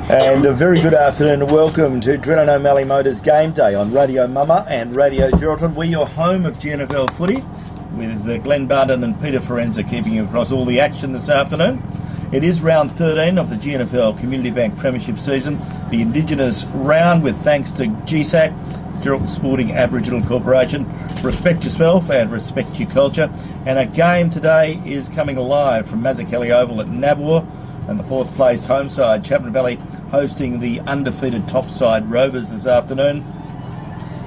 And a very good afternoon and welcome to Drennan O'Malley Motors Game Day on Radio Mama and Radio Geraldton. We're your home of GNFL footy with Glenn Barden and Peter Forenza keeping you across all the action this afternoon. It is round 13 of the GNFL Community Bank Premiership season, the Indigenous round with thanks to GSAC, Geraldton Sporting Aboriginal Corporation. Respect yourself and respect your culture. And a game today is coming alive from Mazzacali Oval at Nabwa, and the fourth place home side, Chapman Valley, hosting the undefeated top side Rovers this afternoon.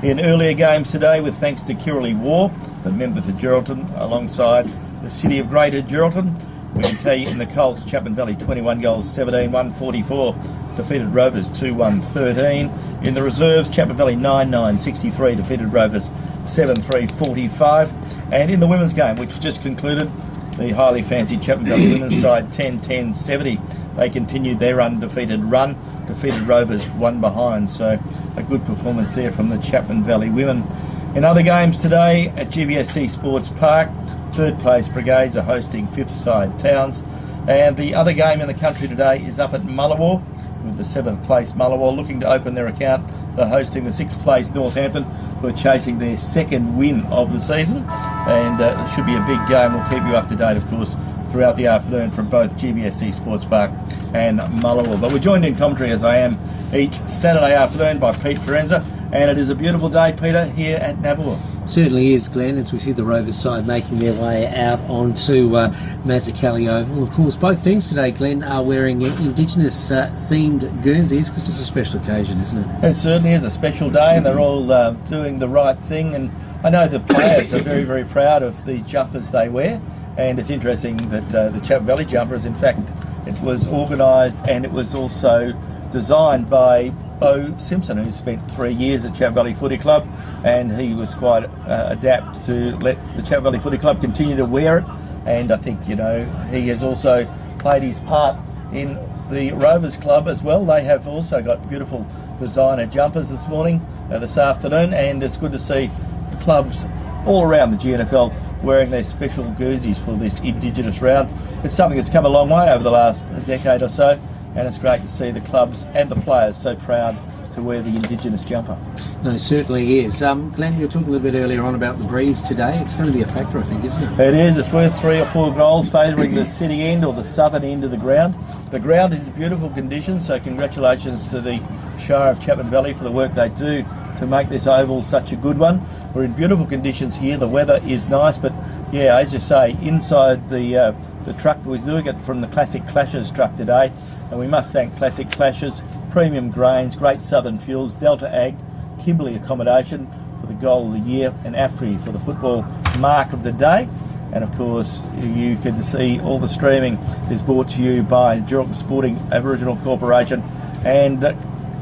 In earlier games today, with thanks to Kirralie War, the member for Geraldton, alongside the city of Greater Geraldton, we can tell you in the Colts, Chapman Valley 21 goals, 17-144, defeated Rovers 2-1-13. In the reserves, Chapman Valley 9-9-63, defeated Rovers 7-3-45. And in the women's game, which just concluded, the highly fancied Chapman Valley women's side 10-10-70. They continued their undefeated run, defeated Rovers one behind. So a good performance there from the Chapman Valley women. In other games today at GBSC Sports Park, third place Brigades are hosting fifth side Towns. And the other game in the country today is up at Mullawar, with the seventh place Mullawar looking to open their account. They're hosting the sixth place Northampton, who are chasing their second win of the season. And it should be a big game. We'll keep you up to date, of course, throughout the afternoon from both GBSC Sports Park and Mullawar. But we're joined in commentary, as I am each Saturday afternoon, by Pete Forenza. And it is a beautiful day, Peter, here at Nabwa. Certainly is, Glenn, as we see the Rovers side making their way out onto Mazzacali Oval. Of course, both teams today, Glenn, are wearing Indigenous-themed Guernseys, because it's a special occasion, isn't it? It certainly is a special day, and they're all doing the right thing. And I know the players are very, very proud of the jumpers they wear. And it's interesting that the Chapman Valley jumper is, in fact, it was organised and it was also designed by Bo Simpson, who spent 3 years at Chapman Valley Footy Club, and he was quite adept to let the Chapman Valley Footy Club continue to wear it. And I think, you know, he has also played his part in the Rovers Club as well. They have also got beautiful designer jumpers this afternoon, and it's good to see clubs all around the GNFL wearing their special jerseys for this Indigenous round. It's something that's come a long way over the last decade or so, and it's great to see the clubs and the players so proud to wear the Indigenous jumper. No, it certainly is. Glenn, you were talking a little bit earlier on about the breeze today. It's going to be a factor, I think, isn't it? It is. It's worth 3 or 4 goals favouring the city end or the southern end of the ground. The ground is in beautiful condition, so congratulations to the Shire of Chapman Valley for the work they do to make this oval such a good one. We're in beautiful conditions here. The weather is nice, but yeah, as you say, inside the truck, we're doing it from the Classic Clashes truck today, and we must thank Classic Clashes, Premium Grains, Great Southern Fuels, Delta Ag, Kimberley Accommodation for the goal of the year, and AFRI for the football mark of the day. And of course, you can see all the streaming is brought to you by Geraldton Sporting Aboriginal Corporation and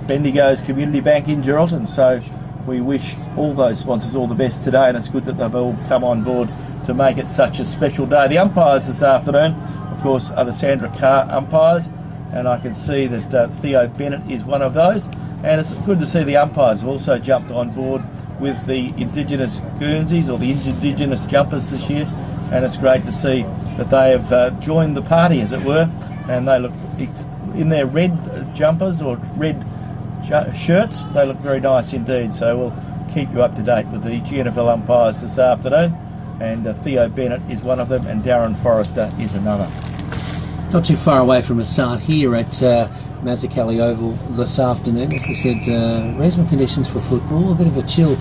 Bendigo's Community Bank in Geraldton. So we wish all those sponsors all the best today, and it's good that they've all come on board to make it such a special day. The umpires this afternoon, of course, are the Sandra Carr umpires, and I can see that Theo Bennett is one of those. And it's good to see the umpires have also jumped on board with the Indigenous Guernseys, or the Indigenous jumpers this year, and it's great to see that they have joined the party, as it were, and they look in their red jumpers or red shirts. They look very nice indeed. So we'll keep you up to date with the GNFL umpires this afternoon, and Theo Bennett is one of them, and Darren Forrester is another. Not too far away from a start here at Mazzacali Oval this afternoon. As we said, reasonable conditions for football, a bit of a chill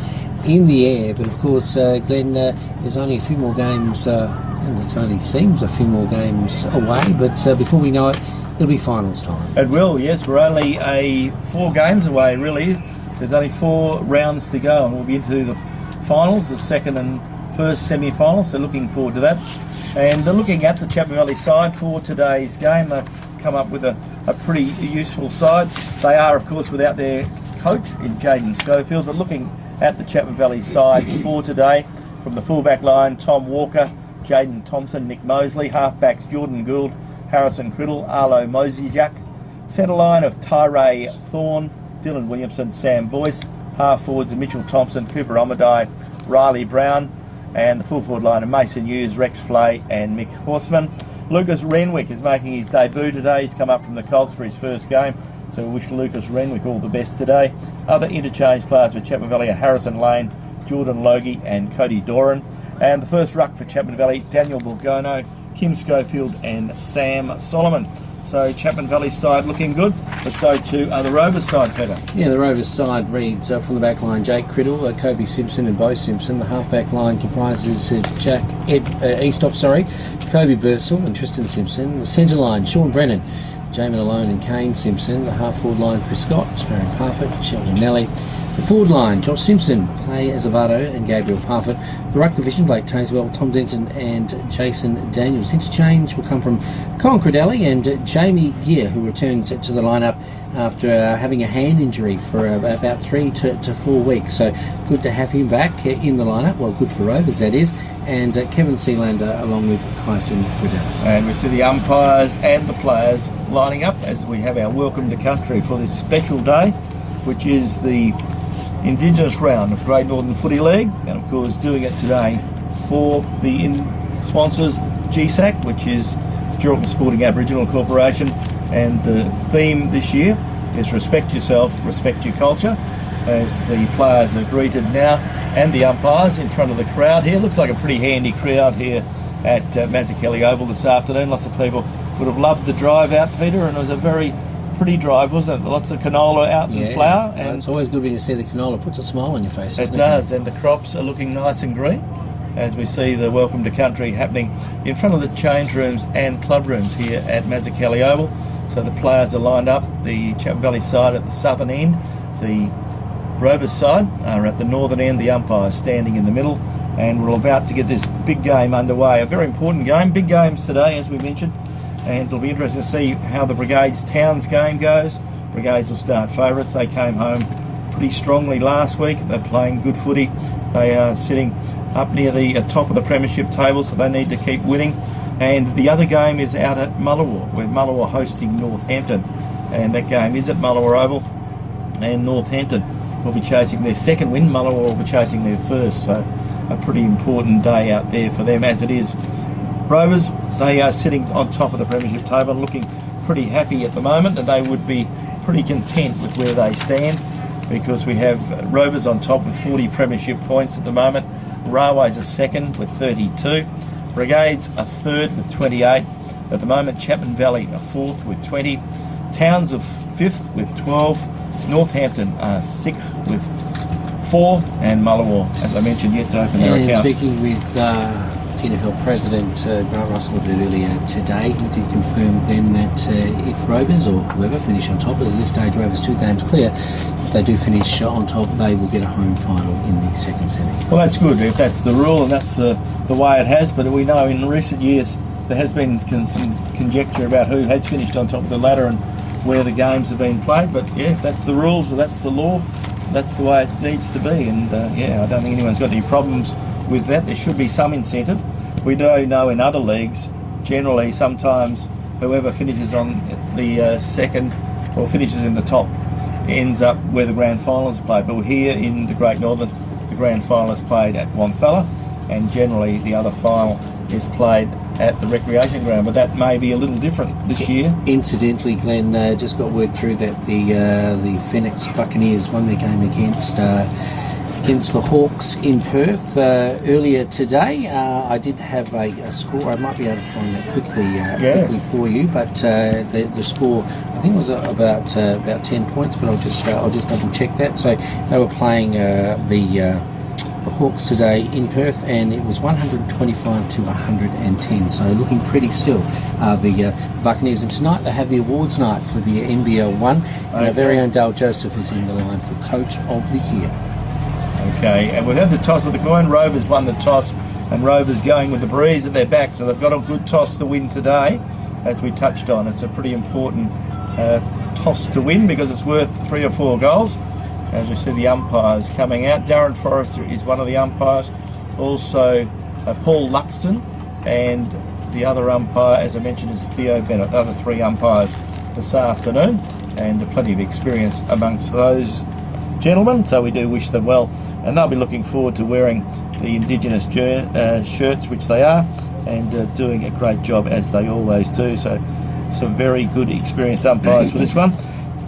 in the air, but of course, Glenn, there's only a few more games, and it only seems a few more games away, but before we know it, it'll be finals time. It will, yes. We're only 4 games away, really. There's only 4 rounds to go, and we'll be into the finals, the second and first semi-finals, so looking forward to that. And looking at the Chapman Valley side for today's game, they've come up with a pretty useful side. They are, of course, without their coach in Jaden Schofield, but looking at the Chapman Valley side for today, from the fullback line, Tom Walker, Jaden Thompson, Nick Mosley, halfbacks Jordan Gould, Harrison Criddle, Arlo Mosiejak, centre line of Tyree Thorne, Dylan Williamson, Sam Boyce, half forwards of Mitchell Thompson, Cooper Omadai, Riley Brown, and the full forward line of Mason Hughes, Rex Flay and Mick Horseman. Lucas Renwick is making his debut today. He's come up from the Colts for his first game, so we wish Lucas Renwick all the best today. Other interchange players for Chapman Valley are Harrison Lane, Jordan Logie and Cody Doran. And the first ruck for Chapman Valley, Daniel Bulgono, Kim Schofield and Sam Solomon. So Chapman Valley's side looking good, but so too are the Rovers side, Peter. Yeah, the Rovers side reads from the back line Jake Criddle, Kobe Simpson and Bo Simpson. The half-back line comprises Eastop, Kobe Bursell and Tristan Simpson. The centre line, Sean Brennan, Jamin Alone and Kane Simpson. The half-forward line, Chris Scott, Farron Parfitt, Sheldon Nelly. The forward line, Josh Simpson, Clay Azevedo and Gabriel Parfitt. The ruck division, Blake Tazewell, Tom Denton and Jason Daniels. Interchange will come from Colin Credelli and Jamie Gear, who returns to the lineup after having a hand injury for about 3 to 4 weeks. So good to have him back in the lineup. Well, good for Rovers, that is. And Kevin Sealander along with Kyson Credelli. And we see the umpires and the players lining up as we have our welcome to country for this special day, which is the Indigenous round of Great Northern Footy League, and of course doing it today for the sponsors GSAC, which is Geraldton Sporting Aboriginal Corporation, and the theme this year is Respect Yourself, Respect Your Culture, as the players are greeted now and the umpires in front of the crowd here. Looks like a pretty handy crowd here at Mazzucchelli Oval this afternoon. Lots of people would have loved the drive out, Peter, and it was a very pretty drive, wasn't it? Lots of canola out in flower. And it's always good when you see the canola. Puts a smile on your face, doesn't it? It does, and the crops are looking nice and green as we see the Welcome to Country happening in front of the change rooms and club rooms here at Mazzucchelli Oval. So the players are lined up, the Chapman Valley side at the southern end, the Rovers side are at the northern end, the umpires standing in the middle, and we're about to get this big game underway. A very important game, big games today as we mentioned. And it'll be interesting to see how the Brigades Towns game goes. Brigades will start favourites. They came home pretty strongly last week. They're playing good footy. They are sitting up near the top of the premiership table, so they need to keep winning. And the other game is out at Mullawa, where Mullawa hosting Northampton. And that game is at Mullawa Oval. And Northampton will be chasing their second win. Mullawa will be chasing their first. So a pretty important day out there for them as it is. Rovers, they are sitting on top of the premiership table and looking pretty happy at the moment, and they would be pretty content with where they stand because we have Rovers on top with 40 premiership points at the moment. Railways are second with 32. Brigades are third with 28. At the moment, Chapman Valley are fourth with 20. Towns are fifth with 12. Northampton are sixth with 4. And Mullawa, as I mentioned, yet to open their account. Speaking with TNFL President Grant Russell a bit earlier today, he did confirm then that if Rovers or whoever finish on top, at this stage Rovers 2 games clear, if they do finish on top, they will get a home final in the second semi. Well, that's good if that's the rule and that's the way it has, but we know in recent years there has been some conjecture about who has finished on top of the ladder and where the games have been played, but yeah, if that's the rules or that's the law, that's the way it needs to be, and I don't think anyone's got any problems with that. There should be some incentive. We do know in other leagues, generally, sometimes whoever finishes on the second or finishes in the top ends up where the grand finals are played. But here in the Great Northern, the grand final is played at Wonthalla, and generally the other final is played at the recreation ground. But that may be a little different this year. Incidentally, Glenn, just got word through that the Phoenix Buccaneers won their game against the Hawks in Perth earlier today. I did have a score. I might be able to find that quickly for you, but the score I think was about 10 points, but I'll just double check that. So they were playing the Hawks today in Perth, and it was 125 to 110. So looking pretty still. The Buccaneers, and tonight they have the awards night for the NBL 1. And our very own Dale Joseph is in the line for Coach of the Year. Okay, and we've had the toss of the coin. Rovers won the toss, and Rovers going with the breeze at their back, so they've got a good toss to win today, as we touched on. It's a pretty important toss to win because it's worth 3 or 4 goals. As we see the umpires coming out, Darren Forrester is one of the umpires, also Paul Luxton, and the other umpire, as I mentioned, is Theo Bennett. The other 3 umpires this afternoon, and plenty of experience amongst those gentlemen, so we do wish them well, and they'll be looking forward to wearing the Indigenous shirts, which they are, and doing a great job as they always do. So some very good experienced umpires for this one.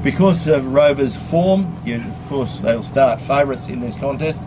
Because of Rovers' form, of course they'll start favourites in this contest.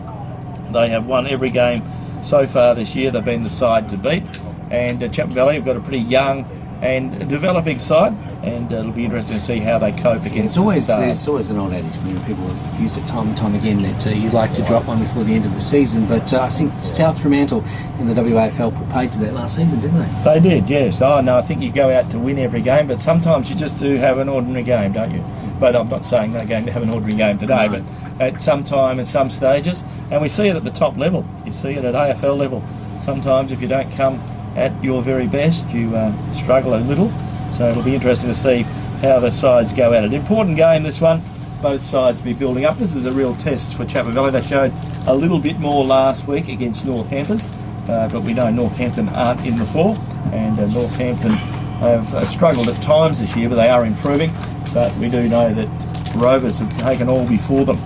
They have won every game so far this year. They've been the side to beat, and Chapman Valley have got a pretty young and developing side, and it'll be interesting to see how they cope against There's always an old adage, people have used it time and time again, that you like to drop one before the end of the season, but I think South Fremantle in the WAFL put paid to that last season, didn't they? They did, yes. Oh no, I think you go out to win every game, but sometimes you just do have an ordinary game, don't you? But I'm not saying they're going to have an ordinary game today, no. But at some time and some stages, and we see it at the top level, you see it at AFL level. Sometimes if you don't come at your very best, you struggle a little. So it'll be interesting to see how the sides go at it. Important game, this one. Both sides be building up. This is a real test for Chapman Valley. They showed a little bit more last week against Northampton, but we know Northampton aren't in the four, and Northampton have struggled at times this year, but they are improving. But we do know that Rovers have taken all before them.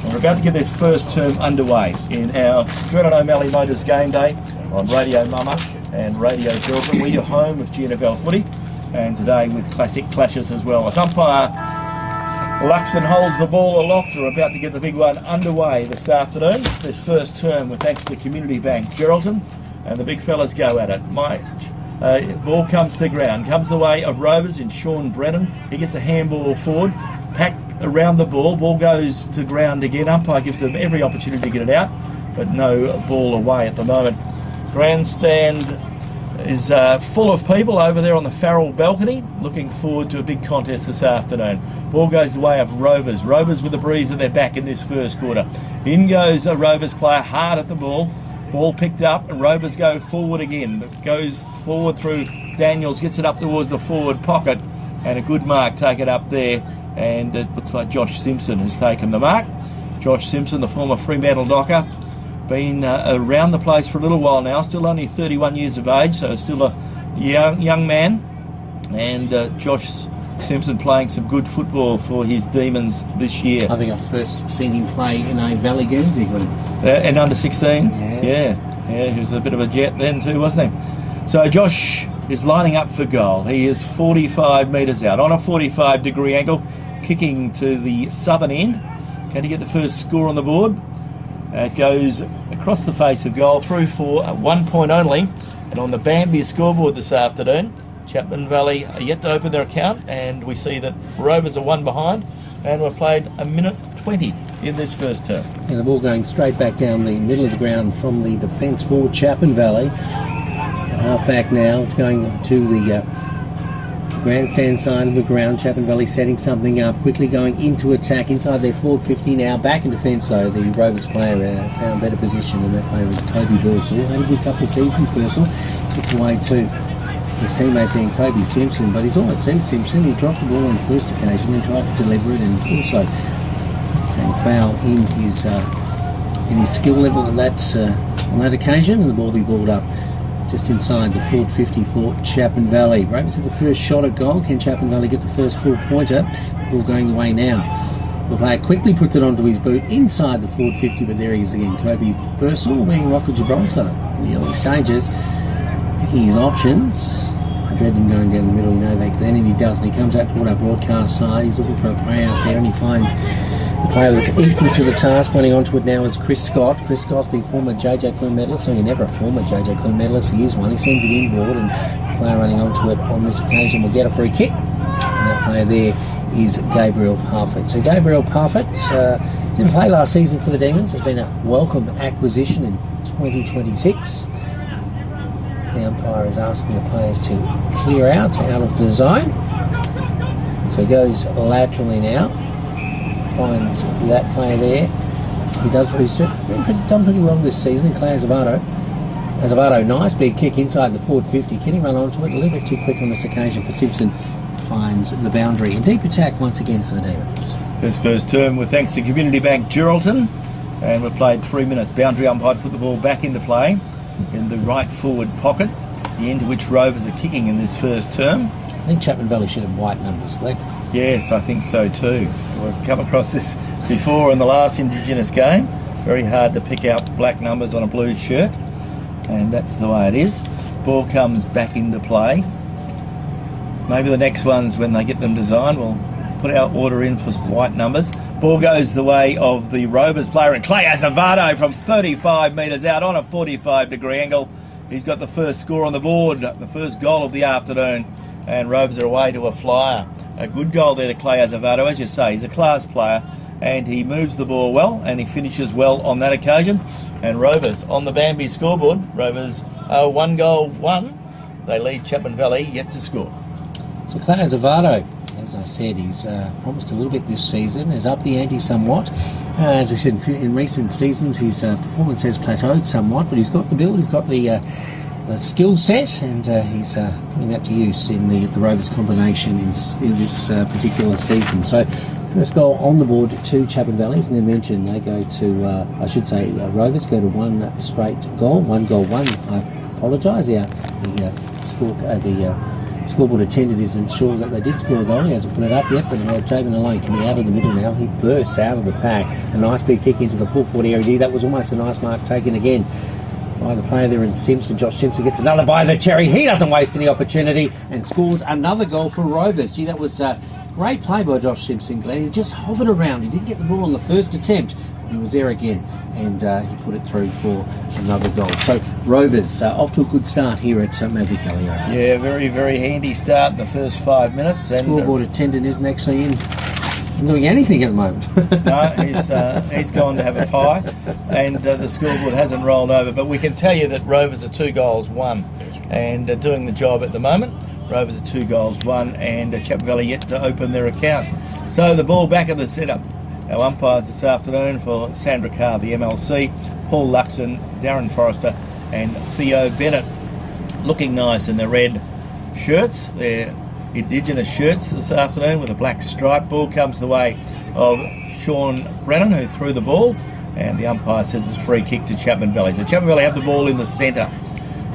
We're about to get this first term underway in our Dreadnought O'Malley Motors game day on Radio Mama and Radio Children. We're your home of GNFL footy, and today with classic clashes as well. As umpire Luxon holds the ball aloft, we're about to get the big one underway this afternoon. This first term with thanks to Community Bank Geraldton, and the big fellas go at it. Ball comes to the ground, comes the way of Rovers in Sean Brennan. He gets a handball forward, packed around the ball. Ball goes to ground again. Umpire gives them every opportunity to get it out, but no ball away at the moment. Grandstand is full of people over there on the Farrell balcony, looking forward to a big contest this afternoon. Ball goes the way of Rovers. Rovers with a breeze at their back in this first quarter. In goes a Rovers player, hard at the ball. Ball picked up, and Rovers go forward again. It goes forward through Daniels, gets it up towards the forward pocket, and a good mark taken up there, and it looks like Josh Simpson has taken the mark. Josh Simpson, the former Fremantle Docker, been around the place for a little while now, still only 31 years of age, so still a young man, and Josh Simpson playing some good football for his Demons this year. I think I've first seen him play in a Valley Guernsey game. And under 16s? Yeah, he was a bit of a jet then too, wasn't he? So Josh is lining up for goal. He is 45 metres out, on a 45-degree angle, kicking to the southern end. Can he get the first score on the board? It goes across the face of goal, through for 1 point only. And on the Bambi scoreboard this afternoon, Chapman Valley are yet to open their account, and we see that Rovers are one behind, and we've played a minute 20 in this first term. And the ball going straight back down the middle of the ground from the defence for Chapman Valley. Half back now, it's going to the grandstand side of the ground. Chapman Valley setting something up, quickly going into attack inside their forward 50 now. Back in defence though, the Rovers player found better position, and that player was Kobe Bursell. Had a good couple of seasons, Bursell. Gets away to his teammate then, Kobe Simpson, but he's all at sea, Simpson. He dropped the ball on the first occasion, then tried to deliver it, and also came foul in his skill level on that occasion, and the ball be balled up just inside the forward 50 for Chapman Valley. Rovers at the first shot at goal. Can Chapman Valley get the first full pointer? Ball going the way now. The player quickly puts it onto his boot inside the forward 50, but there he is again. Kobe Bursell being Rocker Gibraltar in the early stages, picking his options. I dread them going down the middle, then, and he does, and he comes out toward our broadcast side. He's looking for a play out there, and he finds the player that's equal to the task. Running onto it now is Chris Scott. Chris Scott, the former JJ Clune medalist. So you're never a former JJ Clune medalist. He is one. He sends it inboard, and the player running onto it on this occasion will get a free kick. And that player there is Gabriel Parfitt. So Gabriel Parfitt didn't play last season for the Demons. Has been a welcome acquisition in 2026. The umpire is asking the players to clear out of the zone. So he goes laterally now. Finds that player there. He does boost it. Done pretty well this season. And Clay Azevedo, nice big kick inside the forward 50. Can he run onto it? A little bit too quick on this occasion for Simpson. Finds the boundary. And deep attack once again for the Demons. This first term with thanks to Community Bank Geraldton. And we've played 3 minutes. Boundary umpire put the ball back into play in the right forward pocket, the end to which Rovers are kicking in this first term. I think Chapman Valley should have white numbers, Glenn. Yes, I think so too. We've come across this before in the last Indigenous game. Very hard to pick out black numbers on a blue shirt, and that's the way it is. Ball comes back into play. Maybe the next ones, when they get them designed, we'll put our order in for white numbers. Ball goes the way of the Rovers player, and Clay Azevedo from 35 metres out on a 45-degree angle. He's got the first score on the board, the first goal of the afternoon, and Rovers are away to a flyer. A good goal there to Clay Azevedo, as you say. He's a class player, and he moves the ball well, and he finishes well on that occasion. And Rovers on the Bambi scoreboard. Rovers 1-1. They lead Chapman Valley yet to score. So Clay Azevedo, as I said, he's promised a little bit this season, has upped the ante somewhat. As we said in recent seasons, his performance has plateaued somewhat, but he's got the build, he's got the skill set, and he's putting that to use in the Rovers combination in this particular season. So first goal on the board to Chapman Valley, as Ned mentioned. They go to, Rovers go to one straight goal, 1-1. I apologise. The scoreboard attendant isn't sure that they did score a goal. He hasn't put it up yet, but Chapman alone coming out of the middle now. He bursts out of the pack. A nice big kick into the full forward area. That was almost a nice mark taken again by the player there in Simpson. Josh Simpson gets another by the cherry. He doesn't waste any opportunity and scores another goal for Rovers. Gee, that was great play by Josh Simpson, Glenn. He just hovered around. He didn't get the ball on the first attempt. He was there again, and he put it through for another goal. So Rovers off to a good start here at Mazzucalia. Yeah, very, very handy start in the first 5 minutes. Scoreboard attendant isn't actually in doing anything at the moment. No, he's gone to have a pie, and the scoreboard hasn't rolled over. But we can tell you that Rovers are 2-1 and doing the job at the moment. Rovers are 2-1 and Chapman Valley yet to open their account. So the ball back at the centre. Our umpires this afternoon for Sandra Carr, the MLC, Paul Luxon, Darren Forrester and Theo Bennett. Looking nice in the red shirts. They're Indigenous shirts this afternoon with a black stripe. Ball comes the way of Sean Brennan, who threw the ball, and the umpire says it's a free kick to Chapman Valley. So Chapman Valley have the ball in the centre.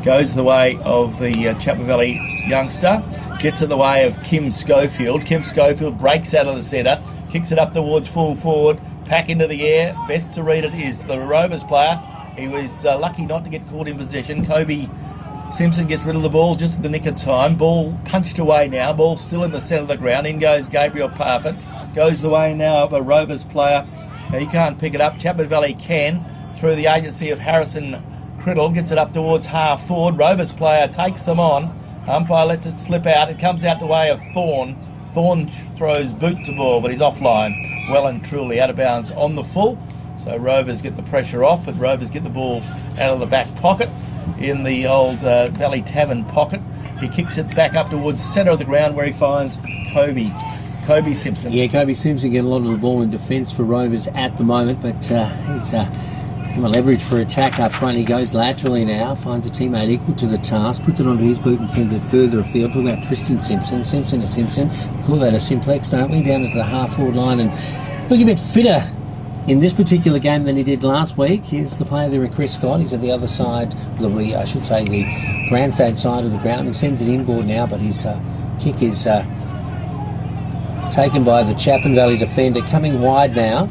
Goes the way of the Chapman Valley youngster. Gets in the way of Kim Schofield. Kim Schofield breaks out of the centre, kicks it up towards full forward, pack into the air. Best to read it is the Rovers player. He was lucky not to get caught in possession. Kobe Simpson gets rid of the ball just at the nick of time. Ball punched away now. Ball still in the centre of the ground. In goes Gabriel Parfitt. Goes the way now of a Rovers player. He can't pick it up. Chapman Valley can through the agency of Harrison Criddle. Gets it up towards half forward. Rovers player takes them on. Umpire lets it slip out. It comes out the way of Thorne. Thorne throws boot to ball, but he's offline. Well and truly out of bounds on the full. So Rovers get the pressure off, and Rovers get the ball out of the back pocket in the old Valley Tavern pocket. He kicks it back up towards the centre of the ground where he finds Kobe Simpson. Yeah, Kobe Simpson getting a lot of the ball in defence for Rovers at the moment, but he's become a leverage for attack up front. He goes laterally now, finds a teammate equal to the task, puts it onto his boot and sends it further afield. Talking about Tristan Simpson. Simpson to Simpson. We call that a simplex, don't we? Down into the half-forward line and looking a bit fitter in this particular game than he did last week. Here's the player there in Chris Scott. He's at the other side, I should say the grandstand side of the ground. He sends it inboard now, but his kick is taken by the Chapman Valley defender. Coming wide now.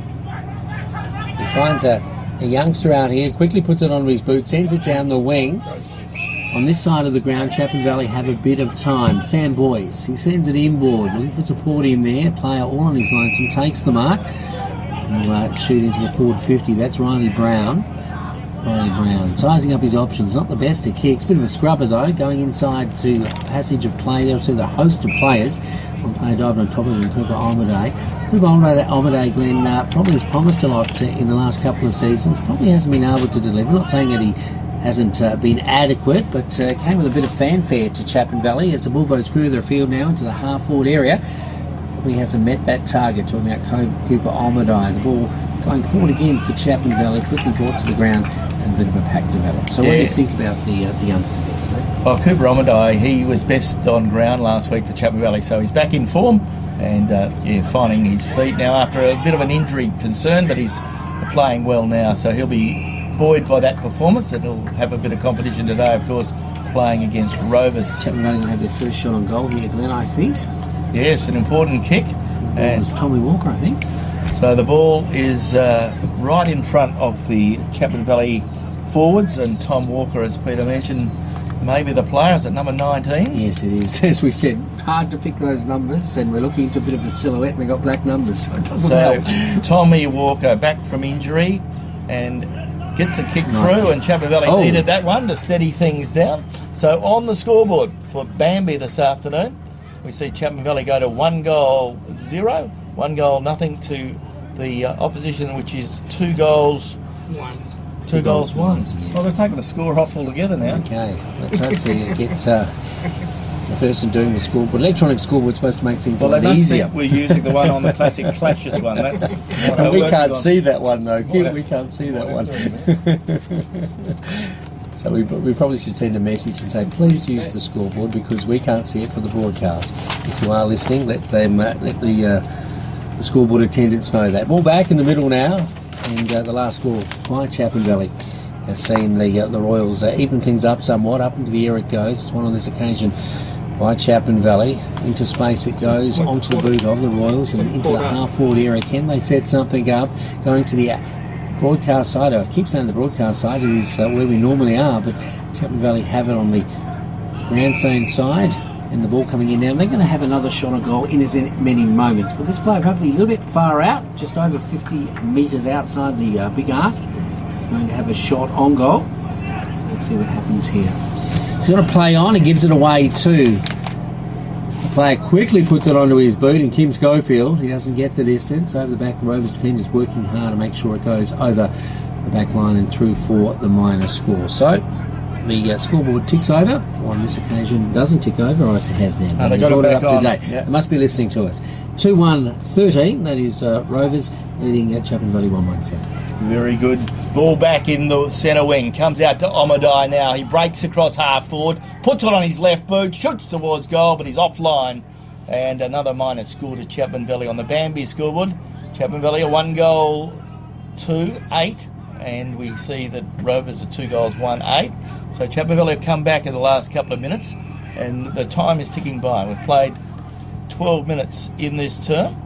He finds a youngster out here, quickly puts it onto his boot, sends it down the wing. On this side of the ground, Chapman Valley have a bit of time. Sam Boyce, he sends it inboard, looking for support in there. Player all on his lonesome, takes the mark. He'll shoot into the forward 50. That's Riley Brown. Sizing up his options. Not the best of kicks. Bit of a scrubber though. Going inside to passage of play there to the host of players. One player dived on top of him, Cooper Almaday. Cooper Almaday, Glenn, probably has promised a lot in the last couple of seasons. Probably hasn't been able to deliver. Not saying that he hasn't been adequate, but came with a bit of fanfare to Chapman Valley as the ball goes further afield now into the half-forward area. He hasn't met that target. Talking about Cooper Almaday. The ball going forward again for Chapman Valley, quickly brought to the ground and a bit of a pack developed. So what do you think about the youngster? Well, Cooper Almaday, he was best on ground last week for Chapman Valley, so he's back in form and finding his feet now after a bit of an injury concern, but he's playing well now, so he'll be buoyed by that performance, and he'll have a bit of competition today, of course, playing against Rovers. Chapman Valley will have their first shot on goal here, Glenn, I think. Yes, an important kick. And it's Tommy Walker, I think. So the ball is right in front of the Chapman Valley forwards, and Tom Walker, as Peter mentioned, maybe the players at number 19. Yes, it is. As we said, hard to pick those numbers, and we're looking into a bit of a silhouette, and they've got black numbers, so it doesn't help. Tommy Walker back from injury and gets the kick through, and Chapman Valley needed that one to steady things down. So on the scoreboard for Bambi this afternoon, we see Chapman Valley go to 1-0, 1-0 to the opposition, which is 2 goals 1. 2 goals 1. Well, they're taking the score off altogether now. Okay, let's hopefully it gets the person doing the scoreboard. Electronic scoreboard's supposed to make things a lot easier. We're using the one on the classic Clashes one. That's we can't see that one though. We can't see that one. So we probably should send a message and say, please use the scoreboard because we can't see it for the broadcast. If you are listening, let the scoreboard attendants know that. Ball back in the middle now, and the last score by Chapman Valley has seen the Royals even things up somewhat. Up into the air it goes. It's one on this occasion by Chapman Valley. Into space it goes, onto the boot of the Royals and into the half-forward area. Can they set something up? Going to the broadcast side. I keep saying the broadcast side. It is where we normally are, but Chapman Valley have it on the grandstand side. And the ball coming in now. They're going to have another shot on goal in as many moments. But this player probably a little bit far out, just over 50 metres outside the big arc. He's going to have a shot on goal. So let's see what happens here. He's got to play on. He gives it away to the player. Quickly puts it onto his boot, and Kim Schofield, he doesn't get the distance. Over the back, the Rovers defenders working hard to make sure it goes over the back line and through for the minor score. So the scoreboard ticks over. On this occasion, doesn't tick over, or it has now. No, they got it up today. Yep. They must be listening to us. 2-1-13. That is Rovers leading at Chapman Valley 1-1-7. Very good. Ball back in the centre wing. Comes out to Omadai now. He breaks across half forward, puts it on his left boot, shoots towards goal, but he's offline. And another minor score to Chapman Valley on the Bambi scoreboard. Chapman Valley a 1-2-8. And we see that Rovers are 2-1-8. So Chapman Valley have come back in the last couple of minutes, and the time is ticking by. We've played 12 minutes in this term,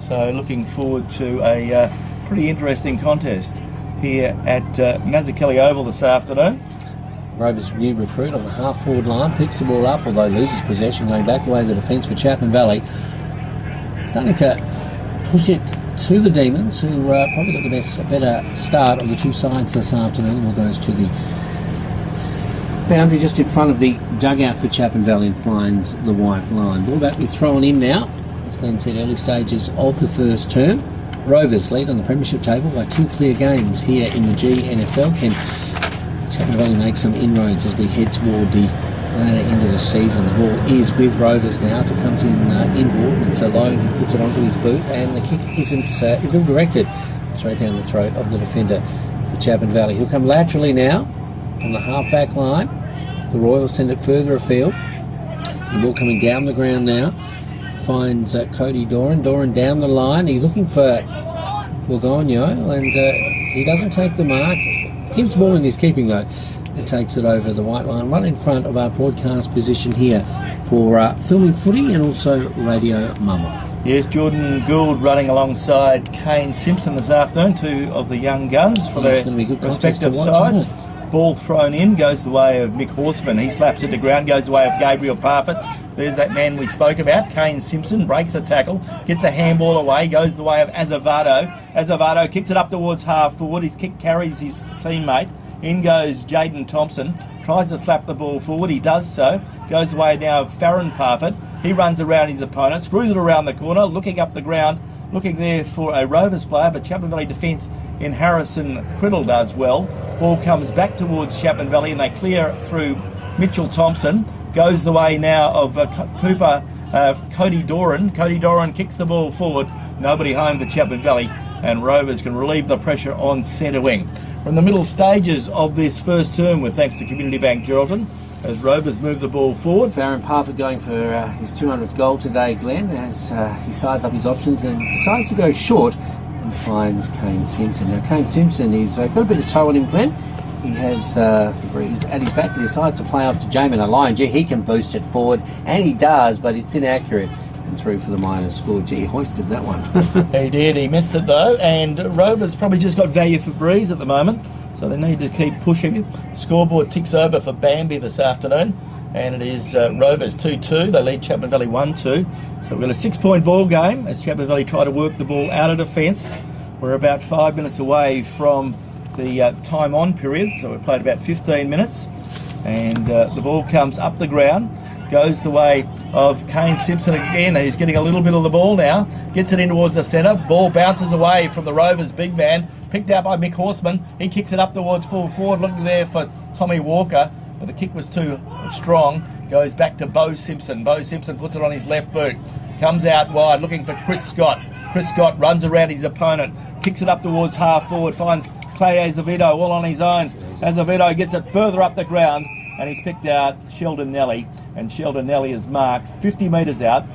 so looking forward to a pretty interesting contest here at Mazzucchelli Oval this afternoon. Rovers' new recruit on the half-forward line picks the ball up, although loses possession, going back away the defence for Chapman Valley. Starting to push it to the Demons, who probably got the better start of the two sides this afternoon. Ball goes to the boundary just in front of the dugout for Chapman Valley and finds the white line. Ball back to be thrown in now. As Glenn said, early stages of the first term. Rovers lead on the premiership table by 2 clear games here in the GNFL. Can Chapman Valley make some inroads as we head toward the latter end of the season? The ball is with Rovers now as it comes in inboard. It's alone. He puts it onto his boot, and the kick isn't directed. Straight down the throat of the defender for Chapman Valley. He'll come laterally now on the half-back line. The Royals send it further afield. The ball coming down the ground now. Finds Cody Doran. Doran down the line. He's looking for Borgogno, and he doesn't take the mark. Keeps the ball in his keeping though. It takes it over the white line, right in front of our broadcast position here for filming footy and also Radio Mama. Yes, Jordan Gould running alongside Kane Simpson this afternoon, 2 of the young guns for their respective sides. Ball thrown in, goes the way of Mick Horseman. He slaps it to ground, goes the way of Gabriel Parfitt. There's that man we spoke about, Kane Simpson, breaks a tackle, gets a handball away, goes the way of Azevedo. Azevedo kicks it up towards half forward. His kick carries his teammate. In goes Jaden Thompson, tries to slap the ball forward. He does so. Goes the way now of Farron Parfitt. He runs around his opponent, screws it around the corner, looking up the ground, looking there for a Rovers player, but Chapman Valley defence in Harrison Criddle does well. Ball comes back towards Chapman Valley and they clear through Mitchell Thompson. Goes the way now of Cody Doran. Cody Doran kicks the ball forward. Nobody home for Chapman Valley, and Rovers can relieve the pressure on centre wing. From the middle stages of this first term, with thanks to Community Bank Geraldton, as Rovers move the ball forward. Farron Parfitt going for his 200th goal today, Glenn, as he sized up his options and decides to go short and finds Kane Simpson. Now, Kane Simpson, he's got a bit of toe on him, Glenn. He has, he's at his back, he decides to play off to Jamin Alliance. He can boost it forward, and he does, but it's inaccurate. And through for the minor score. Gee, he hoisted that one. He did, he missed it though, and Rovers probably just got value for breeze at the moment. so they need to keep pushing. Scoreboard ticks over for Bambi this afternoon, and it is Rovers 2-2. They lead Chapman Valley 1-2. So we've got a 6-point ball game as Chapman Valley try to work the ball out of defence. We're about 5 minutes away from the time on period, so we've played about 15 minutes, and the ball comes up the ground, goes the way of Kane Simpson again. He's getting a little bit of the ball now, gets it in towards the centre. Ball bounces away from the Rovers big man, picked out by Mick Horseman. He kicks it up towards full forward, looking there for Tommy Walker, but the kick was too strong. Goes back to Bo Simpson. Bo Simpson puts it on his left boot, comes out wide looking for Chris Scott. Chris Scott runs around his opponent, kicks it up towards half forward, finds Clay Azevedo all on his own. Azevedo gets it further up the ground, and he's picked out Sheldon Nelly, and Sheldon Nelly is marked 50 metres out,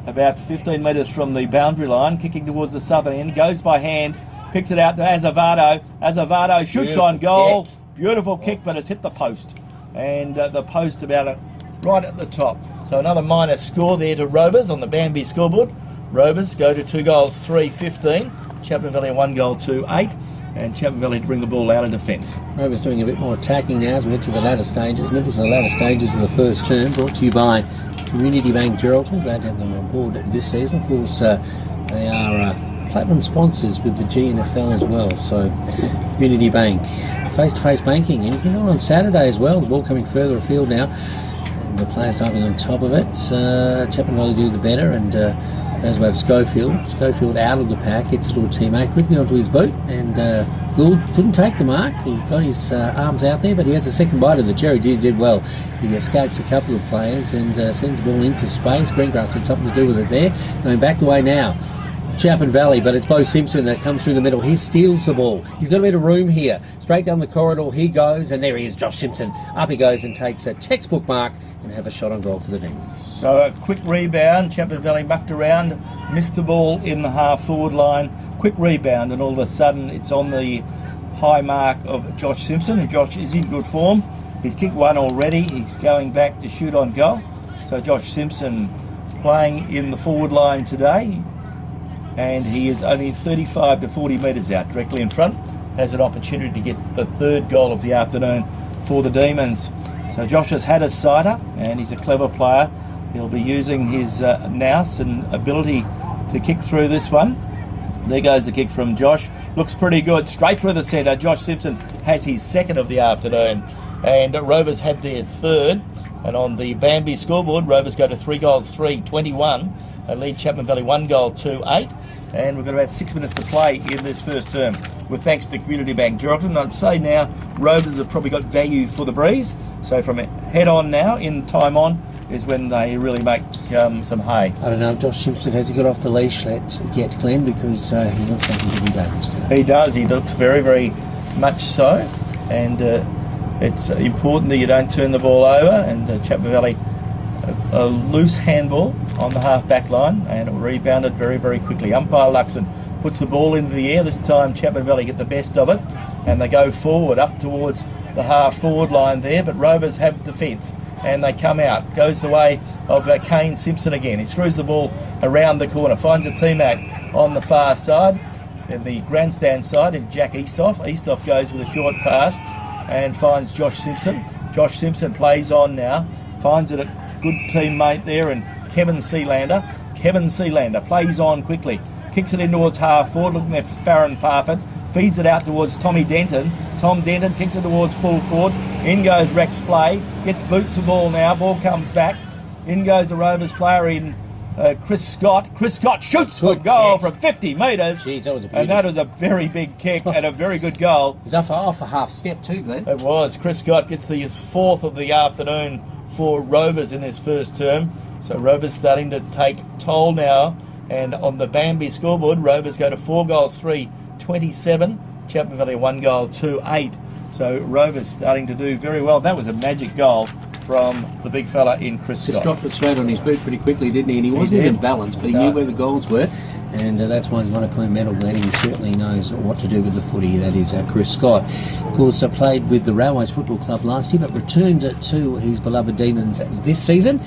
about 15 metres from the boundary line, kicking towards the southern end, goes by hand, picks it out to Azevedo. Azevedo shoots on goal. Beautiful kick, but it's hit the post, and the post about right at the top. So another minor score there to Rovers on the Bambi scoreboard. Rovers go to 2 goals 3-15. Chapman Valley 1 goal 2-8. And Chapman Valley to bring the ball out of defence. Rovers doing a bit more attacking now as we head to the latter stages, middle to the latter stages of the first term, brought to you by Community Bank Geraldton. Glad to have them on board this season. Of course, they are platinum sponsors with the GNFL as well. So, Community Bank, face-to-face banking, and you can do it on Saturday as well. The ball coming further afield now, and the players diving on top of it. Chapman Valley do the better, and as we have Schofield. Schofield out of the pack, gets it to a teammate, quickly onto his boot, and Gould couldn't take the mark. He got his arms out there, but he has a second bite of the cherry. Did well. He escapes a couple of players and sends the ball into space. Greengrass had something to do with it there. Going back the way now. Chapman Valley, but it's Bo Simpson that comes through the middle. He steals the ball. He's got a bit of room here. Straight down the corridor he goes, and there he is, Josh Simpson. Up he goes and takes a textbook mark and have a shot on goal for the Demons. So a quick rebound. Chapman Valley mucked around, missed the ball in the half-forward line. Quick rebound, and all of a sudden it's on the high mark of Josh Simpson, and Josh is in good form. He's kicked one already. He's going back to shoot on goal. So Josh Simpson playing in the forward line today, and he is only 35 to 40 metres out, directly in front. Has an opportunity to get the third goal of the afternoon for the Demons. So Josh has had a sighter, and he's a clever player. He'll be using his nous and ability to kick through this one. There goes the kick from Josh. Looks pretty good. Straight through the centre. Josh Simpson has his second of the afternoon. And Rovers had their third. And on the Bambi scoreboard, Rovers go to 3 goals 3-21. They lead Chapman Valley 1 goal 2-8. And we've got about 6 minutes to play in this first term. With thanks to Community Bank Geraldton, I'd say now Rovers have probably got value for the breeze. So from head on now, in time on, is when they really make some hay. I don't know if Josh Simpson has he got off the leash yet, Glenn, because he looks like he's really dangerous today. He does. He looks very, very much so. And it's important that you don't turn the ball over. And Chapman Valley, a loose handball on the half-back line, and it rebounded very, very quickly. Umpire Luxon puts the ball into the air. This time Chapman Valley get the best of it, and they go forward up towards the half-forward line there, but Rovers have defence, and they come out. Goes the way of Kane Simpson again. He screws the ball around the corner, finds a teammate on the far side, in the grandstand side, in Jack Eastoff. Eastoff goes with a short pass and finds Josh Simpson. Josh Simpson plays on now, finds it a good teammate there, and Kevin Sealander. Kevin Sealander plays on quickly, kicks it in towards half forward, looking there for Farron Parfitt, feeds it out towards Tommy Denton. Tom Denton kicks it towards full forward. In goes Rex Flay, gets boot to ball now, ball comes back. In goes the Rovers player in Chris Scott. Chris Scott shoots for goal from 50 metres. Jeez, that was a beauty. And that was a very big kick and a very good goal. He's off for half step too, Glenn. It was. Chris Scott gets his fourth of the afternoon for Rovers in his first term. So Rovers starting to take toll now. And on the Bambi scoreboard, Rovers go to 4 goals 3-27. Chapman Valley 1 goal 2-8. So Rovers starting to do very well. That was a magic goal from the big fella in Chris Scott. Just dropped it straight on his boot pretty quickly, didn't he? And he wasn't even balanced, but he knew where the goals were. And that's why he's won a clean medal, Glenn. He certainly knows what to do with the footy. That is Chris Scott. Of course, played with the Railways Football Club last year, but returned to his beloved Demons this season.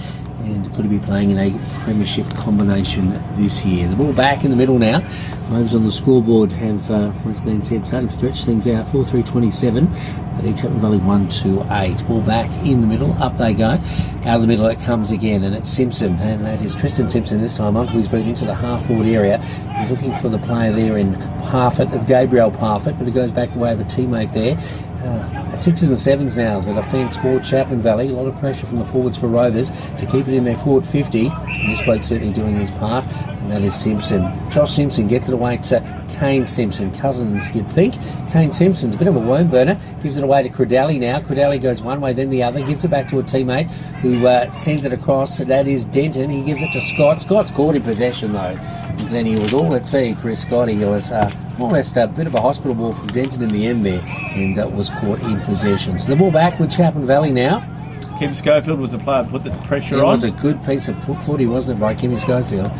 and could he be playing in a premiership combination this year? The ball back in the middle now. Rovers on the scoreboard have, as Glenn said, starting to stretch things out, 4-3-27. But Chapman Valley 1-2-8. Ball back in the middle, up they go. Out of the middle it comes again, and it's Simpson, and that is Tristan Simpson this time onto his boot into the half-forward area. He's looking for the player there in Parfitt, Gabriel Parfitt, but it goes back the way of a teammate there. At 6s and 7s now, the defence for Chapman Valley. A lot of pressure from the forwards for Rovers to keep it in their forward 50. And this bloke certainly doing his part, and that is Simpson. Josh Simpson gets it away to Kane Simpson. Cousins, you'd think. Kane Simpson's a bit of a worm burner. Gives it away to Credali now. Credali goes one way, then the other. Gives it back to a teammate who sends it across. That is Denton. He gives it to Scott. Scott's caught in possession, though. And then he was all at sea, Chris Scott. He was more or less a bit of a hospital ball from Denton in the end there, and was caught in possession. So the ball back with Chapman Valley now. Kim Schofield was the player who put the pressure on. It was a good piece of footy, wasn't it, by Kimmy Schofield.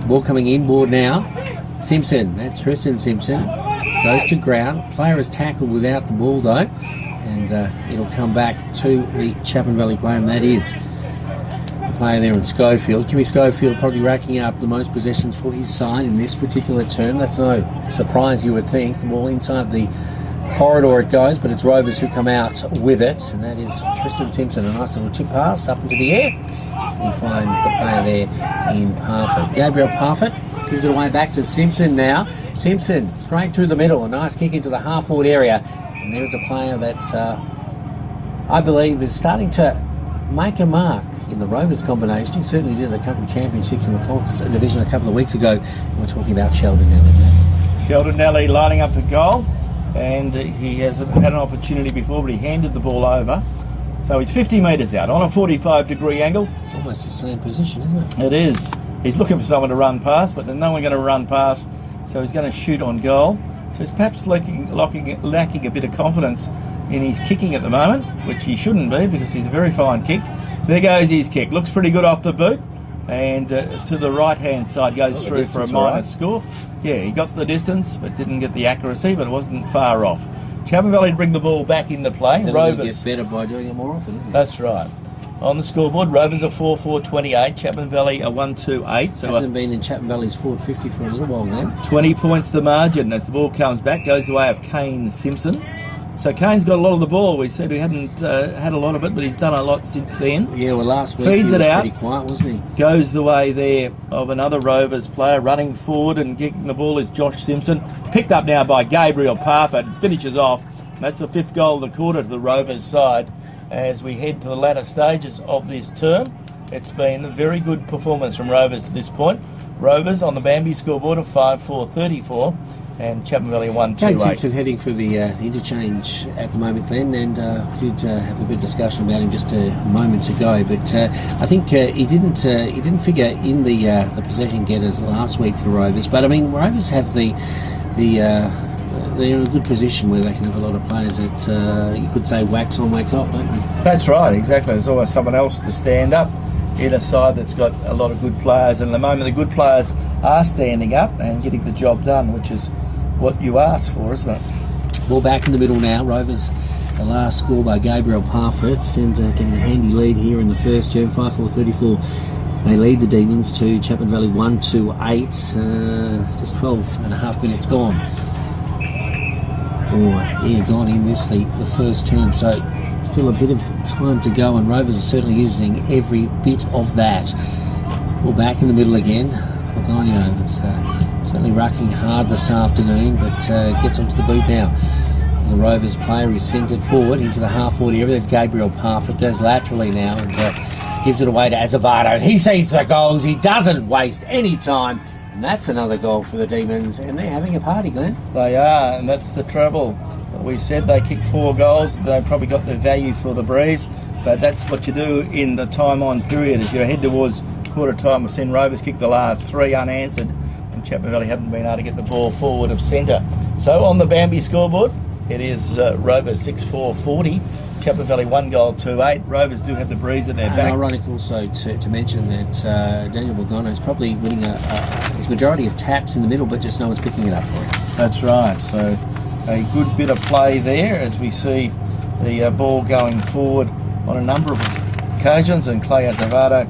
Ball coming inboard now. Simpson, that's Tristan Simpson. Goes to ground. Player is tackled without the ball, though. And it'll come back to the Chapman Valley player, and that is the player there in Schofield. Kimmy Schofield probably racking up the most possessions for his side in this particular term. That's no surprise, you would think. The ball inside the corridor it goes, but it's Rovers who come out with it, and that is Tristan Simpson. A nice little chip pass up into the air. He finds the player there in Parfitt. Gabriel Parfitt gives it away back to Simpson now. Simpson straight through the middle. A nice kick into the half-forward area. And there's a player that I believe is starting to make a mark in the Rovers combination. He certainly did at the Country Championships in the Colts division a couple of weeks ago. We're talking about Sheldon Nelly. Sheldon Nelly lining up for goal. And he has had an opportunity before, but he handed the ball over. So he's 50 metres out on a 45-degree angle. Almost the same position, isn't it? It is. He's looking for someone to run past, but there's no one going to run past, so he's going to shoot on goal. So he's perhaps lacking a bit of confidence in his kicking at the moment, which he shouldn't be because he's a very fine kick. There goes his kick. Looks pretty good off the boot. And to the right-hand side goes through for a minus score. Yeah, he got the distance, but didn't get the accuracy, but it wasn't far off. Chapman Valley bring the ball back into play. Rovers gets better by doing it more often, isn't it? That's right. On the scoreboard, Rovers are 4-4-28, Chapman Valley are 1-2-8. So hasn't been in Chapman Valley's forward 50 for a little while then. 20 points the margin as the ball comes back, goes the way of Kane Simpson. So Kane's got a lot of the ball. We said he hadn't had a lot of it, but he's done a lot since then. Yeah, well, last week feeds he was it out, pretty quiet, wasn't he? Goes the way there of another Rovers player running forward and kicking the ball is Josh Simpson. Picked up now by Gabriel Parfitt and finishes off. That's the 5th goal of the quarter to the Rovers side as we head to the latter stages of this term. It's been a very good performance from Rovers to this point. Rovers on the Bambi scoreboard of 5-4-34. And Chapman Valley 1-2-8. Kane Simpson heading for the interchange at the moment, Glenn, and we did have a bit of discussion about him just moments ago. But I think he didn't figure in the possession getters last week for Rovers. But I mean, Rovers have they're in a good position where they can have a lot of players that you could say wax on, wax off, don't they? That's right, exactly. There's always someone else to stand up in a side that's got a lot of good players. And at the moment, the good players are standing up and getting the job done, which is what you asked for, isn't it? Ball back in the middle now. Rovers, the last score by Gabriel Parfitt, and getting a handy lead here in the first term, 5-4-34. They lead the Demons to Chapman Valley 1-2-8. Just 12 and a half minutes gone. Gone in this, the first term. So still a bit of time to go, and Rovers are certainly using every bit of that. Ball back in the middle again. Logano is certainly racking hard this afternoon, but gets onto the boot now. The Rovers player who sends it forward into the half-forward area. There's Gabriel Parfitt, goes laterally now and gives it away to Azevedo. He sees the goals. He doesn't waste any time. And that's another goal for the Demons, and they're having a party, Glenn. They are, and that's the trouble. We said they kicked 4 goals. They probably got their value for the breeze, but that's what you do in the time-on period. As you head towards quarter time, we've seen Rovers kick the last 3 unanswered, and Chapman Valley haven't been able to get the ball forward of centre. So on the Bambi scoreboard, it is Rovers 6-4-40. Chapman Valley 1 goal, 2-8. Rovers do have the breeze at their back. Ironic also to mention that Daniel Logano is probably winning his majority of taps in the middle, but just no one's picking it up for him. That's right. So a good bit of play there as we see the ball going forward on a number of occasions, and Clay Azevedo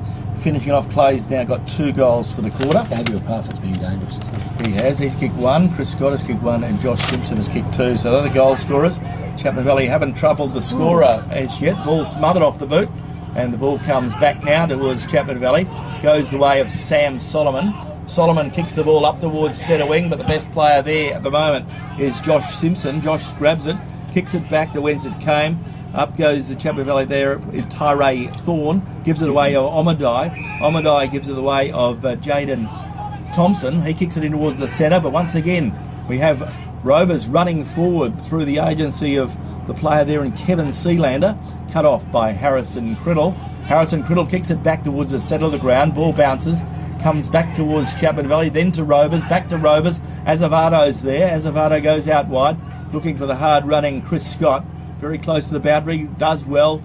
finishing off. Clay's now got 2 goals for the quarter. Gabriel Parfitt's been dangerous, isn't he? He has. He's kicked 1. Chris Scott has kicked 1, and Josh Simpson has kicked 2. So they're the goal scorers. Chapman Valley haven't troubled the scorer as yet. Ball smothered off the boot, and the ball comes back now towards Chapman Valley. Goes the way of Sam Solomon. Solomon kicks the ball up towards centre wing, but the best player there at the moment is Josh Simpson. Josh grabs it, kicks it back to whence it came. Up goes the Chapman Valley there. Tyree Thorne gives it away of Omadai. Omadai gives it away of Jaden Thompson. He kicks it in towards the centre, but once again we have Rovers running forward through the agency of the player there in Kevin Sealander. Cut off by Harrison Criddle. Harrison Criddle kicks it back towards the centre of the ground. Ball bounces, comes back towards Chapman Valley, then to Rovers, back to Rovers. Azevedo's there. Azevado goes out wide, looking for the hard-running Chris Scott. Very close to the boundary, does well,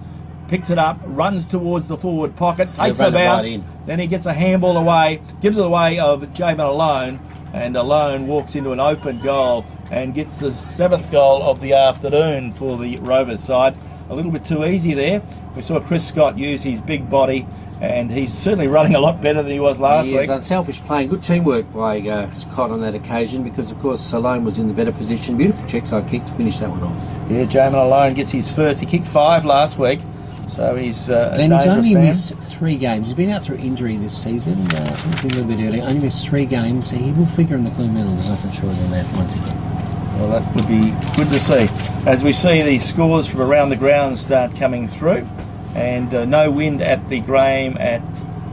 picks it up, runs towards the forward pocket, takes a bounce, right, then he gets a handball away, gives it away of Jamin Alone, and Alone walks into an open goal and gets the 7th goal of the afternoon for the Rovers side. A little bit too easy there. We saw Chris Scott use his big body, and he's certainly running a lot better than he was last week. He is unselfish playing. Good teamwork by Scott on that occasion, because of course Salome was in the better position. Beautiful check side kick to finish that one off. Yeah, Jamin Alone gets his first. He kicked 5 last week, so he's Glenn, he's only missed 3 games. He's been out through injury this season. A little bit early. Only missed 3 games. So he will figure in the clean medal. There's nothing short than that once again. Well, that would be good to see. As we see the scores from around the ground start coming through, and no wind at the Graham at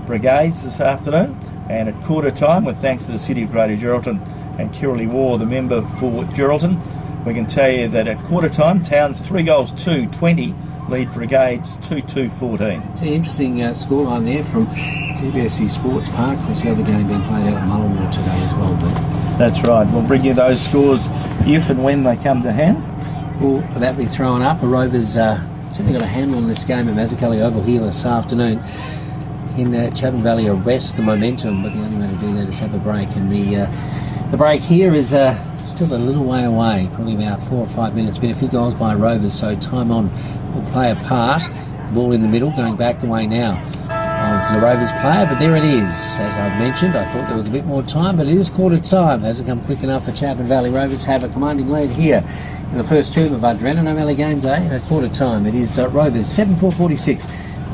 Brigades this afternoon, and at quarter time, with thanks to the City of Greater Geraldton and Kirrily War, the member for Geraldton, we can tell you that at quarter time, Towns 3 goals 2-20, lead Brigades 2-2-14. It's an interesting scoreline there from TBSC Sports Park. There's the other game being played out at Mullingar today as well. But that's right. We'll bring you those scores if and when they come to hand. Well, that be thrown up. The Rovers certainly got a handle on this game at Mazzucchelli Oval here this afternoon. In Chapman Valley arrest the momentum, but the only way to do that is have a break. And the break here is still a little way away, probably about 4 or 5 minutes. Been a few goals by Rovers, so time on will play a part. The ball in the middle, going back the way now of the Rovers player, but there it is. As I've mentioned, I thought there was a bit more time, but it is quarter time. Hasn't come quick enough for Chapman Valley. Rovers have a commanding lead here in the first term of our Drennan O'Malley game day. At quarter time, it is Rovers 7-4-46.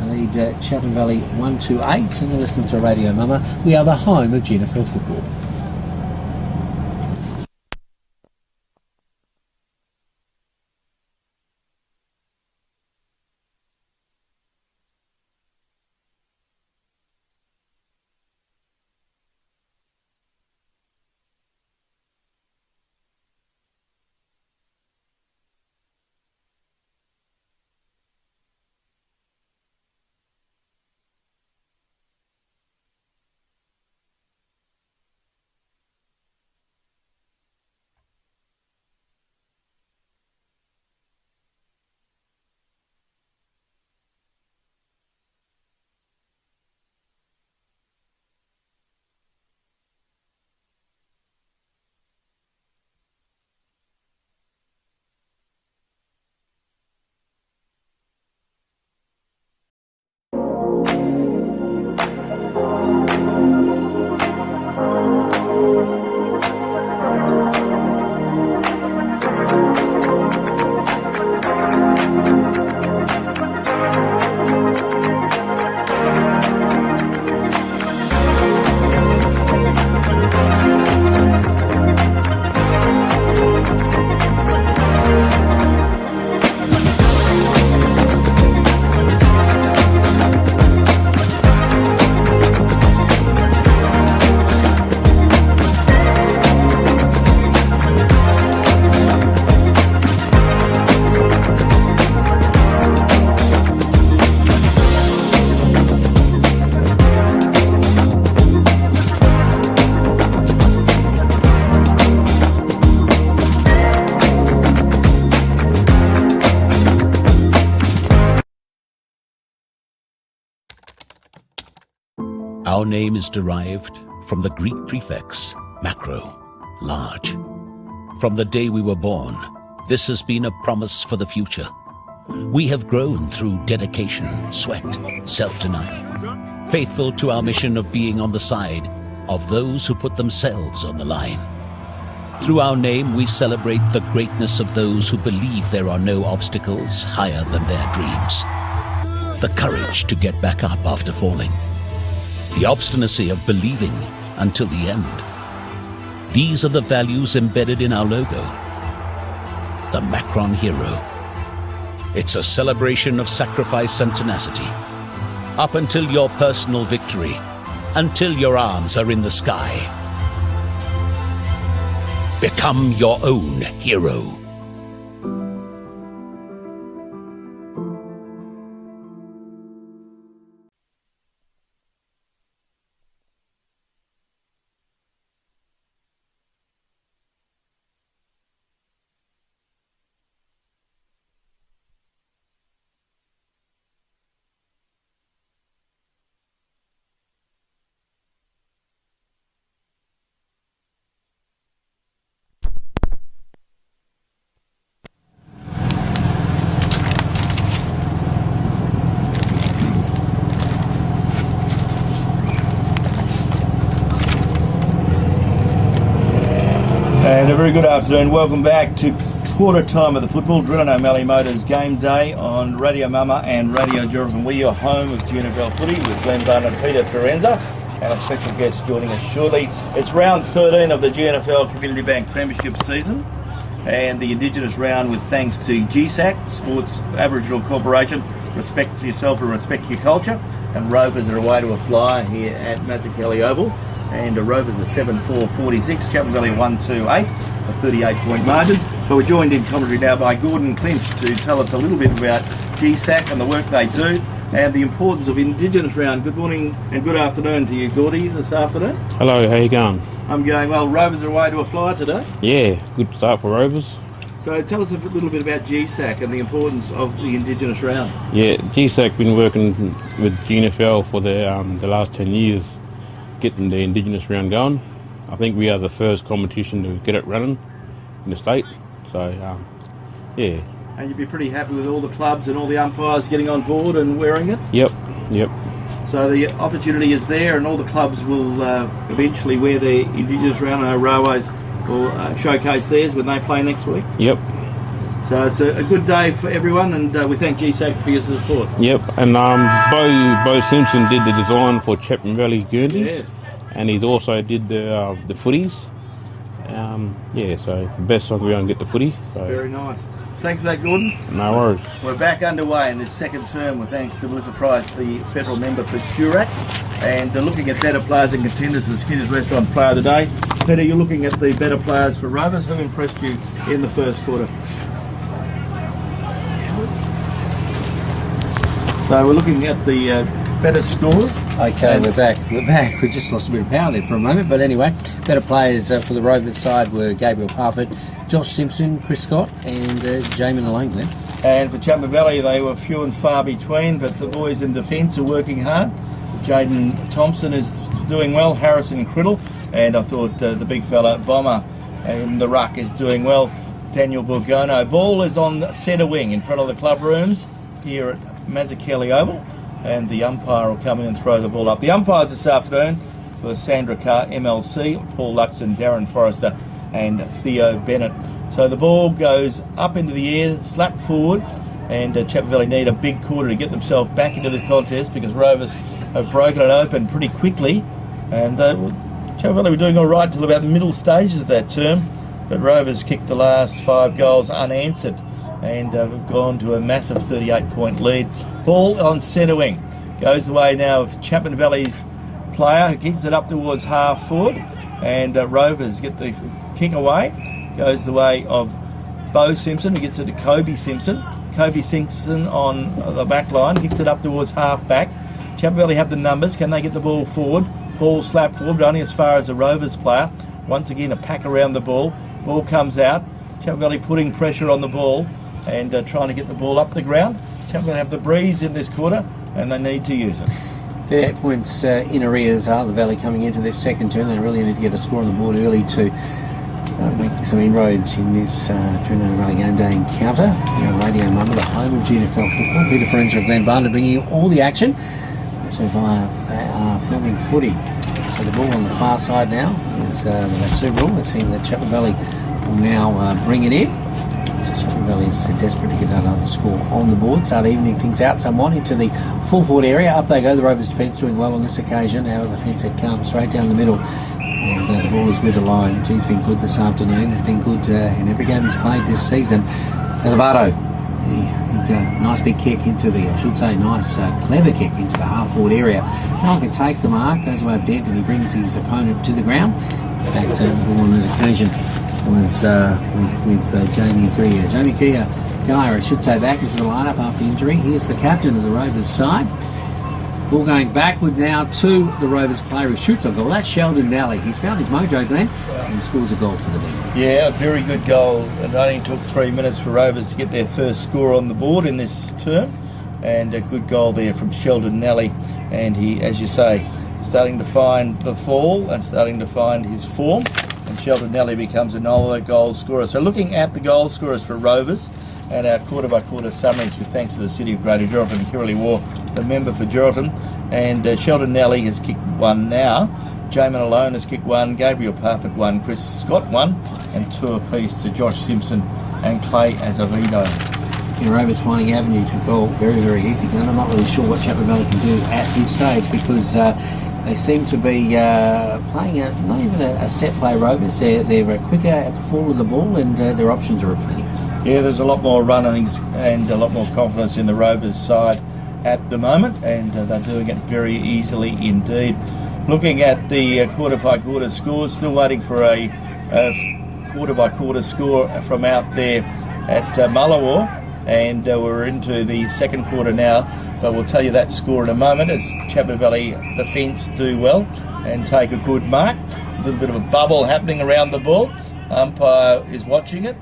Lead Chapman Valley 1-8, and you're listening to Radio Mama. We are the home of GNFL football. Our name is derived from the Greek prefix, macro, large. From the day we were born, this has been a promise for the future. We have grown through dedication, sweat, self-denial. faithful to our mission of being on the side of those who put themselves on the line. Through our name, we celebrate the greatness of those who believe there are no obstacles higher than their dreams. The courage to get back up after falling. The obstinacy of believing until the end. These are the values embedded in our logo. The Macron Hero. It's a celebration of sacrifice and tenacity. Up until your personal victory, until your arms are in the sky. Become your own hero. And a very good afternoon. Welcome back to quarter time of the football. Drill O'Malley Motors game day on Radio Mama and Radio Jordan. We're your home of GNFL footy with Glenn Barnett and Peter Fiorenza, and a special guest joining us shortly. It's round 13 of the GNFL Community Bank Premiership season, and the Indigenous round with thanks to GSAC, Sports Aboriginal Corporation, respect yourself and respect your culture, and Rovers are away to a flyer here at Mazzucchelli Oval. And the Rovers are 7-4-46, Chapman Valley 1-2-8, a 38-point margin. But we're joined in commentary now by Gordon Clinch to tell us a little bit about GSAC and the work they do and the importance of Indigenous round. Good morning and good afternoon to you, Gordy, this afternoon. Hello, how you going? I'm going well. Rovers are away to a flyer today. Yeah, good start for Rovers. So tell us a little bit about GSAC and the importance of the Indigenous round. Yeah, GSAC been working with GNFL for the last 10 years, getting the Indigenous round going. I think we are the first competition to get it running in the state. So, yeah. And you'd be pretty happy with all the clubs and all the umpires getting on board and wearing it? Yep. So the opportunity is there, and all the clubs will eventually wear their Indigenous round. I know Railways will showcase theirs when they play next week. Yep. So it's a good day for everyone, and we thank GSAC for your support. Yep, and Bo Simpson did the design for Chapman Valley Guernseys. Yes. And he's also did the footies. Yeah, so the best song we going to get the footy. So. Very nice. Thanks for that, Gordon. No worries. We're back underway in this second term with thanks to Melissa Price, the federal member for Durack, and looking at better players and contenders, the Skinner's Restaurant Player of the Day. Peter, you're looking at the better players for Rovers. Who impressed you in the first quarter? So we're looking at the better scores. Okay, we're back. We just lost a bit of power there for a moment, but anyway, better players for the Rovers side were Gabriel Parfitt, Josh Simpson, Chris Scott, and Jamin Alone, Glenn. And for Chapman Valley, they were few and far between, but the boys in defence are working hard. Jaden Thompson is doing well, Harrison Criddle, and I thought the big fella Bomber in the ruck is doing well, Daniel Borgono. Ball is on centre wing in front of the club rooms here at Mazzucchelli Oval, and the umpire will come in and throw the ball up. The umpires this afternoon for Sandra Carr, MLC, Paul Luxon, Darren Forrester and Theo Bennett. So the ball goes up into the air, slapped forward, and Chapman Valley need a big quarter to get themselves back into this contest because Rovers have broken it open pretty quickly, and Chapman Valley were doing all right until about the middle stages of that term, but Rovers kicked the last 5 goals unanswered and have gone to a massive 38-point lead. Ball on centre wing. Goes the way now of Chapman Valley's player who kicks it up towards half forward, and Rovers get the kick away. Goes the way of Bo Simpson, who gets it to Kobe Simpson. Kobe Simpson on the back line, kicks it up towards half back. Chapman Valley have the numbers. Can they get the ball forward? Ball slapped forward, but only as far as the Rovers player. Once again, a pack around the ball. Ball comes out. Chapman Valley putting pressure on the ball and trying to get the ball up the ground. Chapman Valley have the breeze in this quarter, and they need to use it. 38 points in arrears are the Valley coming into this second term. They really need to get a score on the board early to start making some inroads in this Trinidad Valley Game Day encounter. Here on Radio Mama, the home of GNFL football. Peter Fiorenza and Glenn Barnett bringing you all the action. to via filming footy. So the ball on the far side now is the Sue rule. We're seeing that Chapman Valley will now bring it in. So Chapman Valley is desperate to get another score on the board, start evening things out somewhat into the full forward area. Up they go, the Rovers defence doing well on this occasion. Out of the fence it comes, straight down the middle. And the ball is with the line. He's been good this afternoon. He's been good in every game he's played this season. Azevedo, nice big kick into the, I should say, nice clever kick into the half-forward area. No one can take the mark, goes away of Dent, and he brings his opponent to the ground. In fact, on an occasion was with Jamie Greer. Jamie Greer, I should say, back into the lineup after injury. Here's the captain of the Rovers side. Ball going backward now to the Rovers player who shoots a goal. That's Sheldon Nally. He's found his mojo, Glenn, and he scores a goal for the Demons. Yeah, a very good goal. It only took 3 minutes for Rovers to get their first score on the board in this term, and a good goal there from Sheldon Nally. And he, as you say, starting to find the fall and starting to find his form, and Sheldon Nally becomes another goal scorer. So looking at the goal scorers for Rovers and our quarter-by-quarter summaries with thanks to the City of Greater Geraldton and Kirrilly War, the member for Geraldton, and Sheldon Nally has kicked one now. Jamin Alone has kicked one, Gabriel Parfitt one, Chris Scott one, and 2 apiece to Josh Simpson and Clay Azevedo. The Rovers finding avenue to goal very, very easy. And I'm not really sure what Chapman Valley can do at this stage because they seem to be playing not even a set play Rovers. They're quicker at the fall of the ball and their options are plenty. Yeah, there's a lot more runnings and a lot more confidence in the Rovers side at the moment, and they're doing it very easily indeed. Looking at the quarter-by-quarter scores, still waiting for a quarter-by-quarter score from out there at Mullawar, and we're into the second quarter now, but we'll tell you that score in a moment as Chapman Valley defence do well and take a good mark. A little bit of a bubble happening around the ball. Umpire is watching it,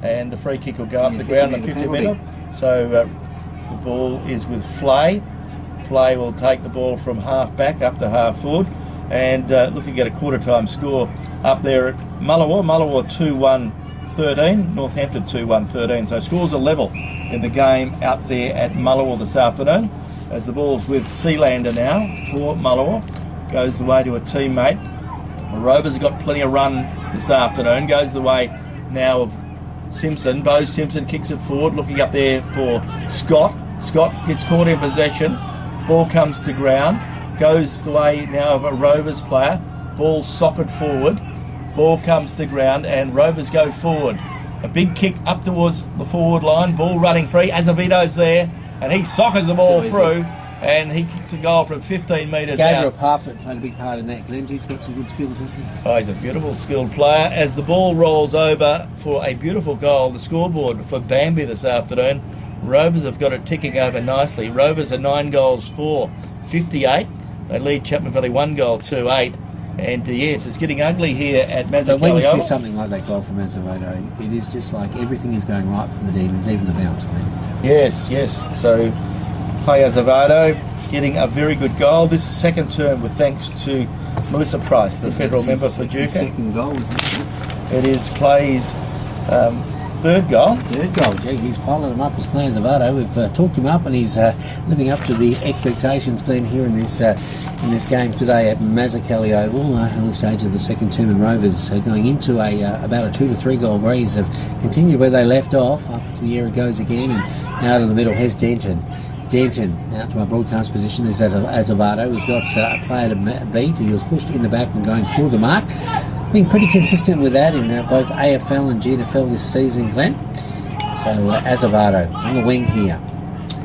and the free kick will go up the ground on 50 metre. So the ball is with Flay. Flay will take the ball from half back up to half forward, and looking at a quarter time score up there at Mullawar. Mullawar 2-1-13, Northampton 2-1-13. So scores are level in the game out there at Mullawar this afternoon. As the ball's with Sealander now for Mullawar, goes the way to a teammate. The Rovers have got plenty of run this afternoon. Goes the way now of Simpson. Bo Simpson kicks it forward, looking up there for Scott. Scott gets caught in possession. Ball comes to ground. Goes the way now of a Rovers player. Ball socked forward. Ball comes to ground and Rovers go forward. A big kick up towards the forward line. Ball running free. Azevedo's there and he sockers the ball through and he kicks a goal from 15 metres out. Gabriel Parfitt played a big part in that, Glenn. He's got some good skills, hasn't he? Oh, he's a beautiful skilled player. As the ball rolls over for a beautiful goal, the scoreboard for Bambi this afternoon, Rovers have got it ticking over nicely. Rovers are 9 goals for 58. They lead Chapman Valley 1 goal 2-8. And yes, it's getting ugly here at Mazza. But when you see something like that goal from Azevedo, it is just like everything is going right for the Demons, even the bounce, man. Yes. So Clay Azevedo getting a very good goal. This is second term with thanks to Melissa Price, the federal member for Duke. Second goal, isn't it? It is Clay's third goal. Gee, he's piling him up as Clay Azevedo. We've talked him up and he's living up to the expectations, Glenn, here in this game today at Mazzacali Oval. Early stage of the second term, and Rovers going into about a 2 to 3 goal breeze. Have continued where they left off. Up to the air it goes again, and out of the middle, here's Denton out to my broadcast position. There's Azevedo, who's got a player to beat. He was pushed in the back and going for the mark. Been pretty consistent with that in both AFL and GNFL this season, Glenn. So Azevedo on the wing here.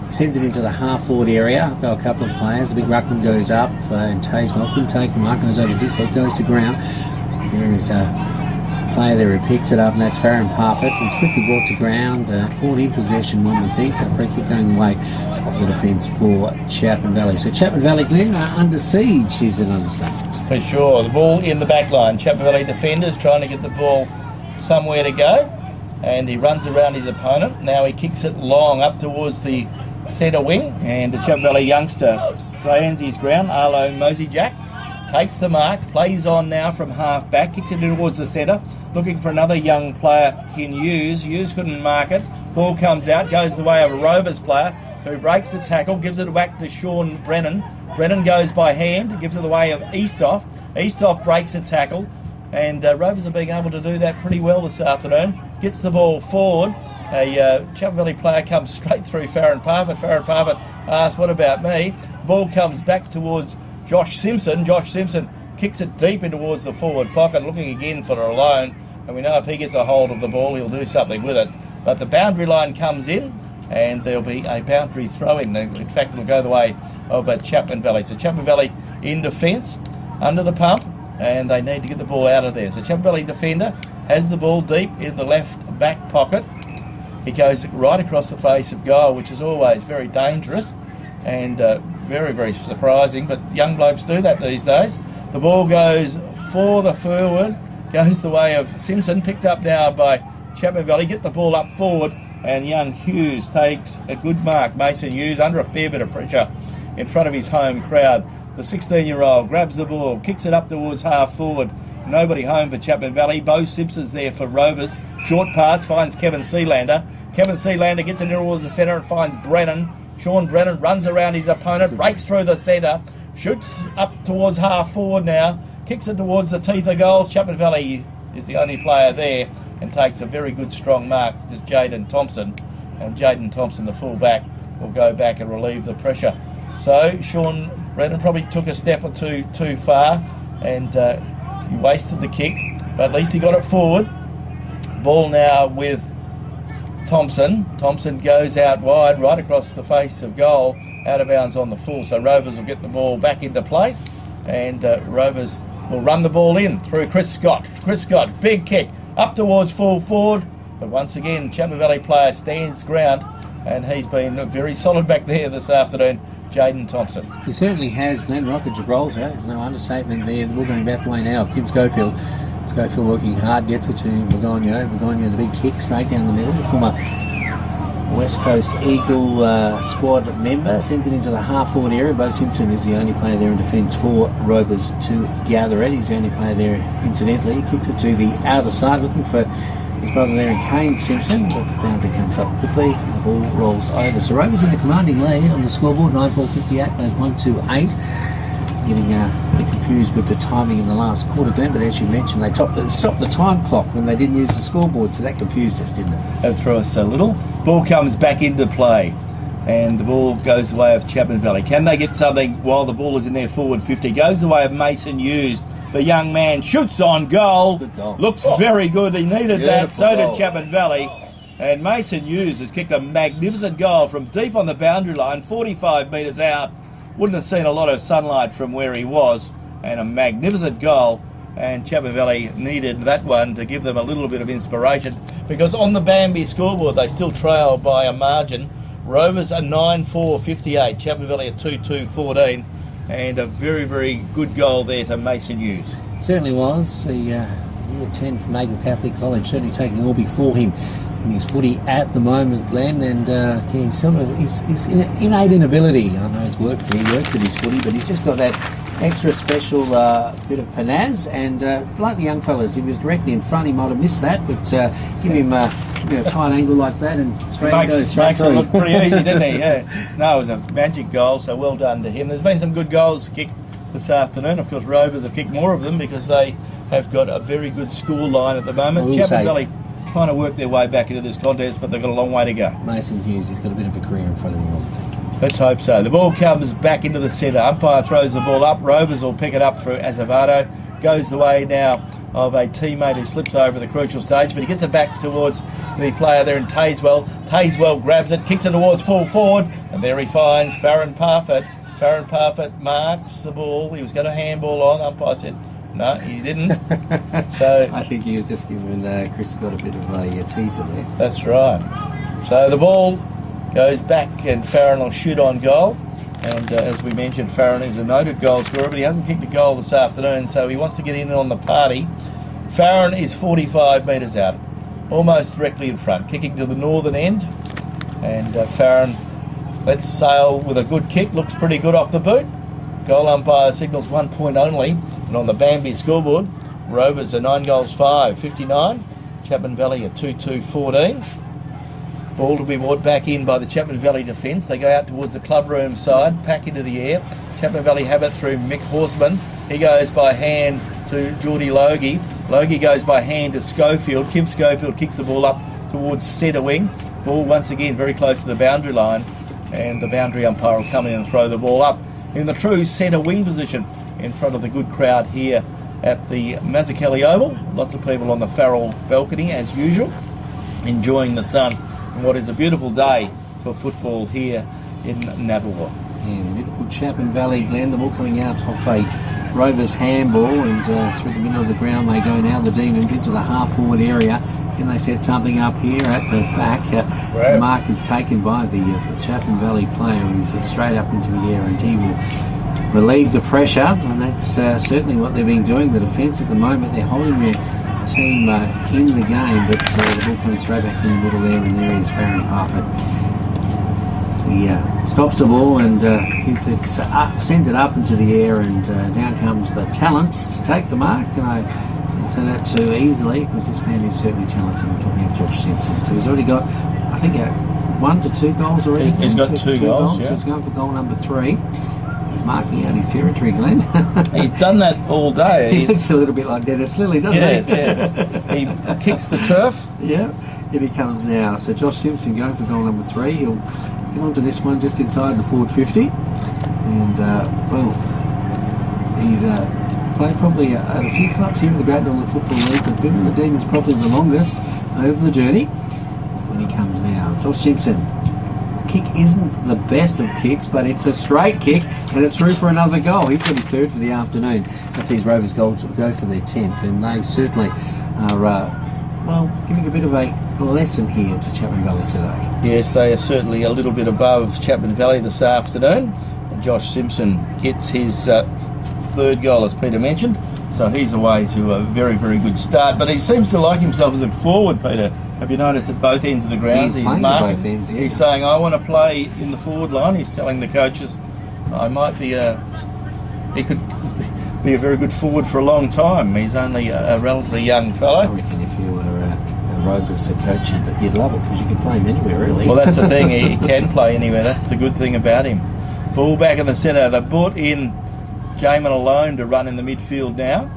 He sends it into the half-forward area. Got a couple of players. The big ruckman goes up, and Taysmore couldn't take the mark. Goes over his head, goes to ground. There is a player there who picks it up, and that's Farron Parfitt. He's quickly brought to ground, caught in possession, one would think. A free kick going away off the defence for Chapman Valley. So Chapman Valley, Glenn, under siege is an understatement. For sure. The ball in the back line. Chapman Valley defenders trying to get the ball somewhere to go, and he runs around his opponent. Now he kicks it long up towards the centre wing, and the Chapman Valley youngster stands his ground. Arlo Mosey Jack takes the mark, plays on now from half back, kicks it towards the centre, looking for another young player in Hughes. Hughes couldn't mark it. Ball comes out, goes the way of a Rovers player who breaks the tackle, gives it a whack to Sean Brennan. Brennan goes by hand, gives it the way of Eastoff. Eastoff breaks a tackle, and Rovers are being able to do that pretty well this afternoon. Gets the ball forward. A Chapman Valley player comes straight through Farron Parfitt. Farron Parfitt asks, what about me? Ball comes back towards Josh Simpson. Josh Simpson kicks it deep in towards the forward pocket, looking again for a loan. And we know if he gets a hold of the ball, he'll do something with it. But the boundary line comes in, and there'll be a boundary throw-in. In fact, it'll go the way of Chapman Valley. So Chapman Valley in defence, under the pump, and they need to get the ball out of there. So Chapman Valley defender has the ball deep in the left back pocket. He goes right across the face of goal, which is always very dangerous and very, very surprising. But young blokes do that these days. The ball goes for the forward, goes the way of Simpson, picked up now by Chapman Valley. Get the ball up forward, and young Hughes takes a good mark. Mason Hughes under a fair bit of pressure in front of his home crowd. The 16-year-old grabs the ball, kicks it up towards half forward. Nobody home for Chapman Valley. Bo Simpson's there for Rovers. Short pass finds Kevin Sealander. Kevin Sealander gets it towards the centre and finds Brennan. Sean Brennan runs around his opponent, breaks through the centre, shoots up towards half forward now, kicks it towards the teeth of goals. Chapman Valley is the only player there and takes a very good strong mark. This is Jaden Thompson, and Jaden Thompson, the full-back, will go back and relieve the pressure. So Sean Brennan probably took a step or two too far, and he wasted the kick, but at least he got it forward. Ball now with Thompson. Thompson goes out wide, right across the face of goal, out of bounds on the full. So Rovers will get the ball back into play, and Rovers will run the ball in through Chris Scott. Chris Scott, big kick, up towards full forward. But once again, Chapman Valley player stands ground, and he's been very solid back there this afternoon, Jaden Thompson. He certainly has. Glen Rock at Gibraltar. There's no understatement there. The ball going back the way now. Tim Schofield. Schofield working hard, gets it to Magonio. Magonio, the big kick straight down the middle. The former West Coast Eagle squad member sends it into the half-forward area. Bo Simpson is the only player there in defence for Rovers to gather it. He's the only player there, incidentally. He kicks it to the outer side, looking for his brother there in Kane Simpson, but the boundary comes up quickly and the ball rolls over. So Rovers in the commanding lead on the scoreboard, 9-4-58, goes 1-2-8. Getting a bit confused with the timing in the last quarter, Glenn, but as you mentioned, they stopped the time clock when they didn't use the scoreboard, so that confused us, didn't it? That threw us a little. Ball comes back into play, and the ball goes the way of Chapman Valley. Can they get something while the ball is in their forward 50? Goes the way of Mason Hughes. The young man shoots on goal. Good goal. Looks very good. He needed that. So goal. did Chapman Valley. And Mason Hughes has kicked a magnificent goal from deep on the boundary line, 45 metres out. Wouldn't have seen a lot of sunlight from where he was, and a magnificent goal. And Chapman Valley needed that one to give them a little bit of inspiration, because on the Bambi scoreboard they still trail by a margin. Rovers are 9-4-58, Chapman Valley are 2-2-14, and a very, very good goal there to Mason Hughes. Certainly was. The year 10 from Nagle Catholic College certainly taking all before him in his footy at the moment, Glenn, and he's innate inability. I know he's worked at his footy, but he's just got that extra special bit of panaz, and like the young fellas, if he was directly in front he might have missed that, but give him a tight angle like that and straight goes straight makes through. it look pretty easy, didn't he? Yeah. No, it was a magic goal, so well done to him. There's been some good goals kicked this afternoon. Of course, Rovers have kicked more of them because they have got a very good score line at the moment. Chapman Valley trying to work their way back into this contest, but they've got a long way to go. Mason Hughes, he's got a bit of a career in front of him, I think. Let's hope so. The ball comes back into the centre. Umpire throws the ball up. Rovers will pick it up through Azevedo. Goes the way now of a teammate who slips over the crucial stage, but he gets it back towards the player there in Tazewell. Tazewell grabs it, kicks it towards full forward, and there he finds Farron Parfitt. Farron Parfitt marks the ball. He was going to handball on. Umpire said, no, he didn't. So I think he was just giving Chris Scott a bit of a teaser there. That's right. So the ball goes back and Farron will shoot on goal. And as we mentioned, Farron is a noted goal scorer, but he hasn't kicked a goal this afternoon, so he wants to get in on the party. Farron is 45 metres out, almost directly in front, kicking to the northern end. And Farron lets sail with a good kick, looks pretty good off the boot. Goal umpire signals 1 point only. And on the Bambi scoreboard, Rovers are 9-5, 59. Chapman Valley are 2-2, 14. Ball to be brought back in by the Chapman Valley defence. They go out towards the club room side, pack into the air. Chapman Valley have it through Mick Horseman. He goes by hand to Geordie Logie. Logie goes by hand to Schofield. Kim Schofield kicks the ball up towards centre wing. Ball once again very close to the boundary line, and the boundary umpire will come in and throw the ball up in the true centre wing position in front of the good crowd here at the Mazzucchelli Oval. Lots of people on the Farrell balcony as usual, enjoying the sun and what is a beautiful day for football here in Nabawal. Yeah, beautiful Chapman Valley, Glen. The ball coming out off a Rovers handball, and through the middle of the ground they go now, the Demons, into the half-forward area. Can they set something up here at the back? The mark is taken by the Chapman Valley player, who's straight up into the air, and he will relieve the pressure, and that's certainly what they've been doing. The defence at the moment, they're holding their team in the game, but the ball coming straight back in the middle there, and there is Farron Parfitt. He stops the ball and sends it up into the air, and down comes the talent to take the mark. And I don't say that too easily, because this man is certainly talented. I'm talking about Josh Simpson. So he's already got, I think, 1 to 2 goals already. He's got two goals. So he's going for goal number 3. He's marking out his territory, Glenn. He's done that all day. He looks a little bit like Dennis Lilly, doesn't he? Yes. He kicks the turf. Yeah, here he comes now. So Josh Simpson going for goal number 3. He'll get onto this one just inside the forward 50. And, he's played probably at a few clubs here in the Great Northern Football League, but been with the Demons probably the longest over the journey. So when he comes now, Josh Simpson. Kick isn't the best of kicks, but it's a straight kick, and it's through for another goal. He's got his 3rd for the afternoon. That sees Rovers goal to go for their 10th, and they certainly are giving a bit of a lesson here to Chapman Valley today. Yes, they are certainly a little bit above Chapman Valley this afternoon. And Josh Simpson gets his 3rd goal, as Peter mentioned, so he's away to a very, very good start. But he seems to like himself as a forward, Peter. Have you noticed at both ends of the ground? He's playing at both ends, yeah. He's saying, I want to play in the forward line. He's telling the coaches, I might be he could be a very good forward for a long time. He's only a relatively young fellow. I reckon if you were a Rovers coach, you'd love it, because you could play him anywhere, really. Well, that's the thing. He can play anywhere. That's the good thing about him. Ball back in the centre. They brought in Jamin alone to run in the midfield now.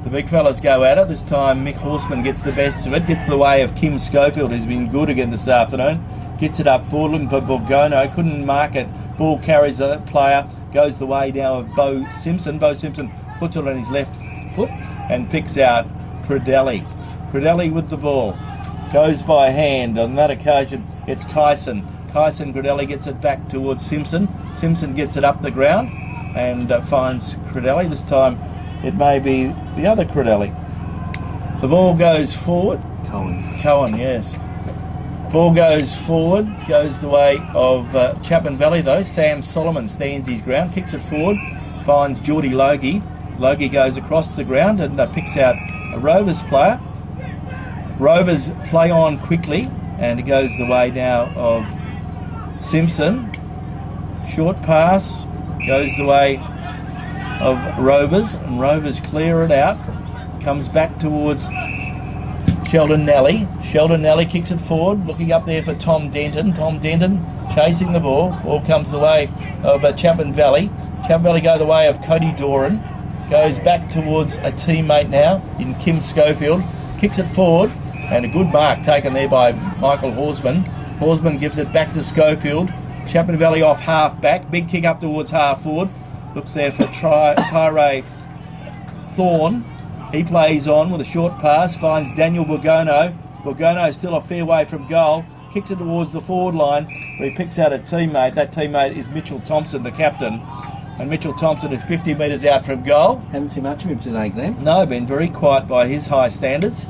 The big fellas go at it. This time Mick Horseman gets the best of it, gets the way of Kim Schofield, who's been good again this afternoon. Gets it up forward, looking for Borgono, couldn't mark it. Ball carries the player, goes the way now of Bo Simpson. Bo Simpson puts it on his left foot and picks out Credelli. Credelli with the ball. Goes by hand. On that occasion, it's Kyson. Credelli gets it back towards Simpson. Simpson gets it up the ground and finds Credelli. This time it may be the other Credelli. The ball goes forward. Cohen, yes. Ball goes forward, goes the way of Chapman Valley though. Sam Solomon stands his ground, kicks it forward, finds Geordie Logie. Logie goes across the ground and picks out a Rovers player. Rovers play on quickly, and it goes the way now of Simpson. Short pass, goes the way of Rovers, and Rovers clear it out. Comes back towards Sheldon Nelly. Sheldon Nelly kicks it forward, looking up there for Tom Denton. Tom Denton chasing the ball. Ball comes the way of Chapman Valley. Chapman Valley go the way of Cody Doran. Goes back towards a teammate now in Kim Schofield. Kicks it forward, and a good mark taken there by Michael Horseman. Horseman gives it back to Schofield. Chapman Valley off half back. Big kick up towards half forward. Looks there for Tyree Thorne. He plays on with a short pass, finds Daniel Borgono. Borgono still a fair way from goal. Kicks it towards the forward line, where he picks out a teammate. That teammate is Mitchell Thompson, the captain. And Mitchell Thompson is 50 metres out from goal. Haven't seen much of him today, Glenn. No, been very quiet by his high standards.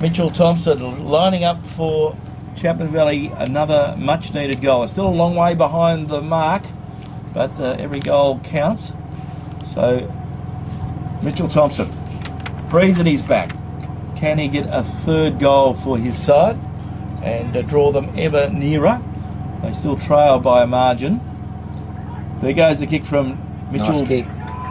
Mitchell Thompson lining up for Chapman Valley, another much needed goal. It's still a long way behind the mark, but every goal counts. So Mitchell Thompson, breathes at his back. Can he get a 3rd goal for his side and draw them ever nearer? They still trail by a margin. There goes the kick from Mitchell Nice kick.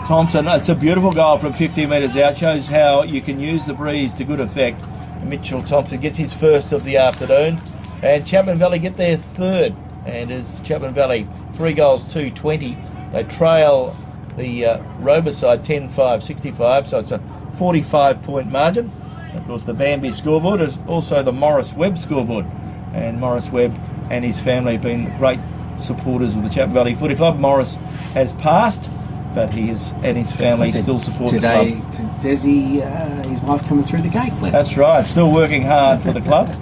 Thompson. It's a beautiful goal from 50 metres out. Shows how you can use the breeze to good effect. Mitchell Thompson gets his 1st of the afternoon, and Chapman Valley get their 3rd. And as Chapman Valley 3 goals, 2-20 They trail the Rovers side 10-5, 65, so it's a 45-point margin. Of course, the Bambi scoreboard is also the Morris Webb scoreboard, and Morris Webb and his family have been great supporters of the Chapman Valley Footy Club. Morris has passed, but he is, and his family still support the club. Today, Desi, his wife coming through the gate. That's right, still working hard for the club,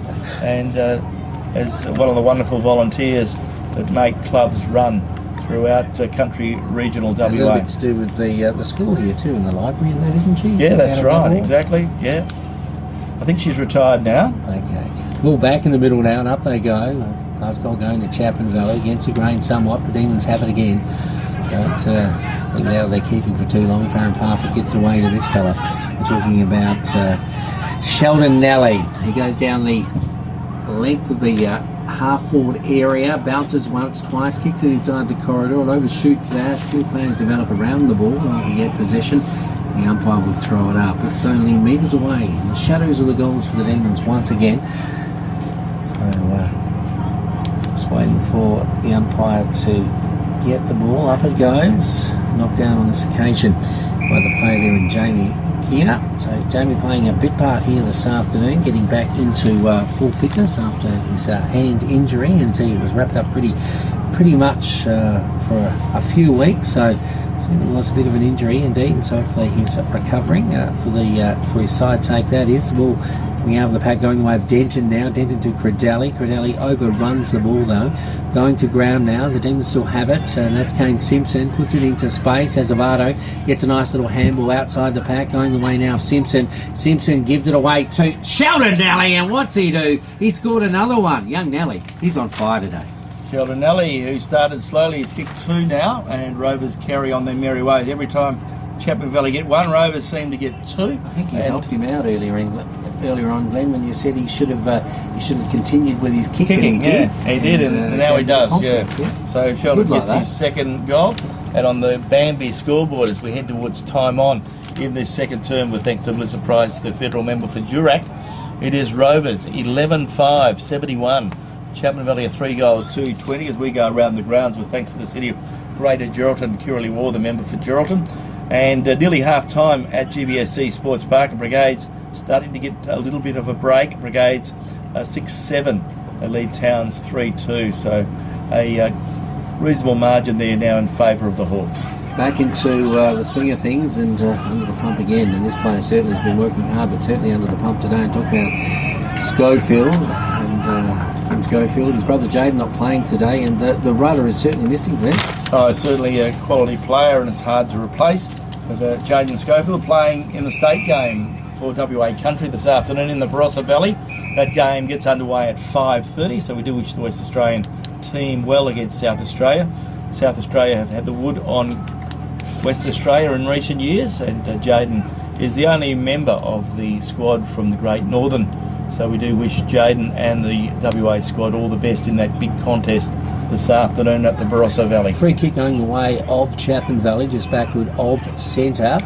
and as one of the wonderful volunteers that make clubs run throughout country regional WA. A little bit to do with the school here too, and the library and that, isn't she? Yeah, that's right, exactly, yeah. I think she's retired now. Okay. Well, back in the middle now, and up they go. Last goal going to Chapman Valley, against the grain somewhat. The Demons have it again. Don't think now they're keeping for too long. Farron Parfitt gets away to this fella. We're talking about Sheldon Nally. He goes down the length of the half-forward area, bounces once, twice, kicks it inside the corridor, and overshoots that. Few players develop around the ball and get possession. The umpire will throw it up. It's only metres away in the shadows of the goals for the Demons once again. So just waiting for the umpire to get the ball. Up it goes. Knocked down on this occasion by the player there in Jamie here. So Jamie playing a bit part here this afternoon, getting back into full fitness after his hand injury, and he was wrapped up pretty much for a few weeks. So certainly was a bit of an injury indeed, and so hopefully he's recovering for his side's sake. That is the ball coming out of the pack, going the way of Denton now. Denton to Credelli. Credelli overruns the ball though, going to ground now. The Demons still have it, and that's Kane Simpson, puts it into space. Azevedo gets a nice little handball outside the pack, going the way now of Simpson. Simpson gives it away to Sheldon Nally, and what's he do? He scored another one. Young Nally, he's on fire today. Sheldon Nally, who started slowly, has kicked 2 now, and Rovers carry on their merry ways. Every time Chapman Valley get 1, Rovers seem to get 2. I think you helped him out earlier on, Glenn, when you said he should have continued with his kicking. He did, and now he does. Yeah. So Sheldon gets his second goal, and on the Bambi scoreboard as we head towards time on in this second term, with thanks to Melissa Price, the federal member for Durack, it is Rovers 11-5, 71. Chapman Valley are 3 goals to 20 as we go around the grounds with thanks to the City of Greater Geraldton, Kirrily War, the member for Geraldton. And nearly half time at GBSC Sports Park, and Brigades starting to get a little bit of a break. Brigades 6-7, lead Towns 3-2, so a reasonable margin there now in favour of the Hawks. Back into the swing of things and under the pump again, and this player certainly has been working hard, but certainly under the pump today. And talk about Schofield and Kim Schofield, his brother Jaden not playing today, and the rudder is certainly missing there. Oh, certainly a quality player, and it's hard to replace. But Jaden Schofield playing in the state game for WA Country this afternoon in the Barossa Valley. That game gets underway at 5:30, so we do wish the West Australian team well against South Australia. South Australia have had the wood on West Australia in recent years, and Jaden is the only member of the squad from the Great Northern. So we do wish Jaden and the WA squad all the best in that big contest this afternoon at the Barossa Valley. Free kick going the way of Chapman Valley, just backward of centre.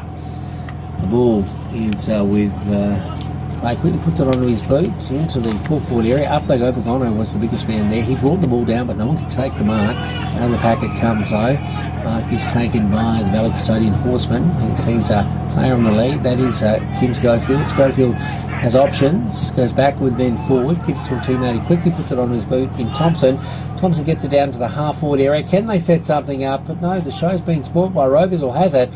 The ball is with Clay, quickly puts it onto his boots into the full forward area. Up they go. Pagono was the biggest man there. He brought the ball down, but no one could take the mark. Out of the pack it comes though. Mark is taken by the Valley Custodian Horseman. He sees a player on the lead. That is Kim Schofield. Schofield has options, goes backward then forward, gives it to a teammate. He quickly puts it on his boot in Thompson. Thompson gets it down to the half forward area. Can they set something up? But no, the show's been spoilt by Rovers, or has it?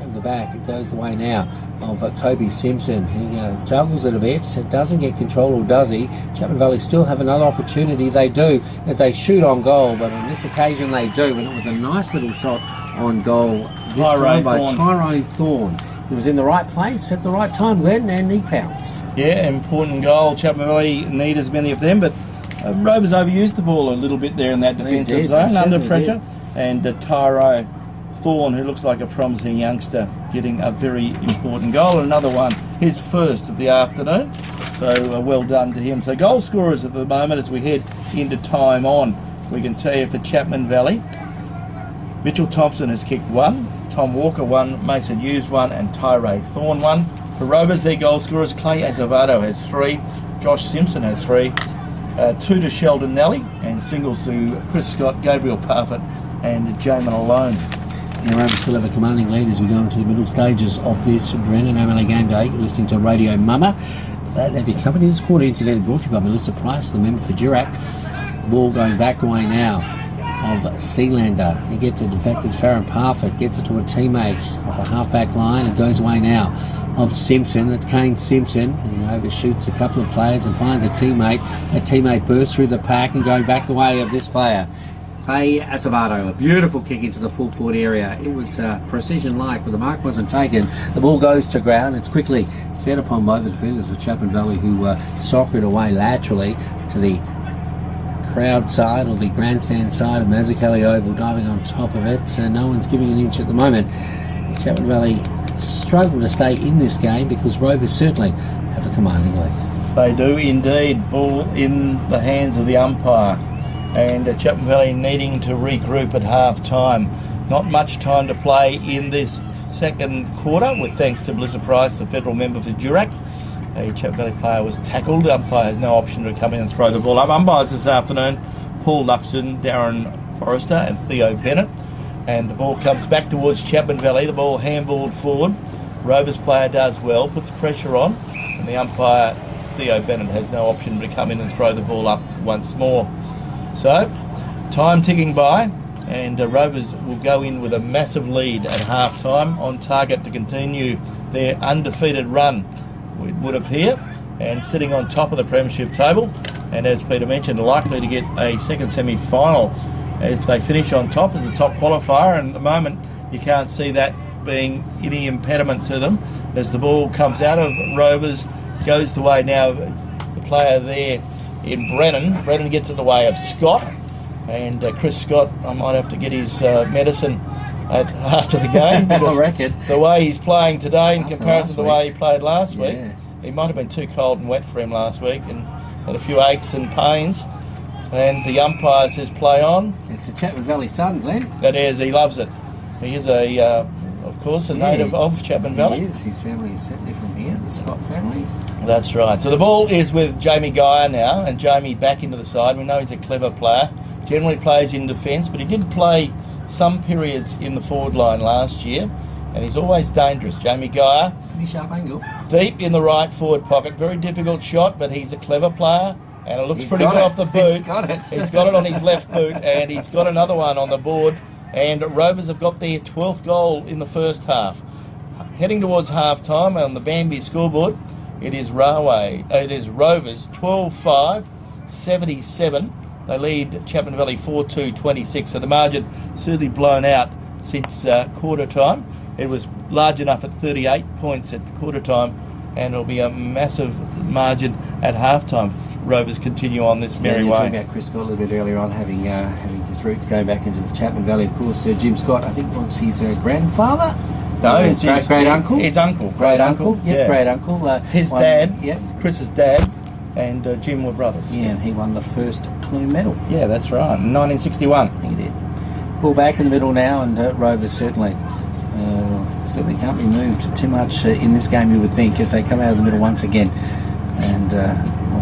Over the back, it goes the way now of Kobe Simpson. He juggles it a bit, doesn't get control, or does he? Chapman Valley still have another opportunity. They do, as they shoot on goal, but on this occasion they do, and it was a nice little shot on goal this time by Tyrone Thorne. He was in the right place at the right time, Glenn, and he pounced. Yeah, important goal. Chapman Valley need as many of them, but Rovers overused the ball a little bit there in that defensive zone under pressure. And Tyrone Thorne, who looks like a promising youngster, getting a very important goal. Another one, his first of the afternoon. So well done to him. So goal scorers at the moment as we head into time on. We can tell you for Chapman Valley, Mitchell Thompson has kicked 1, Tom Walker 1, Mason Hughes 1, and Tyrone Thorne 1. For Rovers, their goal scorers, Clay Azevedo has 3, Josh Simpson has 3, 2 to Sheldon Nally, and singles to Chris Scott, Gabriel Parfitt, and Jamin Alone. Now Rovers still have a commanding lead as we go into the middle stages of this Drennan O'Malley game day. You're listening to Radio Mama. That have company. This quarter incidentally brought to you by Melissa Price, the member for Durack. The ball going back away now of Sealander. He gets it. In fact, it's Farron Parfitt. Gets it to a teammate off a half-back line. It goes away now of Simpson. It's Kane Simpson. He overshoots a couple of players and finds a teammate. That teammate bursts through the pack and going back the way of this player. Clay Acevedo, a beautiful kick into the full forward area. It was precision-like, but the mark wasn't taken. The ball goes to ground. It's quickly set upon by the defenders of Chapman Valley, who soccer it away laterally to the crowd side or the grandstand side of Mazzucchelli Oval, diving on top of it. So no one's giving an inch at the moment. Chapman Valley struggle to stay in this game because Rovers certainly have a commanding lead. They do indeed. Ball in the hands of the umpire. And Chapman Valley needing to regroup at half-time. Not much time to play in this second quarter, with thanks to Melissa Price, the federal member for Durack. A Chapman Valley player was tackled. The umpire has no option to come in and throw the ball up. Umpires this afternoon, Paul Luxton, Darren Forrester and Theo Bennett. And the ball comes back towards Chapman Valley. The ball handballed forward. Rovers player does well, puts pressure on. And the umpire, Theo Bennett, has no option to come in and throw the ball up once more. So, time ticking by, and Rovers will go in with a massive lead at half-time, on target to continue their undefeated run, it would appear, and sitting on top of the premiership table, and as Peter mentioned, likely to get a second semi-final if they finish on top as the top qualifier, and at the moment you can't see that being any impediment to them as the ball comes out of Rovers, goes the way now of the player there in Brennan. Brennan gets in the way of Scott, and Chris Scott, I might have to get his medicine after the game because I reckon the way he's playing today in comparison to the way he played last week, he might have been too cold and wet for him last week and had a few aches and pains. And the umpire says play on. It's a Chapman Valley son, Glenn. That is, he loves it. He is of course, a native of Chapman Valley. He is. His family is certainly from here, the Scott family. That's right. So the ball is with Jamie Geyer now, and Jamie back into the side. We know he's a clever player. Generally plays in defence, but he did play some periods in the forward line last year, and he's always dangerous. Jamie Geyer. Pretty sharp angle. Deep in the right forward pocket. Very difficult shot, but he's a clever player, and it looks pretty good off the boot. He's got it. He's got it on his left boot, and he's got another one on the board. And Rovers have got their 12th goal in the first half. Heading towards half-time on the Bambi scoreboard, it is Rovers 12-5, 77. They lead Chapman Valley 4-2-26. So the margin certainly blown out since quarter time. It was large enough at 38 points at quarter time, and it'll be a massive margin at half-time. Rovers continue on this merry way. Talking about Chris Scott a little bit earlier on, having his roots going back into the Chapman Valley. Of course, Jim Scott, I think, was his grandfather. No, his great uncle. His uncle. Great uncle. Yeah, great uncle. His dad. Yep. Chris's dad and Jim were brothers. Yeah, and he won the first Plume medal. Yeah, that's right. In 1961. He did. Ball back in the middle now, and Rovers certainly can't be moved too much in this game, you would think, as they come out of the middle once again. And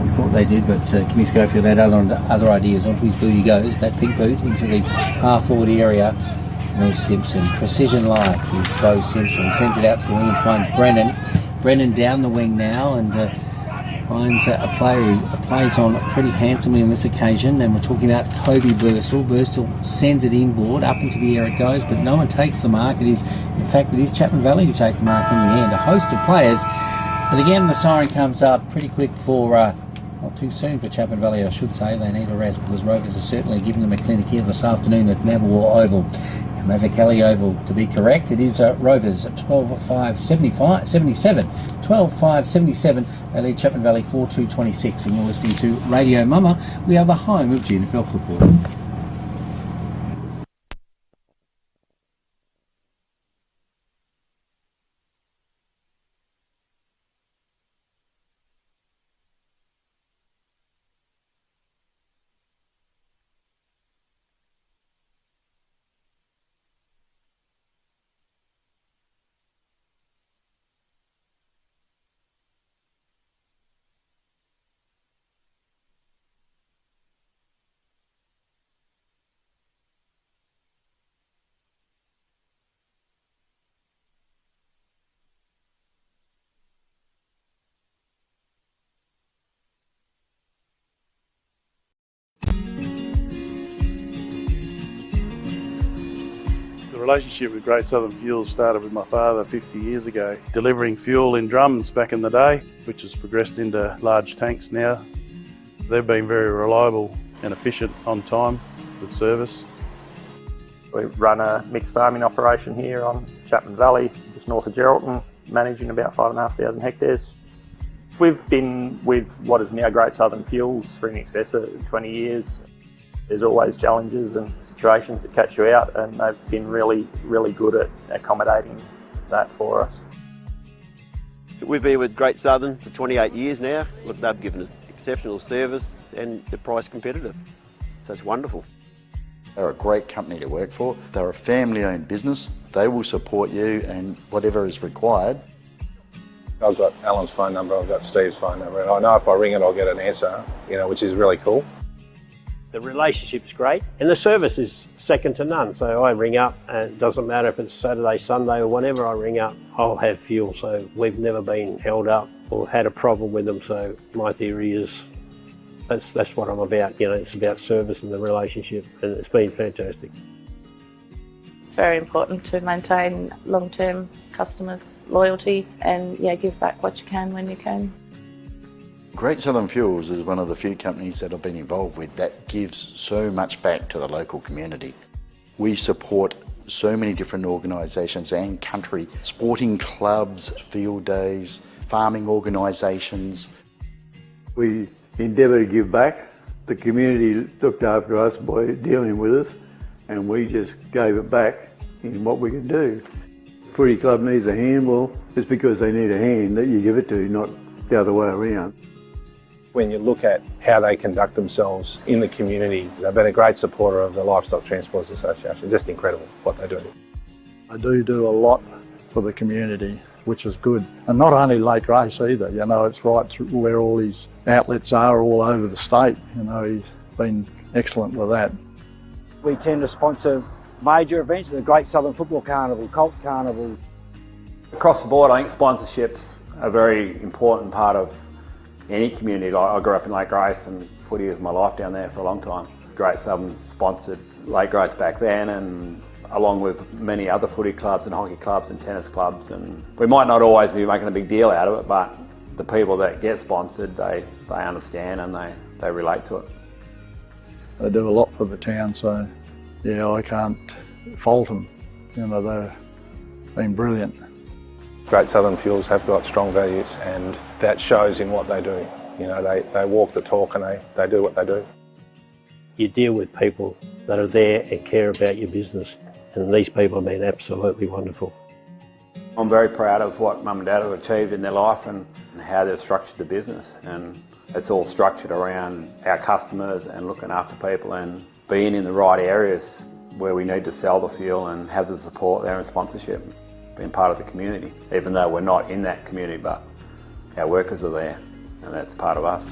we thought they did, but Kimmy Schofield had other ideas. Onto his boot he goes, that pink boot, into the half-forward area. And there's Simpson, precision-like. He's Bo Simpson, sends it out to the wing and finds Brennan. Brennan down the wing now, and finds a player who plays on pretty handsomely on this occasion, and we're talking about Kobe Bursell. Bursell sends it inboard, up into the air it goes, but no one takes the mark. It is Chapman Valley who take the mark in the end. A host of players, but again the siren comes up pretty quick for, not too soon for Chapman Valley, I should say. They need a rest because Rovers are certainly giving them a clinic here this afternoon at Nabawar Oval. Mazzucchelli Oval, to be correct. It is Rovers 12-5, 77. 12-5, 77. They lead Chapman Valley 4-2-26. And you're listening to Radio Mama. We are the home of GNFL football. relationship with Great Southern Fuels started with my father 50 years ago, delivering fuel in drums back in the day, which has progressed into large tanks now. They've been very reliable and efficient on time with service. We run a mixed farming operation here on Chapman Valley, just north of Geraldton, managing about 5,500 hectares. We've been with what is now Great Southern Fuels for in excess of 20 years. There's always challenges and situations that catch you out, and they've been really, really good at accommodating that for us. We've been with Great Southern for 28 years now. Look, they've given us exceptional service and the price competitive. So it's wonderful. They're a great company to work for. They're a family-owned business. They will support you and whatever is required. I've got Alan's phone number, I've got Steve's phone number, and I know if I ring it I'll get an answer, which is really cool. The relationship's great and the service is second to none. So I ring up and it doesn't matter if it's Saturday, Sunday or whenever I ring up, I'll have fuel. So we've never been held up or had a problem with them. So my theory is that's what I'm about. It's about service and the relationship, and it's been fantastic. It's very important to maintain long-term customers' loyalty and give back what you can when you can. Great Southern Fuels is one of the few companies that I've been involved with that gives so much back to the local community. We support so many different organisations and country, sporting clubs, field days, farming organisations. We endeavour to give back. The community looked after us by dealing with us, and we just gave it back in what we could do. Footy club needs a hand, well, it's because they need a hand that you give it to, not the other way around. When you look at how they conduct themselves in the community, they've been a great supporter of the Livestock Transporters Association. Just incredible what they do. I do a lot for the community, which is good. And not only Lake Race either, it's right through where all his outlets are all over the state. He's been excellent with that. We tend to sponsor major events, the Great Southern Football Carnival, Colts Carnival. Across the board, I think sponsorships are a very important part of any community. I grew up in Lake Grace and footy was my life down there for a long time. Great Southern sponsored Lake Grace back then, and along with many other footy clubs and hockey clubs and tennis clubs. And we might not always be making a big deal out of it, but the people that get sponsored, they understand and they relate to it. They do a lot for the town, so I can't fault them. They've been brilliant. Great Southern Fuels have got strong values, and that shows in what they do. They walk the talk and they do what they do. You deal with people that are there and care about your business, and these people have been absolutely wonderful. I'm very proud of what Mum and Dad have achieved in their life and how they've structured the business, and it's all structured around our customers and looking after people and being in the right areas where we need to sell the fuel and have the support there and sponsorship. Being part of the community, even though we're not in that community, but our workers are there and that's part of us.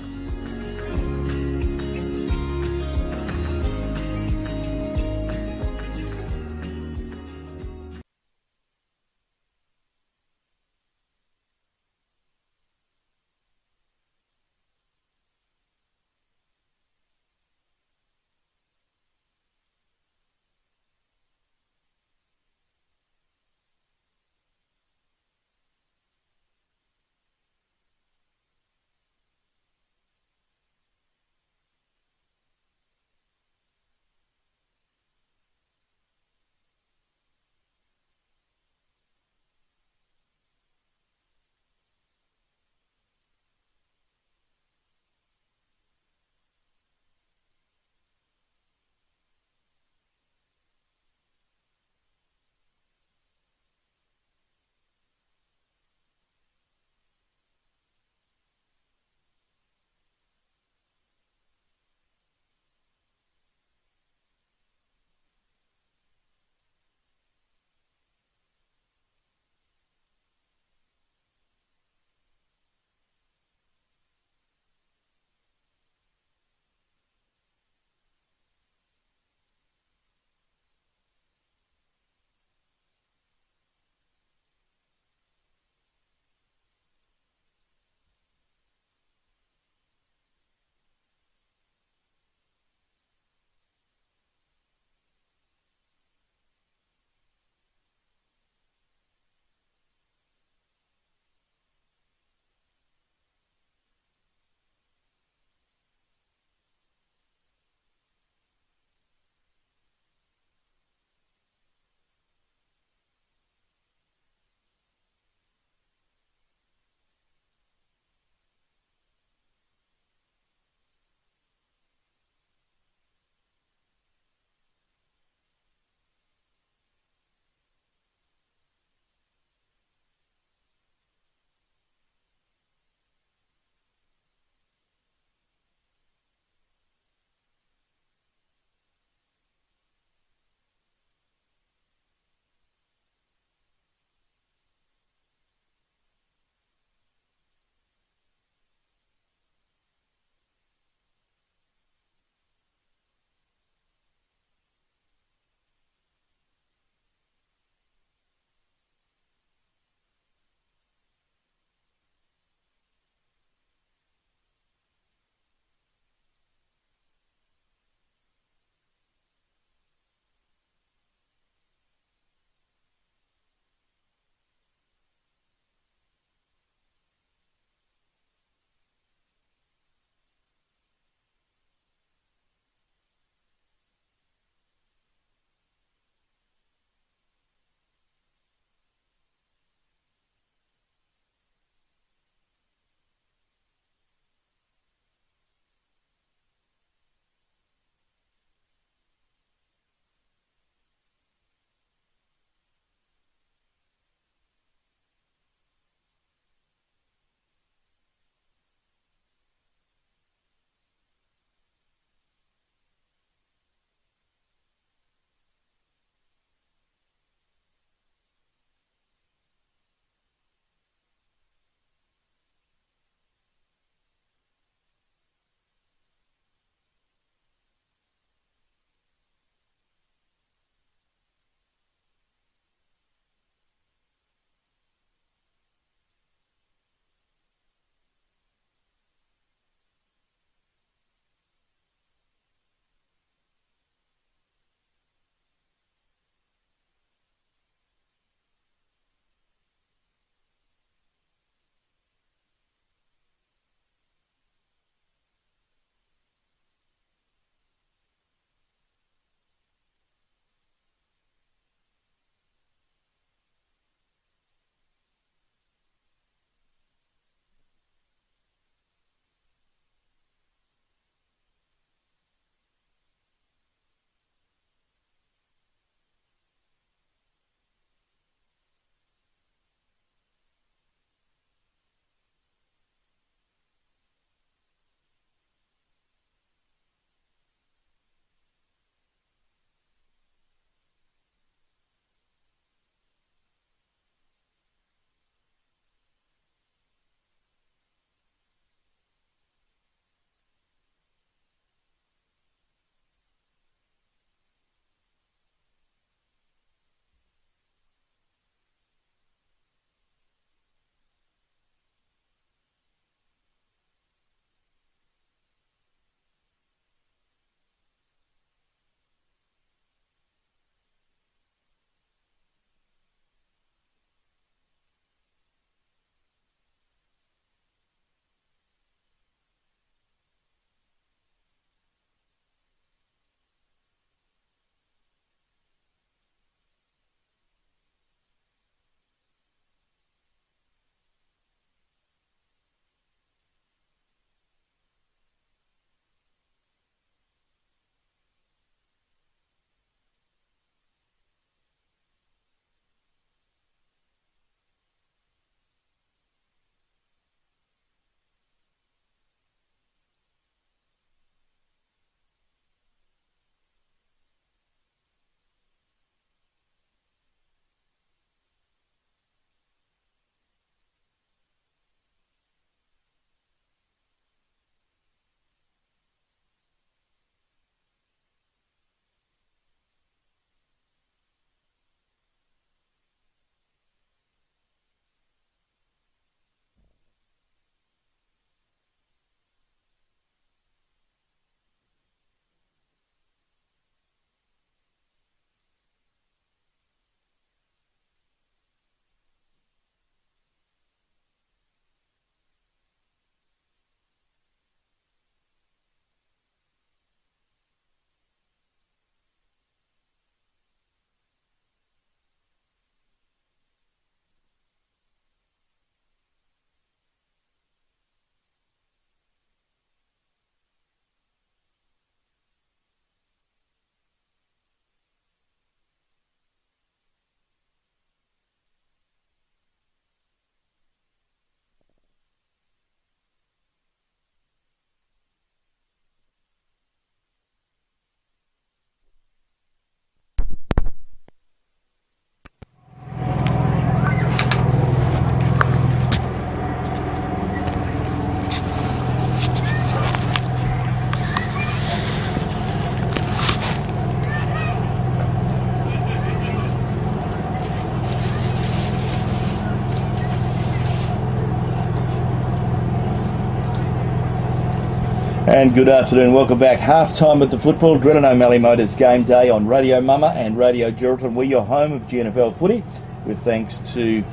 And good afternoon, welcome back. Half time at the football, Drennen O'Malley Motors game day on Radio Mama and Radio Geraldton. We're your home of GNFL footy, with thanks to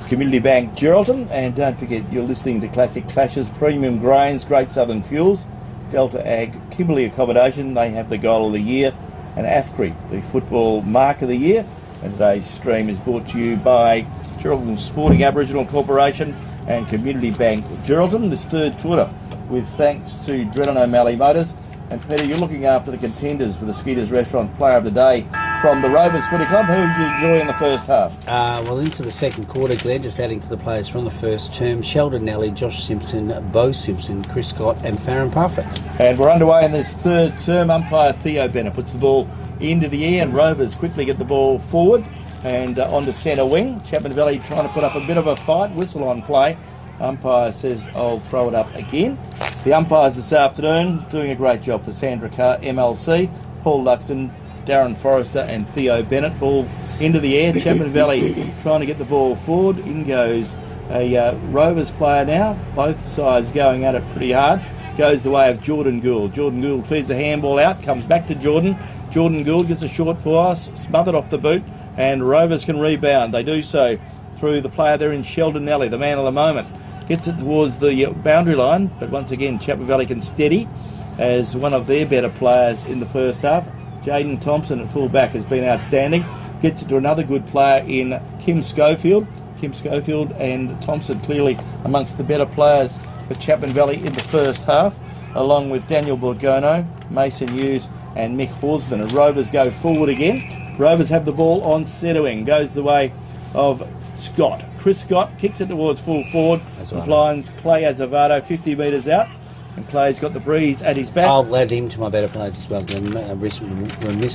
Community Bank Geraldton. And don't forget, you're listening to Classic Clashes, Premium Grains, Great Southern Fuels, Delta Ag, Kimberley Accommodation. They have the goal of the year, and AFCRI, the football mark of the year. And today's stream is brought to you by Geraldton Sporting Aboriginal Corporation and Community Bank Geraldton. This third quarter, with thanks to Drennen O'Malley Motors. And Peter, you're looking after the contenders for the Skeeters Restaurant Player of the Day from the Rovers Footy Club. Who did you enjoy in the first half? Well, into the second quarter, Glenn, just adding to the players from the first term: Sheldon Nelly, Josh Simpson, Bo Simpson, Chris Scott and Farron Parfitt. And we're underway in this third term. Umpire Theo Bennett puts the ball into the air, and Rovers quickly get the ball forward and onto centre wing. Chapman Valley trying to put up a bit of a fight. Whistle on play. Umpire says, I'll throw it up again. The umpires this afternoon doing a great job for Sandra Carr, MLC, Paul Luxon, Darren Forrester and Theo Bennett. Ball into the air. Chapman Valley trying to get the ball forward. In goes a Rovers player now. Both sides going at it pretty hard. Goes the way of Jordan Gould. Jordan Gould feeds a handball out, comes back to Jordan. Jordan Gould gets a short pass, smothered off the boot, and Rovers can rebound. They do so through the player there in Sheldon Nelly, the man of the moment. Gets it towards the boundary line, but once again, Chapman Valley can steady as one of their better players in the first half. Jaden Thompson at full back has been outstanding. Gets it to another good player in Kim Schofield. Kim Schofield and Thompson clearly amongst the better players for Chapman Valley in the first half, along with Daniel Borgono, Mason Hughes and Mick Horsman. And Rovers go forward again. Rovers have the ball on centering. Goes the way of Scott. Chris Scott kicks it towards full forward and finds Clay Azevedo 50 metres out. And Clay's got the breeze at his back. I'll add him to my better players as well. Remiss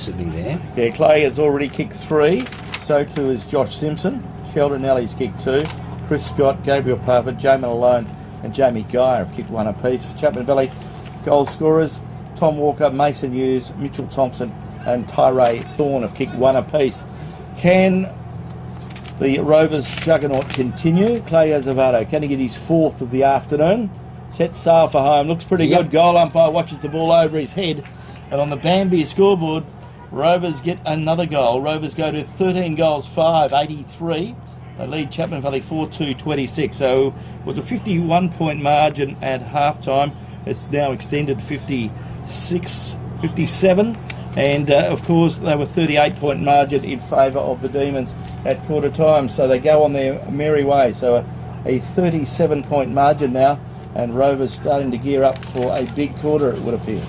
of me there. Yeah, Clay has already kicked 3. So too is Josh Simpson. Sheldon Nelly's kicked 2. Chris Scott, Gabriel Parfitt, Jamin Alone and Jamie Guy have kicked 1 apiece. For Chapman Valley, goal scorers Tom Walker, Mason Hughes, Mitchell Thompson and Tyree Thorne have kicked 1 apiece. Can the Rovers juggernaut continue? Clay Azevedo, can he get his 4th of the afternoon? Sets sail for home, looks pretty good. Goal umpire watches the ball over his head. And on the Bambi scoreboard, Rovers get another goal. Rovers go to 13 goals, 5, 83. They lead Chapman Valley 4-2-26. So it was a 51-point margin at half-time. It's now extended 56, 57. And, of course, they were 38-point margin in favour of the Demons at quarter time. So they go on their merry way. So a 37-point margin now, and Rovers starting to gear up for a big quarter, it would appear.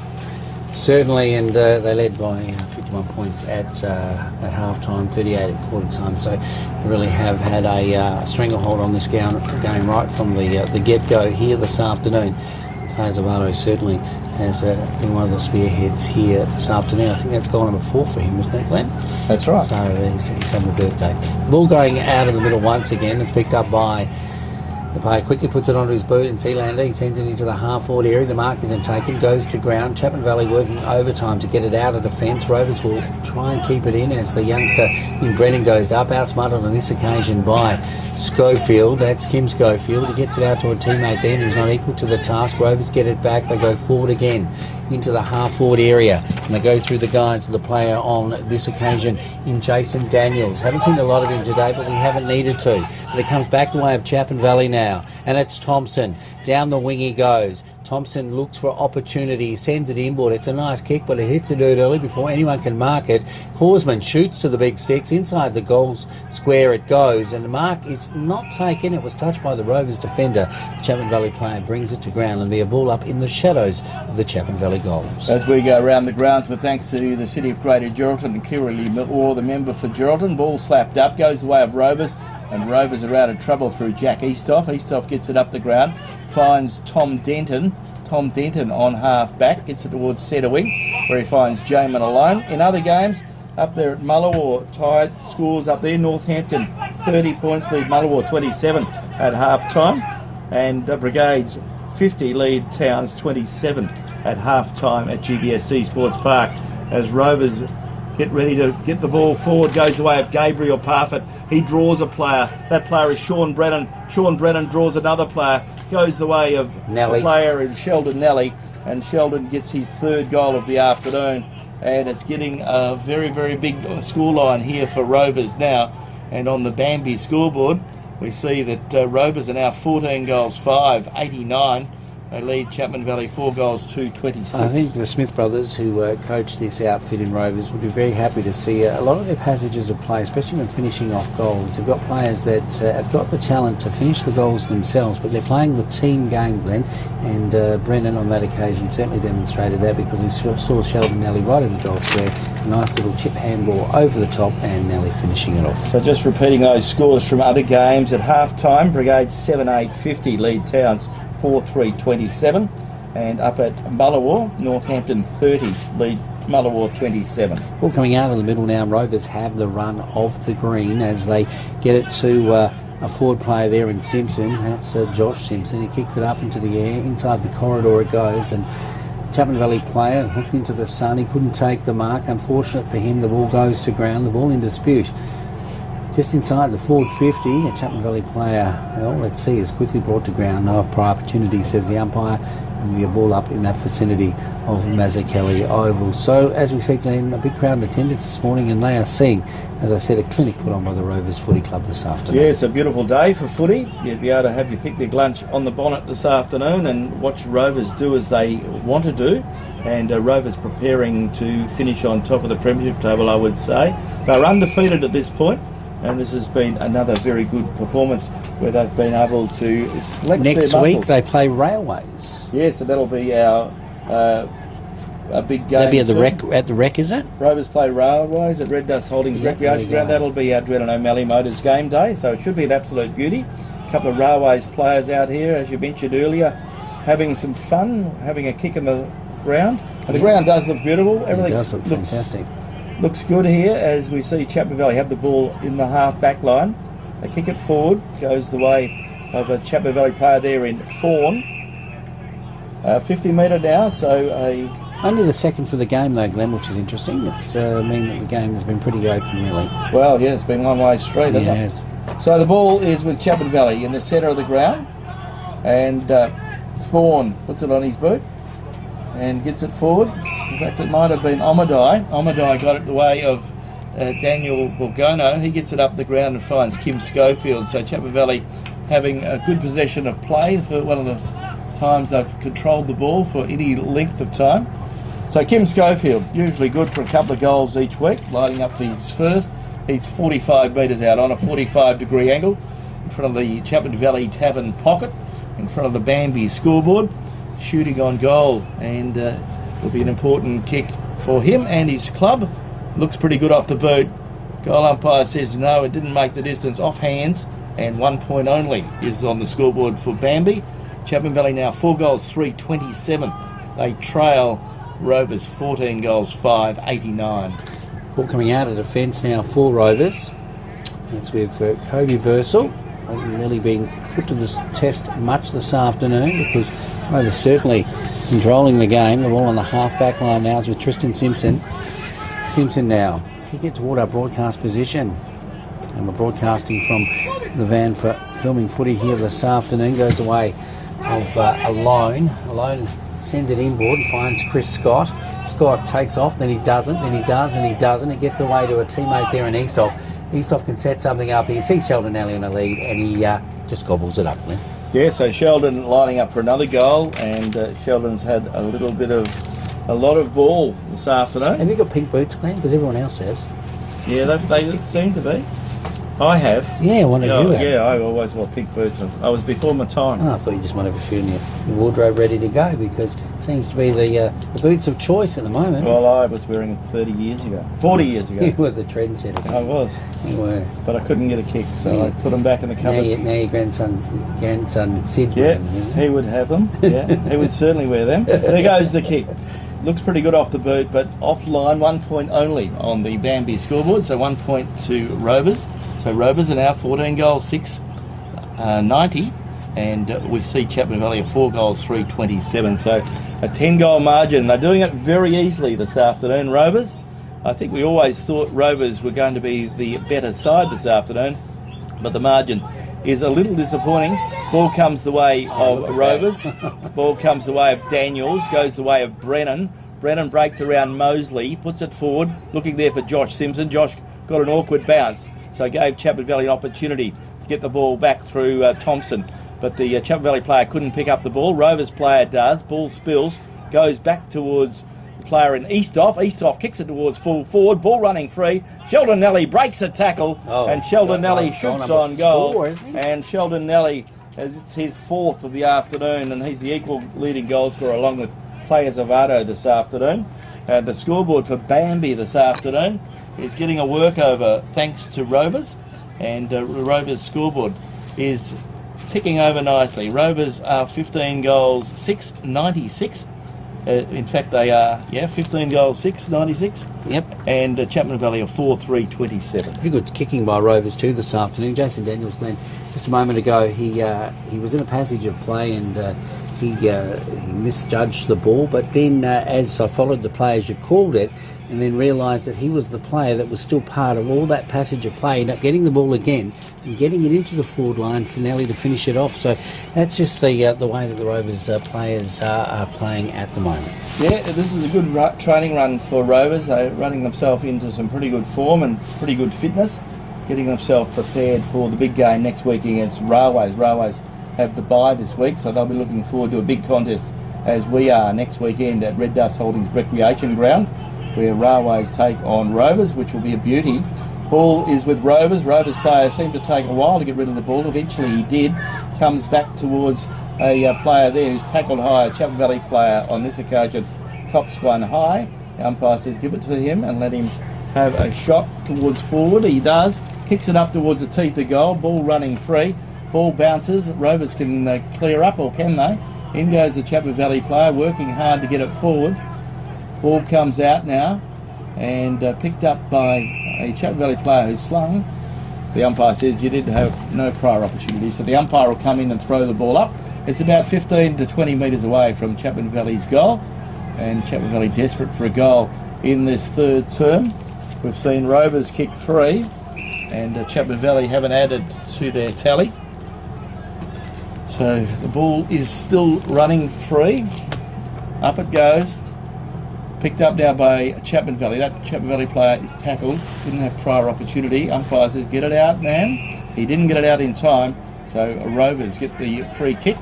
Certainly, and they led by 51 points at half-time, 38 at quarter time. So they really have had a stranglehold on this game right from the get-go here this afternoon. Azevedo certainly has been one of the spearheads here this afternoon. I think that's goal number 4 for him, isn't it, Glenn? That's right. So he's having a birthday. Ball going out in the middle once again. It's picked up by the player, quickly puts it onto his boot, and Sealander, he sends it into the half-forward area. The mark isn't taken, goes to ground. Chapman Valley working overtime to get it out of defence. Rovers will try and keep it in as the youngster in Brennan goes up, outsmarted on this occasion by Schofield. That's Kim Schofield. He gets it out to a teammate then who's not equal to the task. Rovers get it back. They go forward again into the half-forward area, and they go through the guys of the player on this occasion in Jason Daniels. Haven't seen a lot of him today, but we haven't needed to. But it comes back the way of Chapman Valley now, and it's Thompson. Down the wing he goes. Thompson looks for opportunity, sends it inboard. It's a nice kick, but it hits it early before anyone can mark it. Horsman shoots to the big sticks. Inside the goal square it goes, and the mark is not taken. It was touched by the Rovers defender. The Chapman Valley player brings it to ground, and be a ball up in the shadows of the Chapman Valley goals. As we go around the grounds, with thanks to the City of Greater Geraldton and Kirrilly Millwall, the member for Geraldton, ball slapped up, goes the way of Rovers, and Rovers are out of trouble through Jack Eastoff. Eastoff gets it up the ground, finds Tom Denton. Tom Denton on half-back, gets it towards centre wing, where he finds Jamin Alone. In other games, up there at Mullawar, tied scores up there. Northampton 30 points, lead Mullawar 27 at half-time. And Brigades 50 lead Towns 27 at half-time at GBSC Sports Park, as Rovers get ready to get the ball forward. Goes the way of Gabriel Parfitt. He draws a player. That player is Sean Brennan. Sean Brennan draws another player. Goes the way of Nelly. the player in Sheldon Nelly. And Sheldon gets his third goal of the afternoon. And it's getting a very, very big scoreline here for Rovers now. And on the Bambi scoreboard, we see that Rovers are now 14 goals 5, 89. They lead Chapman Valley 4 goals 2, 26. I think the Smith brothers, who coach this outfit in Rovers, would be very happy to see a lot of their passages of play, especially when finishing off goals. They've got players that have got the talent to finish the goals themselves, but they're playing the team game, Glenn, and Brennan on that occasion certainly demonstrated that, because he saw Sheldon Nelly right in the goal square, a nice little chip handball over the top, and Nelly finishing it off. So just repeating those scores from other games, at half-time, Brigade 7-8-50 lead Towns 4-3-27, and up at Mullawar, Northampton 30 lead Mullawar 27. Well, coming out of the middle now, Rovers have the run of the green as they get it to a forward player there in Simpson. That's Josh Simpson. He kicks it up into the air. Inside the corridor it goes, and Chapman Valley player looked into the sun. He couldn't take the mark. Unfortunate for him, the ball goes to ground. The ball in dispute. Just inside the forward 50, a Chapman Valley player, well, let's see, is quickly brought to ground. No prior opportunity, says the umpire, and we a ball up in that vicinity of Mazzachelli Oval. So, as we see, Glenn, a big crowd in attendance this morning, and they are seeing, as I said, a clinic put on by the Rovers Footy Club this afternoon. Yeah, it's a beautiful day for footy. You'll be able to have your picnic lunch on the bonnet this afternoon and watch Rovers do as they want to do. And Rovers preparing to finish on top of the premiership table, I would say. They're undefeated at this point. And this has been another very good performance where they've been able to select next their week muscles. they play Railways. Yeah, so that'll be our a big game. That'll be at the rec, is it? Rovers play Railways at Red Dust Holdings Recreation Ground. That'll be our Dreadnought O'Malley Motors game day, so it should be an absolute beauty. A couple of Railways players out here, as you mentioned earlier, having some fun, having a kick in the ground. And the ground does look beautiful. Everything does look fantastic. Looks good here as we see Chapman Valley have the ball in the half back line. They kick it forward, goes the way of a Chapman Valley player there in Fawn. 50 metre now, so only the second for the game though, Glenn, which is interesting. It's mean that the game has been pretty open, really. Well, yeah, it's been one-way street, hasn't it? It has. So the ball is with Chapman Valley in the centre of the ground, and Fawn puts it on his boot and gets it forward. In fact, it might have been Omadai. Omadai got it the way of Daniel Borgono. He gets it up the ground and finds Kim Schofield. So Chapman Valley having a good possession of play for one of the times they've controlled the ball for any length of time. So Kim Schofield, usually good for a couple of goals each week, lighting up his first. He's 45 metres out on a 45-degree angle in front of the Chapman Valley Tavern pocket, in front of the Bambi scoreboard, shooting on goal, and will be an important kick for him and his club. Looks pretty good off the boot. Goal umpire says no, it didn't make the distance, off hands, and 1 point only is on the scoreboard for Bambi. Chapman Valley now 4 goals 3-27. They trail Rovers 14 goals 5-89. Ball coming out of defence now for Rovers. That's with Kobe Bursell. Hasn't really been put to the test much this afternoon because Rovers certainly controlling the game. The ball on the half-back line now is with Tristan Simpson. Simpson now kick it toward our broadcast position. And we're broadcasting from the van for filming footy here this afternoon. Goes away of Alone. Alone sends it inboard and finds Chris Scott. Scott takes off, then he doesn't, then he does, and he doesn't. It gets away to a teammate there in Eastoff. Eastoff can set something up. He sees Sheldon Alley in a lead, and he just gobbles it up, Glenn. Yeah, so Sheldon lining up for another goal, and Sheldon's had a lot of ball this afternoon. Have you got pink boots, Glenn? Because everyone else has. Yeah, they seem to be. I have. Yeah, one of you have. Yeah, I always wore pink boots. I was before my time. Oh, I thought you just might have a few in your wardrobe ready to go because it seems to be the boots of choice at the moment. Well, I was wearing them 30 years ago. 40 years ago. You were the trendsetter. I was. You were. But I couldn't get a kick, so I put them back in the cupboard. Now your grandson Sid. Yeah, he would have them. Yeah, he would certainly wear them. There goes the kick. Looks pretty good off the boot, but offline, 1 point only on the Bambi scoreboard, so 1 point to Rovers. So Rovers are now 14 goals 6-90, and we see Chapman Valley at 4 goals 3-27. So a 10-goal margin. They're doing it very easily this afternoon, Rovers. I think we always thought Rovers were going to be the better side this afternoon, but the margin is a little disappointing. Ball comes the way of Rovers. Ball comes the way of Daniels, goes the way of Brennan. Brennan breaks around Mosley, puts it forward, looking there for Josh Simpson. Josh got an awkward bounce, so gave Chapman Valley an opportunity to get the ball back through Thompson. But the Chapman Valley player couldn't pick up the ball. Rovers player does. Ball spills, goes back towards the player in Easthoff. Easthoff kicks it towards full forward. Ball running free. Sheldon Nelly breaks a tackle, and Sheldon Nelly shoots on goal. And Sheldon Nelly, it's his 4th of the afternoon, and he's the equal leading goal scorer along with Clay Zavado this afternoon. The scoreboard for Bambi this afternoon is getting a workover thanks to Rovers, and Rovers' scoreboard is ticking over nicely. Rovers are 15 goals, 696. In fact, they are, 15 goals, 696. Yep. And Chapman Valley are 4-3-27. Pretty good kicking by Rovers too this afternoon. Jason Daniels, Glenn, just a moment ago, he was in a passage of play and he misjudged the ball, but then as I followed the play as you called it, and then realised that he was the player that was still part of all that passage of play, ended up getting the ball again and getting it into the forward line for Nelly to finish it off. So that's just the way that the Rovers players are playing at the moment. Yeah, this is a good training run for Rovers. They're running themselves into some pretty good form and pretty good fitness, getting themselves prepared for the big game next week against Railways. Railways have the bye this week, so they'll be looking forward to a big contest as we are next weekend at Red Dust Holdings Recreation Ground, where Railways take on Rovers, which will be a beauty. Ball is with Rovers. Rovers players seem to take a while to get rid of the ball. Eventually he did. Comes back towards a player there who's tackled high, a Chapman Valley player on this occasion. Cops one high. The umpire says give it to him and let him have a shot towards forward. He does. Kicks it up towards the teeth of goal. Ball running free. Ball bounces. Rovers can clear up, or can they? In goes the Chapman Valley player, working hard to get it forward. Ball comes out now and picked up by a Chapman Valley player who's slung. The umpire says you did have no prior opportunity, so the umpire will come in and throw the ball up. It's about 15 to 20 metres away from Chapman Valley's goal, and Chapman Valley desperate for a goal in this third term. We've seen Rovers kick 3, and Chapman Valley haven't added to their tally. So the ball is still running free. Up it goes. Picked up now by Chapman Valley. That Chapman Valley player is tackled. Didn't have prior opportunity. Umpire says, get it out, man. He didn't get it out in time. So Rovers get the free kick.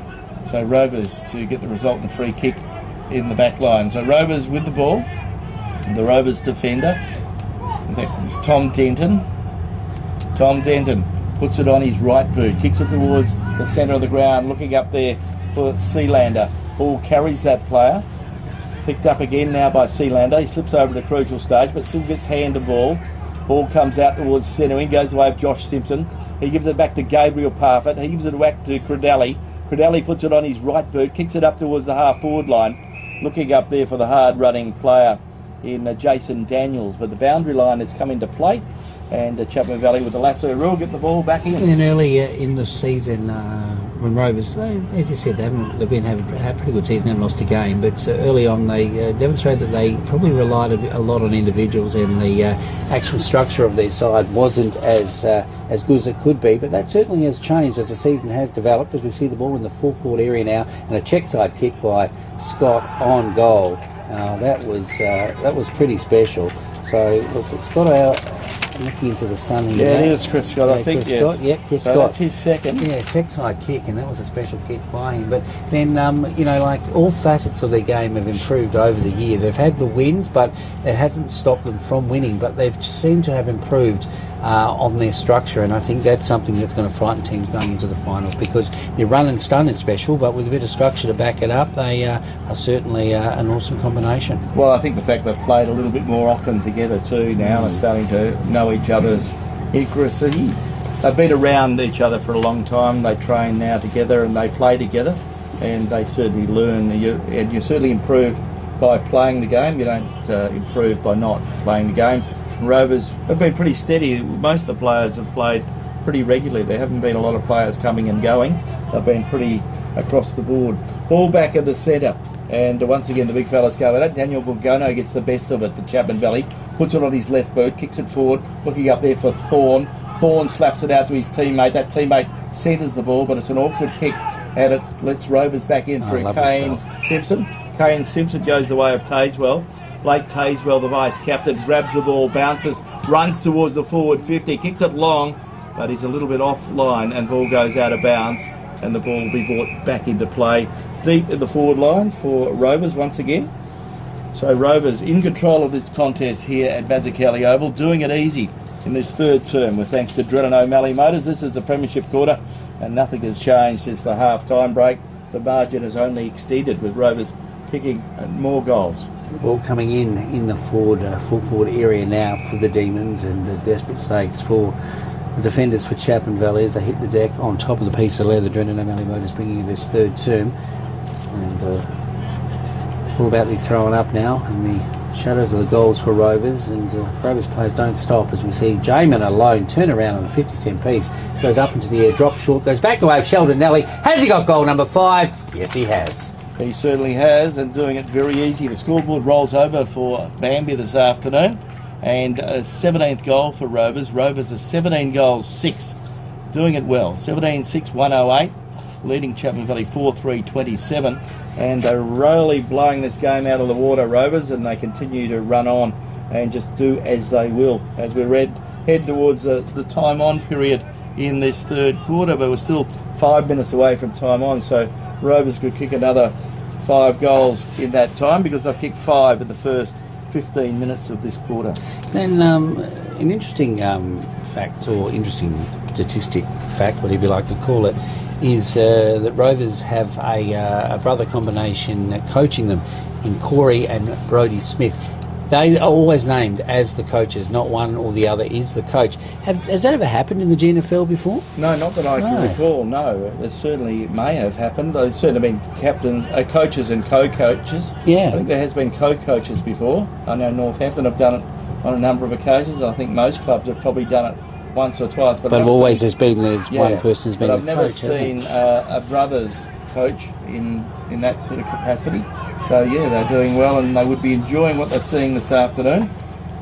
So Rovers to get the resultant free kick in the back line. So Rovers with the ball. The Rovers defender. In fact, it's Tom Denton. Tom Denton puts it on his right boot. Kicks it towards the centre of the ground. Looking up there for Sealander. Ball carries that player. Picked up again now by Sealander. He slips over at a crucial stage, but still gets hand of ball. Ball comes out towards centre wing, goes away of Josh Simpson. He gives it back to Gabriel Parfitt. He gives it back to Credelli. Credelli puts it on his right boot, kicks it up towards the half-forward line. Looking up there for the hard-running player in Jason Daniels. But the boundary line has come into play, and Chapman Valley with the lasso rule get the ball back in. And earlier in the season, when Rovers, as you said, they've been having a pretty good season, haven't lost a game, but early on they demonstrated that they probably relied a lot on individuals, and the actual structure of their side wasn't as good as it could be. But that certainly has changed as the season has developed, as we see the ball in the full forward area now, and a check side kick by Scott on goal. That was pretty special. So it's got looking into the sun here. Yeah, it is Chris Scott, I think, Chris Scott. Yeah, Chris Scott. That's his second. Yeah, check side kick, and that was a special kick by him. But then, like all facets of their game have improved over the year. They've had the wins, but it hasn't stopped them from winning. But they've seemed to have improved on their structure, and I think that's something that's going to frighten teams going into the finals, because their run and stun is special, but with a bit of structure to back it up, they are certainly an awesome combination. Well, I think the fact they've played a little bit more often together too now and starting to know each other's accuracy. They've been around each other for a long time. They train now together and they play together, and they certainly learn. And you certainly improve by playing the game. You don't improve by not playing the game. Rovers have been pretty steady. Most of the players have played pretty regularly. There haven't been a lot of players coming and going. They've been pretty across the board. Ball back at the centre, And once again, the big fellas go at it. Daniel Bulgono gets the best of it for Chapman Valley. Puts it on his left boot, kicks it forward, looking up there for Thorne. Thorne slaps it out to his teammate. That teammate centres the ball, but it's an awkward kick. And it lets Rovers back in through Kane Simpson. Kane Simpson goes the way of Tazewell. Blake Tazewell, the vice-captain, grabs the ball, bounces, runs towards the forward 50, kicks it long, but he's a little bit offline and ball goes out of bounds. And the ball will be brought back into play deep in the forward line for Rovers once again. So Rovers in control of this contest here at Mazzucchelli Oval, doing it easy in this third term with thanks to Drennan O'Malley Motors. This is the premiership quarter and nothing has changed since the half-time break. The margin has only extended with Rovers kicking more goals. Ball coming in the forward, full forward area now for the Demons, and desperate stakes for the defenders for Chapman Valley as they hit the deck on top of the piece of leather. Drennan O'Malley Motors bringing in this third term, and ball about to be thrown up now in the shadows of the goals for Rovers, and Rovers players don't stop as we see Jamin alone turn around on a 50-cent piece, goes up into the air, drops short, goes back the way of Sheldon Nelly. Has he got goal number 5? Yes, he has. He certainly has, and doing it very easy. The scoreboard rolls over for Bambi this afternoon, and a 17th goal for Rovers. Rovers are 17 goals, 6. Doing it well. 17-6, 108. Leading Chapman Valley 4-3-27. And they're really blowing this game out of the water, Rovers, and they continue to run on and just do as they will. As we head towards the time on period in this third quarter, but we're still 5 minutes away from time on, so Rovers could kick another 5 goals in that time because they've kicked 5 in the first 15 minutes of this quarter. Then an interesting fact, or interesting statistic fact, whatever you like to call it, is that Rovers have a brother combination coaching them in Corey and Brodie Smith. They are always named as the coaches, not one or the other is the coach. Has that ever happened in the GNFL before? No, not that I can recall, no. It certainly may have happened. There's certainly been captains, coaches and co-coaches. Yeah. I think there has been co-coaches before. I know Northampton have done it on a number of occasions. I think most clubs have probably done it once or twice. But always there's one person who's been the coach. I've never seen a brothers coach in that sort of capacity. So yeah, they're doing well and they would be enjoying what they're seeing this afternoon.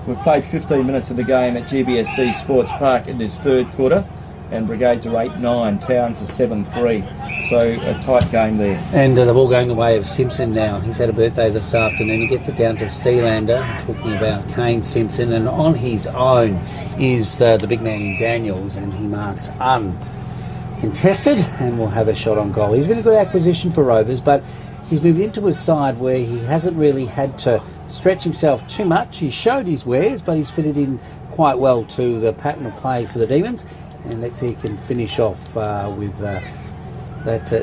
We've played 15 minutes of the game at GBSC Sports Park in this third quarter, and Brigades are 8-9, Towns are 7-3. So a tight game there. And the ball going the way of Simpson now. He's had a birthday this afternoon. He gets it down to Sealander, talking about Kane Simpson, and on his own is the big man in Daniels, and he marks uncontested and will have a shot on goal. He's been a good acquisition for Rovers, but he's moved into a side where he hasn't really had to stretch himself too much. He showed his wares, but he's fitted in quite well to the pattern of play for the Demons. And let's see if he can finish off with that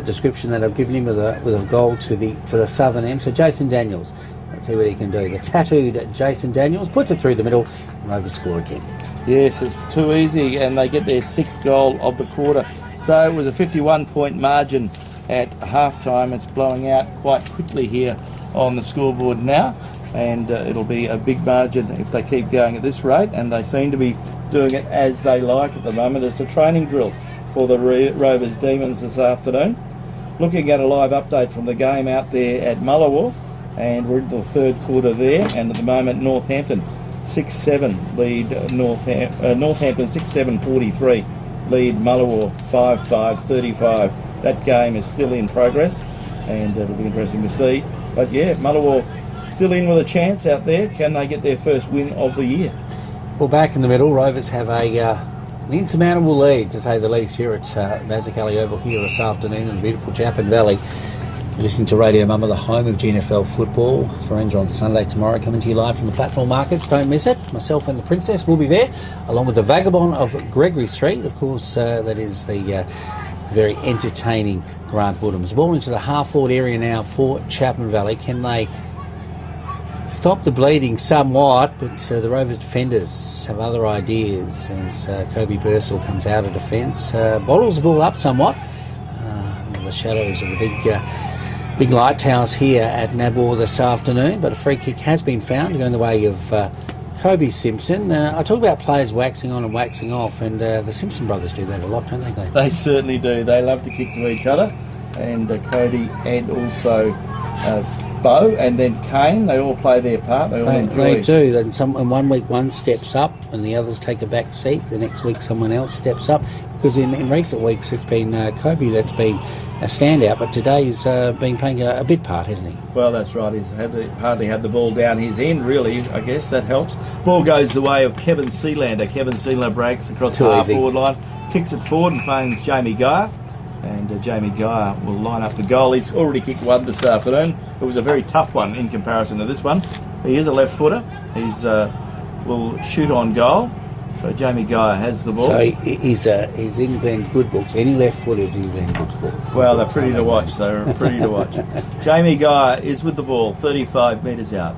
description that I've given him with a goal to the southern end. So Jason Daniels, let's see what he can do. The tattooed Jason Daniels puts it through the middle. Rovers score again. Yes, it's too easy, and they get their 6th goal of the quarter. So it was a 51-point margin at half-time. It's blowing out quite quickly here on the scoreboard now, and it'll be a big margin if they keep going at this rate, and they seem to be doing it as they like at the moment. It's a training drill for the Rovers Demons this afternoon. Looking at a live update from the game out there at Mullawar, and we're in the third quarter there, and at the moment Northampton 6-7 lead Northampton 6-7 43 lead Mullawar 5-5 35. That game is still in progress, and it'll be interesting to see. But yeah, Mullawar still in with a chance out there. Can they get their first win of the year? Well, back in the middle, Rovers have an insurmountable lead, to say the least, here at Mazzucchelli Oval here this afternoon in the beautiful Chapman Valley. You're listening to Radio Mama, the home of GNFL football. Friends on Sunday tomorrow, coming to you live from the platform markets. Don't miss it. Myself and the Princess will be there, along with the Vagabond of Gregory Street. Of course, that is the very entertaining Grant Woodhams. Ball into the half-forward area now for Chapman Valley. Can they stop the bleeding somewhat? But the Rovers defenders have other ideas as Kobe Bursell comes out of defence. Bottles the ball up somewhat. The shadows of the big light towers here at Nabor this afternoon, but a free kick has been found going the way of Kobe Simpson. I talk about players waxing on and waxing off, and the Simpson brothers do that a lot, don't they, Glenn? They certainly do. They love to kick to each other, and Cody and also Bo and then Kane, they all play their part. They all enjoy. They do. And 1 week one steps up and the others take a back seat. The next week someone else steps up. Because in recent weeks it's been Kobe that's been a standout, but today's been playing a big part, hasn't he? Well, that's right. He's hardly had the ball down his end, really. I guess that helps. Ball goes the way of Kevin Sealander. Kevin Sealander breaks across the half-forward line, kicks it forward and finds Jamie Geyer. And Jamie Geyer will line up the goal. He's already kicked one this afternoon. It was a very tough one in comparison to this one. He is a left footer. He's will shoot on goal. So Jamie Geyer has the ball. So he's in Glenn's good books. Any left footers in Glenn's book. Well, they're pretty to watch. They're pretty to watch. Jamie Geyer is with the ball, 35 metres out.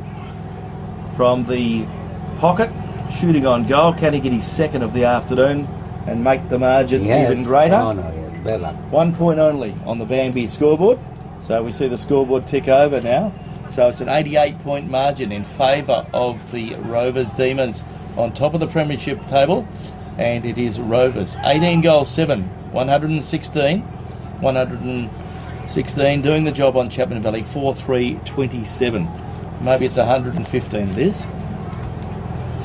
From the pocket, shooting on goal. Can he get his second of the afternoon and make the margin even greater? Oh, no, he hasn't. Bad luck. 1 point only on the Bambi scoreboard. So we see the scoreboard tick over now. So it's an 88-point margin in favour of the Rovers Demons on top of the premiership table, and it is Rovers 18 goals 7, 116 doing the job on Chapman Valley, 4-3-27. Maybe it's 115 it is.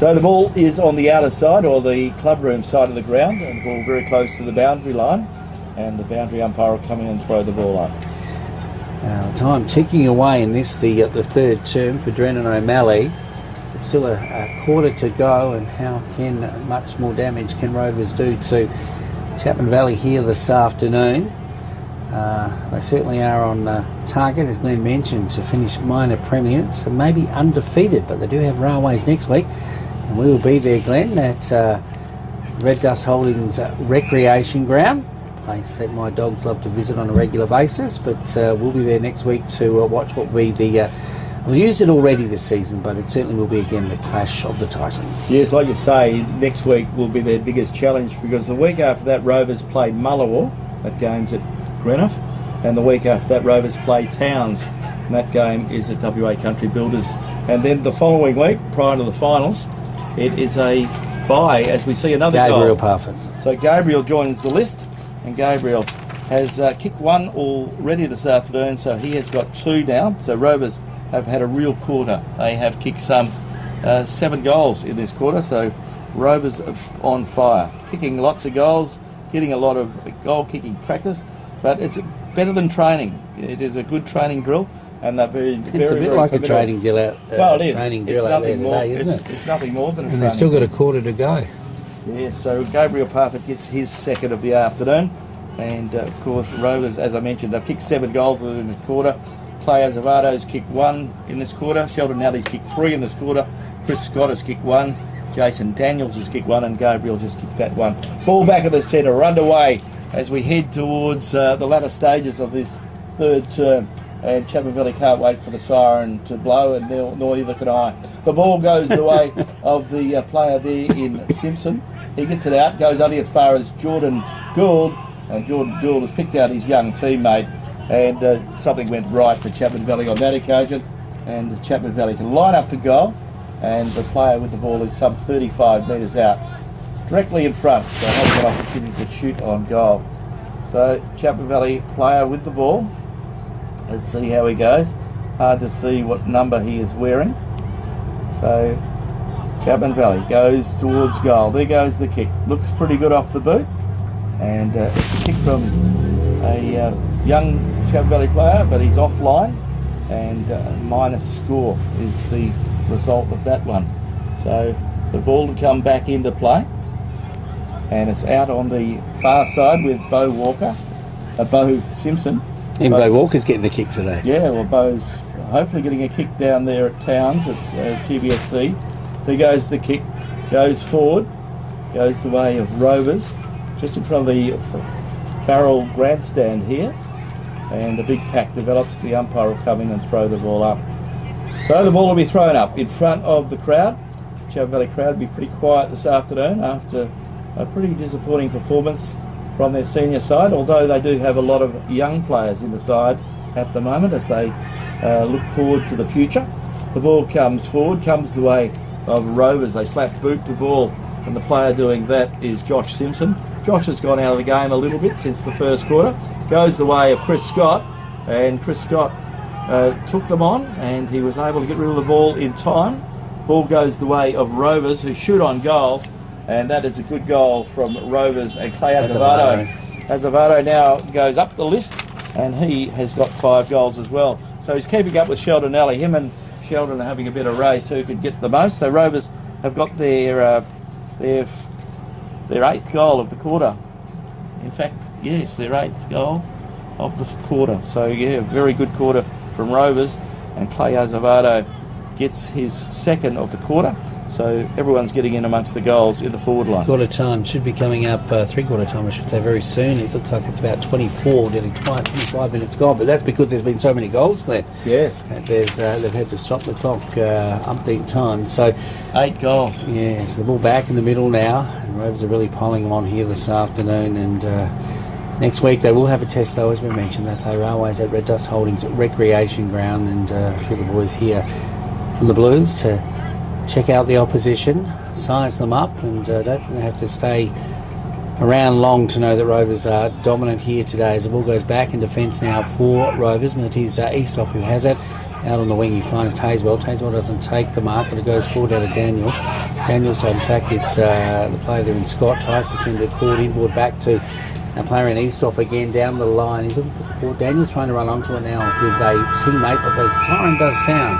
So the ball is on the outer side, or the clubroom side of the ground, and the ball very close to the boundary line, and the boundary umpire will come in and throw the ball up. Time ticking away in this, the third term for Drennan O'Malley. It's still a quarter to go, and how much more damage can Rovers do to Chapman Valley here this afternoon? They certainly are on target, as Glenn mentioned, to finish minor premiers, and maybe undefeated, but they do have Railways next week, and we will be there, Glenn, at Red Dust Holdings Recreation Ground, a place that my dogs love to visit on a regular basis, but we'll be there next week to watch what will be the we've used it already this season, but it certainly will be again the clash of the Titans. Yes, like you say, next week will be their biggest challenge, because the week after that Rovers play Mullawar, that game's at Greenough, and the week after that Rovers play Towns, and that game is at WA Country Builders. And then the following week, prior to the finals, it is a bye as we see another Gabriel goal. Parfit. So Gabriel joins the list, and Gabriel has kicked one already this afternoon, so he has got 2 now. So Rovers have had a real quarter. They have kicked some 7 goals in this quarter, so Rovers are on fire, kicking lots of goals, getting a lot of goal-kicking practice, but it's better than training. It is a good training drill, and they've been It's a bit like a training drill out well, it is. training It's drill out there nothing more. today, isn't it? It's nothing more than a And training they've still got a drill. quarter to go. Yes, so Gabriel Parfit gets his second of the afternoon, and of course Rovers, as I mentioned, they've kicked 7 goals in this quarter. Clay Azevedo's kicked 1 in this quarter. Sheldon Nally's kicked 3 in this quarter. Chris Scott has kicked 1. Jason Daniels has kicked 1, and Gabriel just kicked that 1. Ball back at the centre. We're underway as we head towards the latter stages of this third term. And Chapman Valley can't wait for the siren to blow, and nor either can I. The ball goes the way of the player there in Simpson. He gets it out, goes only as far as Jordan Gould, and Jordan Gould has picked out his young teammate, and something went right for Chapman Valley on that occasion, and Chapman Valley can line up for goal, and the player with the ball is some 35 metres out, directly in front, so having an opportunity to shoot on goal. So Chapman Valley player with the ball. Let's see how he goes. Hard to see what number he is wearing. So Chapman Valley goes towards goal. There goes the kick. Looks pretty good off the boot, and it's a kick from a young Chapman Valley player, but he's offline, and minus score is the result of that one. So the ball to come back into play, and it's out on the far side with Bo Simpson. And Bo Walker's getting a kick today. Yeah, well, Bo's hopefully getting a kick down there at Towns at TBSC. There goes the kick, goes forward, goes the way of Rovers, just in front of the Barrel grandstand here, and a big pack develops. The umpire will come in and throw the ball up. So the ball will be thrown up in front of the crowd. Chapman Valley crowd will be pretty quiet this afternoon after a pretty disappointing performance from their senior side, although they do have a lot of young players in the side at the moment as they look forward to the future. The ball comes forward, comes the way of Rovers. They slap boot the ball, and the player doing that is Josh Simpson. Josh has gone out of the game a little bit since the first quarter. Goes the way of Chris Scott, and Chris Scott took them on, and he was able to get rid of the ball in time. Ball goes the way of Rovers, who shoot on goal, and that is a good goal from Rovers and Clay Azevedo. Azevedo now goes up the list, and he has got 5 goals as well. So he's keeping up with Sheldon Alley. Him and Sheldon are having a bit of race who could get the most. So Rovers have got their 8th goal of the quarter. In fact, yes, their 8th goal of the quarter. So yeah, very good quarter from Rovers, and Clay Azevedo gets his 2nd of the quarter. So everyone's getting in amongst the goals in the forward line. Quarter time should be coming up, 3/4 time I should say, very soon. It looks like it's about 24, nearly 25 minutes gone, but that's because there's been so many goals, Glenn. Yes. They've had to stop the clock umpteen times. So 8 goals. Yeah, so the ball back in the middle now, and Rovers are really piling on here this afternoon, and next week they will have a test though, as we mentioned. They play Railways at Red Dust Holdings at Recreation Ground, and a few of the boys here from the Blues to check out the opposition, size them up, and don't think they have to stay around long to know that Rovers are dominant here today. As the ball goes back in defence now for Rovers, and it is Eastoff who has it. Out on the wing he finds Tazewell. Tazewell doesn't take the mark, but it goes forward out of Daniels. Daniels, in fact, it's the player there in Scott, tries to send it forward, inboard back to a player in Eastoff again down the line. He's looking for support. Daniels trying to run onto it now with a teammate, but the siren does sound.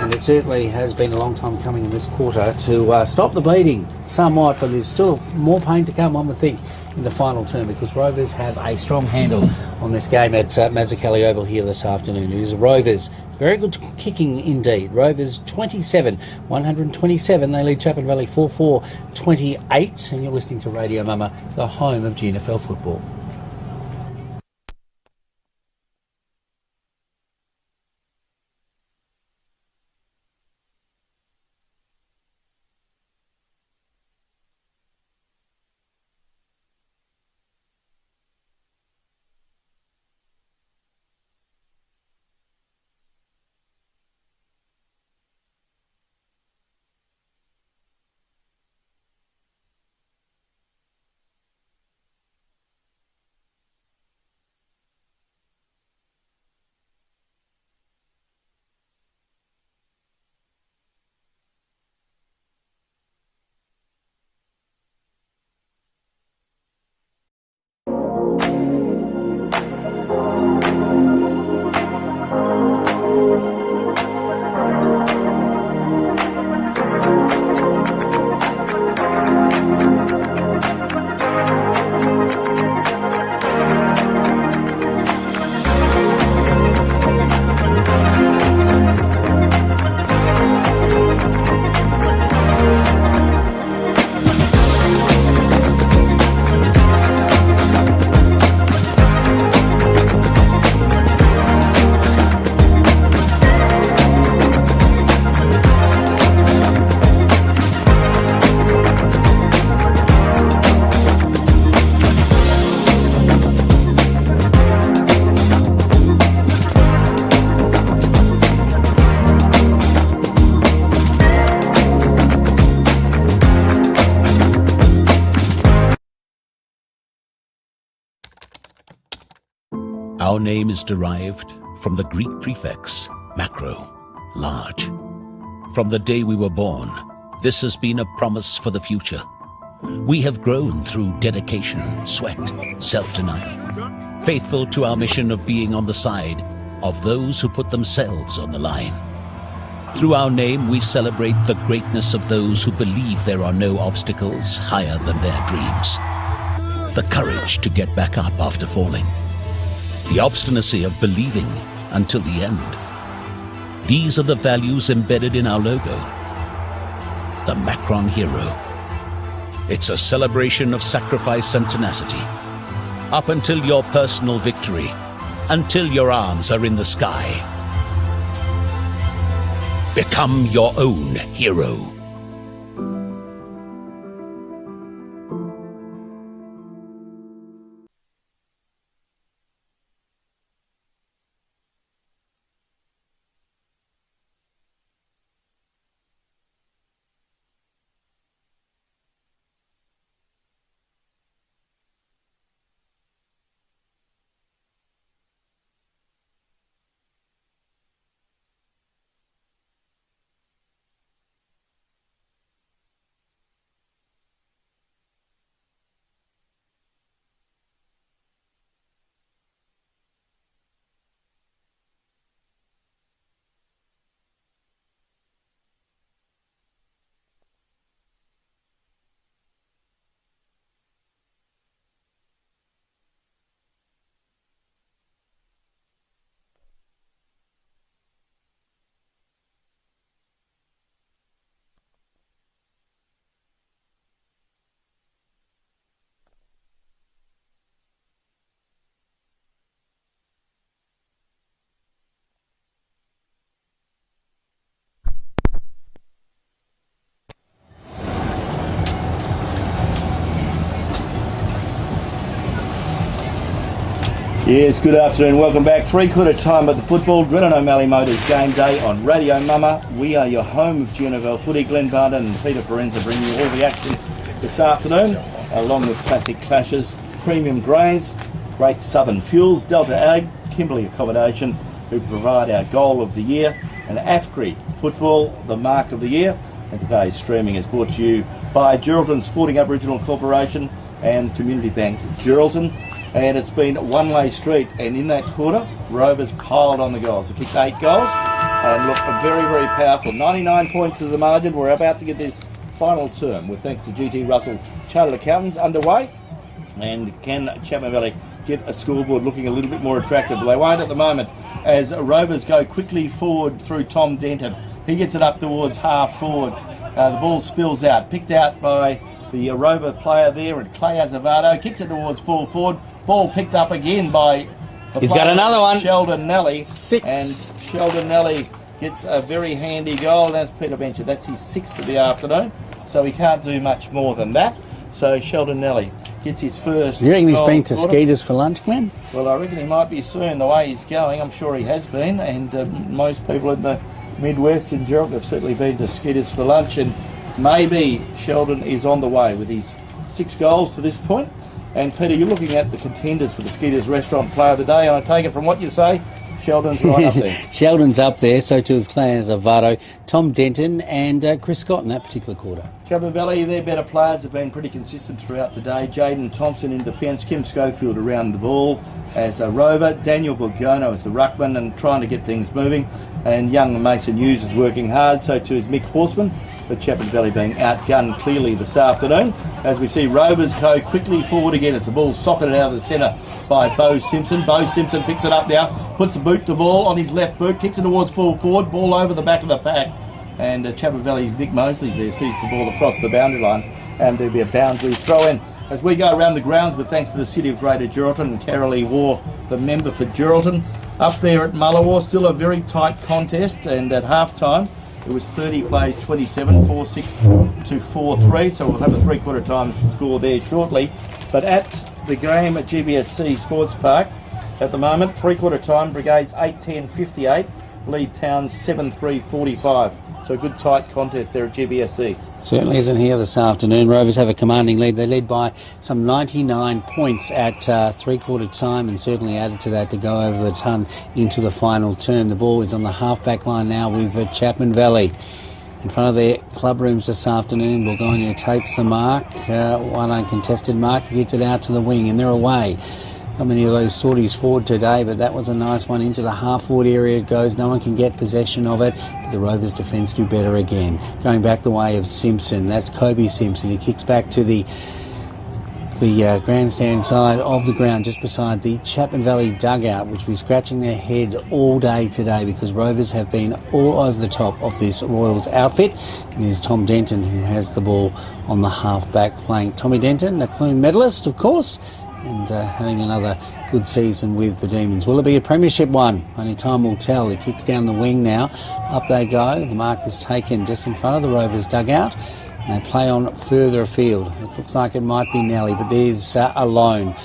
And it certainly has been a long time coming in this quarter to stop the bleeding somewhat, but there's still more pain to come, one would think, in the final term, because Rovers have a strong handle on this game at Mazzucchelli Oval here this afternoon. It is Rovers. Very good kicking indeed. Rovers 27, 127. They lead Chapman Valley 4-4, 28. And you're listening to Radio Mama, the home of GNFL football. Our name is derived from the Greek prefix, macro, large. From the day we were born, this has been a promise for the future. We have grown through dedication, sweat, self-denial, faithful to our mission of being on the side of those who put themselves on the line. Through our name, we celebrate the greatness of those who believe there are no obstacles higher than their dreams. The courage to get back up after falling. The obstinacy of believing until the end. These are the values embedded in our logo. The Macron Hero. It's a celebration of sacrifice and tenacity. Up until your personal victory. Until your arms are in the sky. Become your own hero. Yes, good afternoon. Welcome back. 3/4 time at the football. Drennan O'Malley Motors game day on Radio Mama. We are your home of GNFL footy. Glenn Barden and Peter Forenza bring you all the action this afternoon, along with classic clashes, premium grains, Great Southern Fuels, Delta Ag, Kimberley Accommodation, who provide our goal of the year, and AFCRI Football, the mark of the year. And today's streaming is brought to you by Geraldton Sporting Aboriginal Corporation and Community Bank Geraldton. And it's been a one-way street, and in that quarter, Rovers piled on the goals. They kicked 8 goals and looked very, very powerful. 99 points is the margin. We're about to get this final term with thanks to GT Russell Chartered Accountants underway. And can Chapman Valley get a scoreboard looking a little bit more attractive? They won't at the moment, as Rovers go quickly forward through Tom Denton. He gets it up towards half forward. The ball spills out, picked out by the Rover player there, and Clay Azevedo kicks it towards full forward. Ball picked up again by the He's got another one. Sheldon Nelly. 6. And Sheldon Nelly gets a very handy goal. That's Peter Bencher. That's his 6th of the afternoon. So he can't do much more than that. So Sheldon Nelly gets his first. You reckon he's goal been to quarter. Skeeters for lunch, Glenn? Well, I reckon he might be soon. The way he's going, I'm sure he has been. And most people in the Midwest and Geraldton have certainly been to Skeeters for lunch. And maybe Sheldon is on the way with his 6 goals to this point. And Peter, you're looking at the contenders for the Skeeters Restaurant Player of the Day, and I take it from what you say, Sheldon's right up there. Sheldon's up there, so too is Clay Azevedo, Tom Denton and Chris Scott in that particular quarter. Chapman Valley, their better players have been pretty consistent throughout the day. Jaden Thompson in defence, Kim Schofield around the ball as a rover, Daniel Borgono as the ruckman and trying to get things moving, and young Mason Hughes is working hard, so too is Mick Horseman. But Chapman Valley being outgunned clearly this afternoon, as we see Rovers go quickly forward again. It's the ball socketed out of the centre by Bo Simpson. Bo Simpson picks it up now, puts the ball on his left boot, kicks it towards full forward, ball over the back of the pack. And Chapman Valley's Nick Mosley's there, sees the ball across the boundary line, and there'll be a boundary throw in. As we go around the grounds, with thanks to the City of Greater Geraldton and Carolee War, the member for Geraldton, up there at Mullawar, still a very tight contest, and at half-time, it was 30 plays 27, 4-6 to 4-3, so we'll have a 3/4 time score there shortly. But at the game at GBSC Sports Park, at the moment, 3/4 time, Brigades 8-10-58, lead Towns 7-3-45. So a good tight contest there at GBSC. Certainly isn't here this afternoon. Rovers have a commanding lead. They lead by some 99 points at 3/4 time, and certainly added to that to go over the ton into the final term. The ball is on the half-back line now with Chapman Valley. In front of their club rooms this afternoon, Borgonia takes the mark. One uncontested mark. He gets it out to the wing, and they're away. Not many of those sorties forward today, but that was a nice one. Into the half-forward area it goes. No one can get possession of it. But the Rovers' defence do better again. Going back the way of Simpson. That's Kobe Simpson. He kicks back to the grandstand side of the ground, just beside the Chapman Valley dugout, which will be scratching their head all day today because Rovers have been all over the top of this Royals outfit. And it is Tom Denton who has the ball on the half-back flank. Tommy Denton, a Clune medalist, of course, and having another good season with the Demons. Will it be a premiership one? Only time will tell. He kicks down the wing now. Up they go. The mark is taken just in front of the Rovers dugout. And they play on further afield. It looks like it might be Nelly, but there's a lone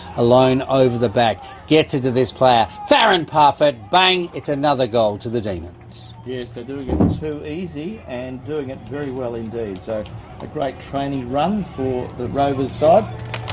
over the back. Gets it to this player. Farron Parfitt. Bang. It's another goal to the Demons. Yes, they're doing it too easy and doing it very well indeed. So a great training run for the Rovers side.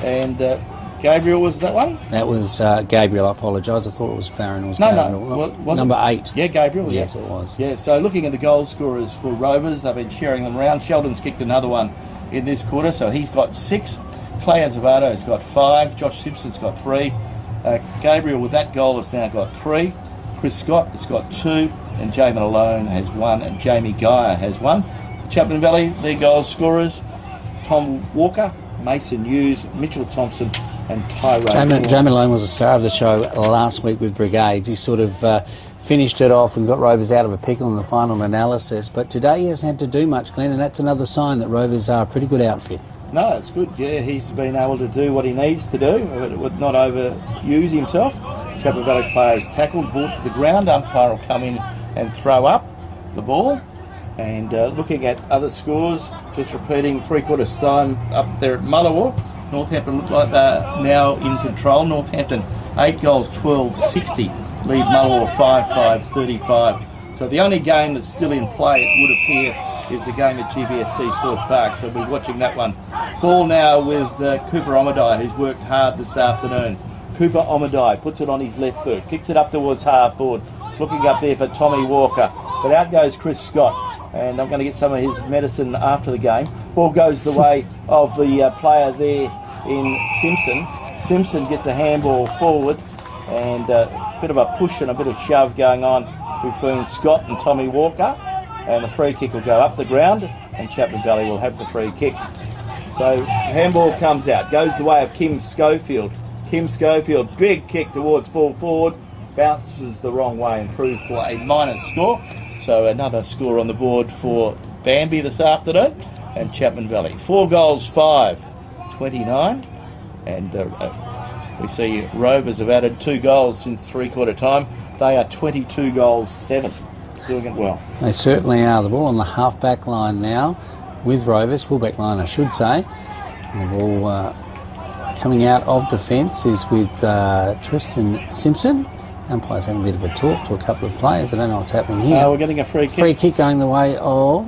And Gabriel was that one? That was Gabriel, I apologise. I thought it was Farron. It was No. Gabriel. Was number it? 8. Yeah, Gabriel. Yes, it was. Yeah, so looking at the goal scorers for Rovers, they've been sharing them around. Sheldon's kicked another one in this quarter, so he's got 6. Clay Azevedo's got 5. Josh Simpson's got 3. Gabriel with that goal has now got 3. Chris Scott has got 2. And Jamin Alone has 1. And Jamie Geyer has 1. Chapman Valley, their goal scorers, Tom Walker, Mason Hughes, Mitchell Thompson, and Tyrone. Jamin Alone was the star of the show last week with Brigades. He sort of finished it off and got Rovers out of a pickle in the final analysis. But today he hasn't had to do much, Glenn, and that's another sign that Rovers are a pretty good outfit. No, it's good. Yeah, he's been able to do what he needs to do, with not overuse himself. Chapman Valley player is tackled, brought to the ground. Umpire will come in and throw up the ball. And looking at other scores, just repeating 3/4 time up there at Mullawar, Northampton look like they're now in control. Northampton 8 goals, 12-60. Lead Mullor 5-5-35. So the only game that's still in play, it would appear, is the game at GBSC Sports Park. So we'll be watching that one. Ball now with Cooper Omadai, who's worked hard this afternoon. Cooper Omadai puts it on his left boot, kicks it up towards half forward, looking up there for Tommy Walker. But out goes Chris Scott, and I'm going to get some of his medicine after the game. Ball goes the way of the player there in Simpson. Simpson gets a handball forward, and a bit of a push and a bit of shove going on between Scott and Tommy Walker, and the free kick will go up the ground, and Chapman Valley will have the free kick. So handball comes out, goes the way of Kim Schofield. Kim Schofield, big kick towards full forward, bounces the wrong way and proves for a minus score. So another score on the board for Bambi this afternoon, and Chapman Valley. 4 goals, 5, 29, and we see Rovers have added 2 goals since three-quarter time. They are 22 goals, 7, doing it well. They certainly are. The ball on the half-back line now with Rovers, full-back line I should say. And the ball coming out of defence is with Tristan Simpson. Umpire's having a bit of a talk to a couple of players. I don't know what's happening here. We're getting a free kick. Free kick going the way of...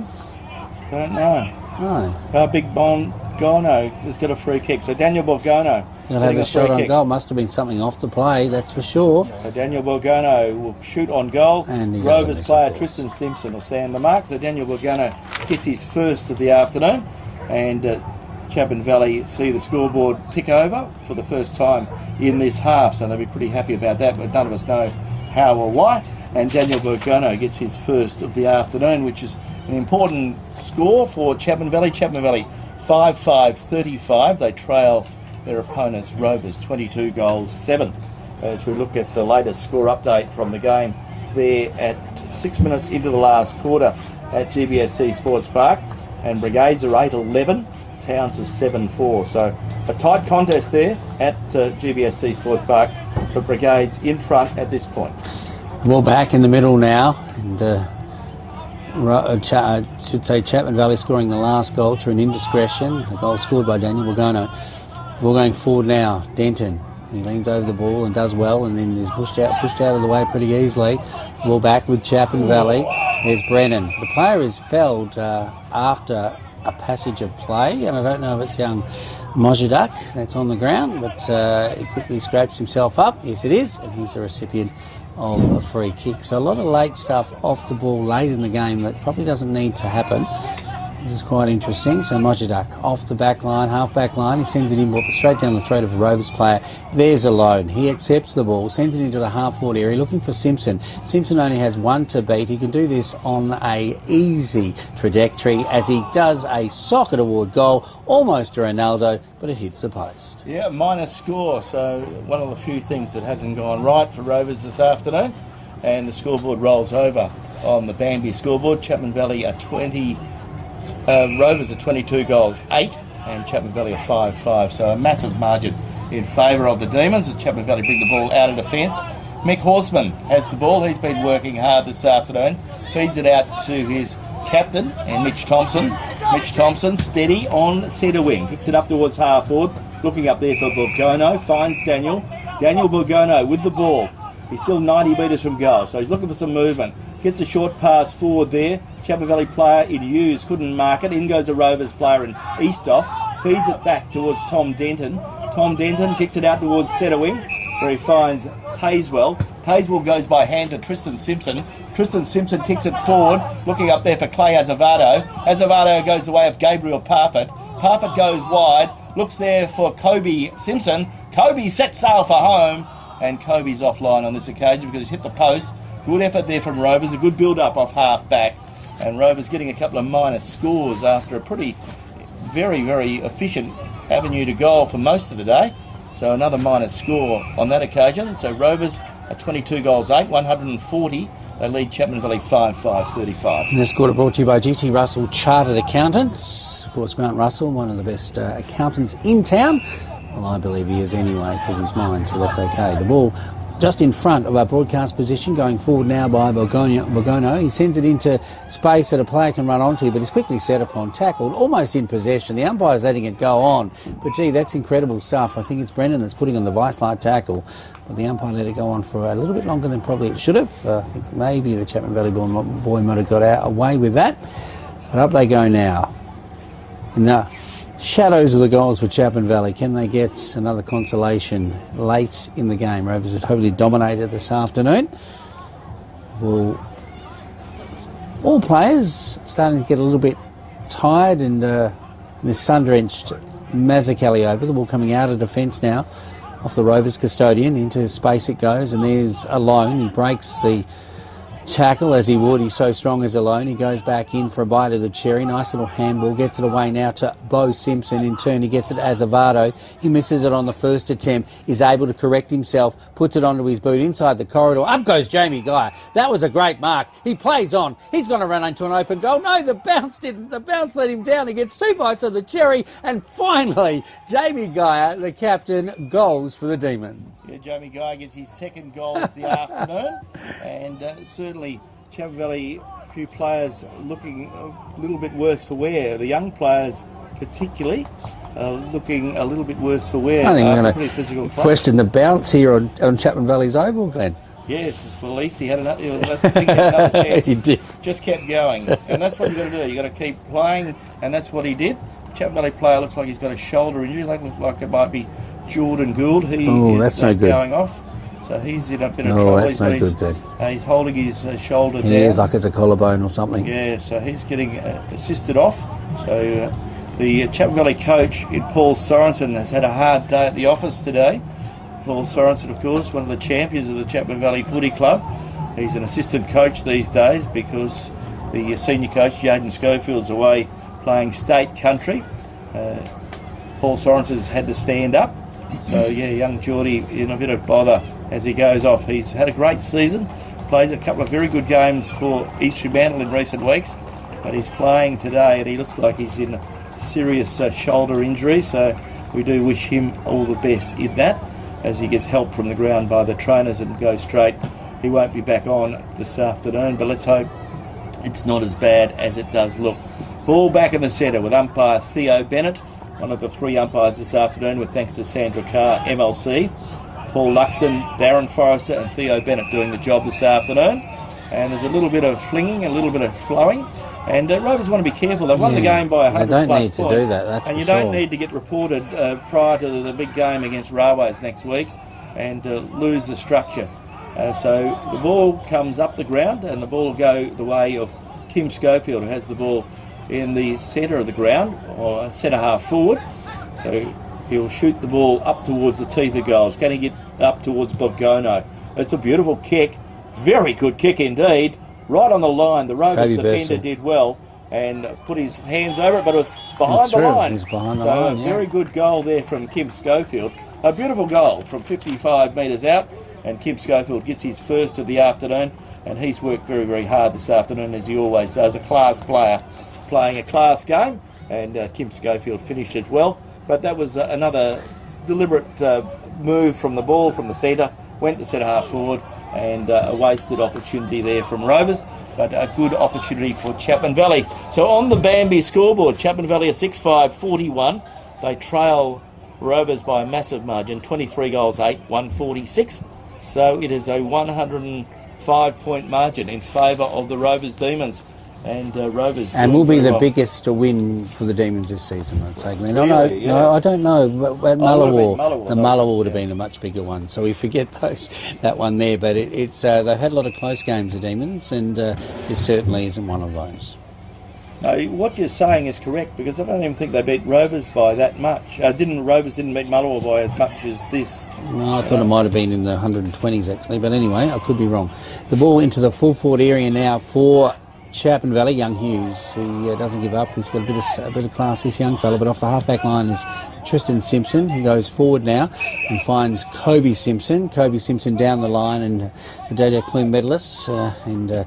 Don't know. No. Big Borgono has got a free kick. So Daniel Borgono He'll have a shot on goal. Must have been something off the play, that's for sure. So Daniel Borgono will shoot on goal. And Rovers player Tristan Simpson will stand the mark. So Daniel Borgono gets his first of the afternoon. And Chapman Valley see the scoreboard tick over for the first time in this half. So they'll be pretty happy about that, but none of us know how or why. And Daniel Borgono gets his first of the afternoon, which is an important score for Chapman Valley. Chapman Valley 5-5-35. They trail their opponents, Rovers, 22 goals, 7. As we look at the latest score update from the game there at 6 minutes into the last quarter at GBSC Sports Park, and Brigades are 8-11, Towns is 7-4. So a tight contest there at GBSC Sports Park, but Brigades in front at this point. Ball back in the middle now, and should say Chapman Valley scoring the last goal through an indiscretion. The goal scored by Daniel Borgono. Ball going forward now. Denton. He leans over the ball and does well, and then is pushed out of the way pretty easily. Ball back with Chapman Valley. There's Brennan. The player is felled after a passage of play, and I don't know if it's young Mojadak that's on the ground, but he quickly scrapes himself up. Yes, it is, and he's the recipient of a free kick. So a lot of late stuff off the ball late in the game that probably doesn't need to happen, which is quite interesting. So Mojadak off the back line, half back line. He sends it in straight down the throat of a Rovers player. There's Alone. He accepts the ball, sends it into the half forward area, looking for Simpson. Simpson only has one to beat. He can do this on a easy trajectory as he does a Soccer Award goal, almost a Ronaldo, but it hits the post. Yeah, minus score. So one of the few things that hasn't gone right for Rovers this afternoon, and the scoreboard rolls over on the Bambi scoreboard. Chapman Valley are 20. Rovers are 22 goals, 8, and Chapman Valley are 5-5. So a massive margin in favour of the Demons as Chapman Valley bring the ball out of defence. Mick Horseman has the ball. He's been working hard this afternoon. Feeds it out to his captain and Mitch Thompson. Mitch Thompson steady on centre wing. Kicks it up towards half forward. Looking up there for Borgono. Finds Daniel. Daniel Borgono with the ball. He's still 90 metres from goal, so he's looking for some movement. Gets a short pass forward there. Chapman Valley player in Hughes couldn't mark it. In goes a Rovers player in Eastoff. Feeds it back towards Tom Denton. Tom Denton kicks it out towards centre wing, where he finds Tazewell. Tazewell goes by hand to Tristan Simpson. Tristan Simpson kicks it forward, looking up there for Clay Azevedo. Azevedo goes the way of Gabriel Parfitt. Parfitt goes wide, looks there for Kobe Simpson. Kobe sets sail for home, and Kobe's offline on this occasion because he's hit the post. Good effort there from Rovers, a good build-up off half-back. And Rovers getting a couple of minus scores after a very, very efficient avenue to goal for most of the day. So another minus score on that occasion. So Rovers are 22 goals, 8, 140. They lead Chapman Valley 5-5-35. And this quarter brought to you by GT Russell Chartered Accountants. Of course, Grant Russell, one of the best accountants in town. Well, I believe he is anyway, because he's mine, so that's okay. The ball just in front of our broadcast position, going forward now by Bogono. He sends it into space that a player can run onto, but is quickly set upon, tackled, almost in possession. The umpire's letting it go on. But, gee, that's incredible stuff. I think it's Brendan that's putting on the vice-like tackle, but the umpire let it go on for a little bit longer than probably it should have. I think maybe the Chapman Valley boy might have got away with that. But up they go now. In the shadows of the goals for Chapman Valley, can they get another consolation late in the game? Rovers have totally dominated this afternoon. Well, all players starting to get a little bit tired, and this sun-drenched Mazzucchelli over. The ball coming out of defence now, off the Rovers custodian, into space it goes, and there's Alone. He breaks the tackle as he would. He's so strong as Alone. He goes back in for a bite of the cherry. Nice little handball. Gets it away now to Bo Simpson. In turn, he gets it as Avado. He misses it on the first attempt. Is able to correct himself. Puts it onto his boot inside the corridor. Up goes Jamie Guy. That was a great mark. He plays on. He's going to run into an open goal. No, the bounce didn't. The bounce let him down. He gets 2 bites of the cherry. And finally, Jamie Guy, the captain, goals for the Demons. Yeah, Jamie Guy gets his second goal of the afternoon. And certainly Chapman Valley, a few players looking a little bit worse for wear. The young players particularly looking a little bit worse for wear. I think we're going to question the bounce here on Chapman Valley's oval, Glenn. Yes, well, at least he had that's the thing, he had another chance. He did. Just kept going. And that's what you've got to do. You've got to keep playing, and that's what he did. Chapman Valley player looks like he's got a shoulder injury. They look like it might be Jordan Gould. He is that's no good. Going off. So he's in a bit of trouble. That's no good, then. He's holding his shoulder down. He is like it's a collarbone or something. Yeah, so he's getting assisted off. So the Chapman Valley coach in Paul Sorensen has had a hard day at the office today. Paul Sorensen, of course, one of the champions of the Chapman Valley Footy Club. He's an assistant coach these days because the senior coach, Jaden Schofield's away playing state country. Paul Sorensen's had to stand up. So, yeah, young Geordie in a bit of bother as he goes off. He's had a great season, played a couple of very good games for East Fremantle in recent weeks, but he's playing today and he looks like he's in a serious shoulder injury, so we do wish him all the best in that as he gets help from the ground by the trainers and goes straight. He won't be back on this afternoon, but let's hope it's not as bad as it does look. Ball back in the centre with umpire Theo Bennett, one of the 3 umpires this afternoon, with thanks to Sandra Carr, MLC. Paul Luxton, Darren Forrester and Theo Bennett doing the job this afternoon. And there's a little bit of flinging, a little bit of flowing. And Rovers want to be careful. They've won the game by 100 plus points. They don't need to do that, that's and you for sure. don't need to get reported prior to the big game against Railways next week and lose the structure. So the ball comes up the ground and the ball will go the way of Kim Schofield, who has the ball in the centre of the ground, or centre half forward. So he'll shoot the ball up towards the teeth of goals. Can he get up towards Bogono? It's a beautiful kick. Very good kick indeed. Right on the line. The Rovers defender did well and put his hands over it, but it was behind the line. He's behind the so line, a very good goal there from Kim Schofield. A beautiful goal from 55 metres out, and Kim Schofield gets his first of the afternoon, and he's worked very, very hard this afternoon, as he always does. A class player playing a class game, and Kim Schofield finished it well. But that was another deliberate move from the ball from the centre, went to centre half forward, and a wasted opportunity there from Rovers, but a good opportunity for Chapman Valley. So on the Bambi scoreboard, Chapman Valley are 6-5-41. They trail Rovers by a massive margin, 23 goals 8, 146. So it is a 105-point margin in favour of the Rovers Demons. And Rovers will be the well. biggest win for the Demons this season, I'd say, Glenn. Really? No, I don't know. But Mullawar. The Mullawar would have been a much bigger one. So we forget that one there. But it's they've had a lot of close games, the Demons, and this certainly isn't one of those. No, what you're saying is correct, because I don't even think they beat Rovers by that much. Rovers didn't beat Mullawar by as much as this. No, I thought it might have been in the 120s actually, but anyway, I could be wrong. The ball into the full forward area now for Chapman Valley. Young Hughes, he doesn't give up. He's got a bit of class, this young fella. But off the half-back line is Tristan Simpson. He goes forward now and finds Kobe Simpson. Kobe Simpson down the line, and the Dojo Clune medalist, and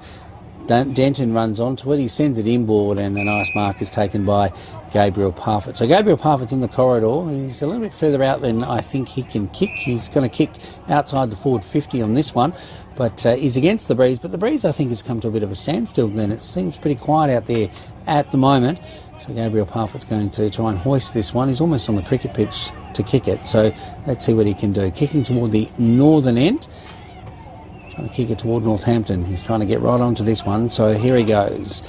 Denton runs onto it. He sends it inboard, and a nice mark is taken by Gabriel Parfitt. So Gabriel Parfitt's in the corridor. He's a little bit further out than I think he can kick. He's going to kick outside the forward 50 on this one, but he's against the breeze. But the breeze, I think, has come to a bit of a standstill, Glenn. It seems pretty quiet out there at the moment. So Gabriel Parfitt's going to try and hoist this one. He's almost on the cricket pitch to kick it. So let's see what he can do. Kicking toward the northern end. Trying to kick it toward Northampton. He's trying to get right onto this one. So here he goes.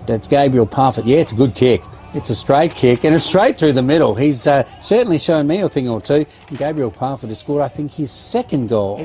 That's Gabriel Parfitt. Yeah, it's a good kick. It's a straight kick, and it's straight through the middle. He's certainly shown me a thing or two. And Gabriel Parfitt has scored, I think, his second goal.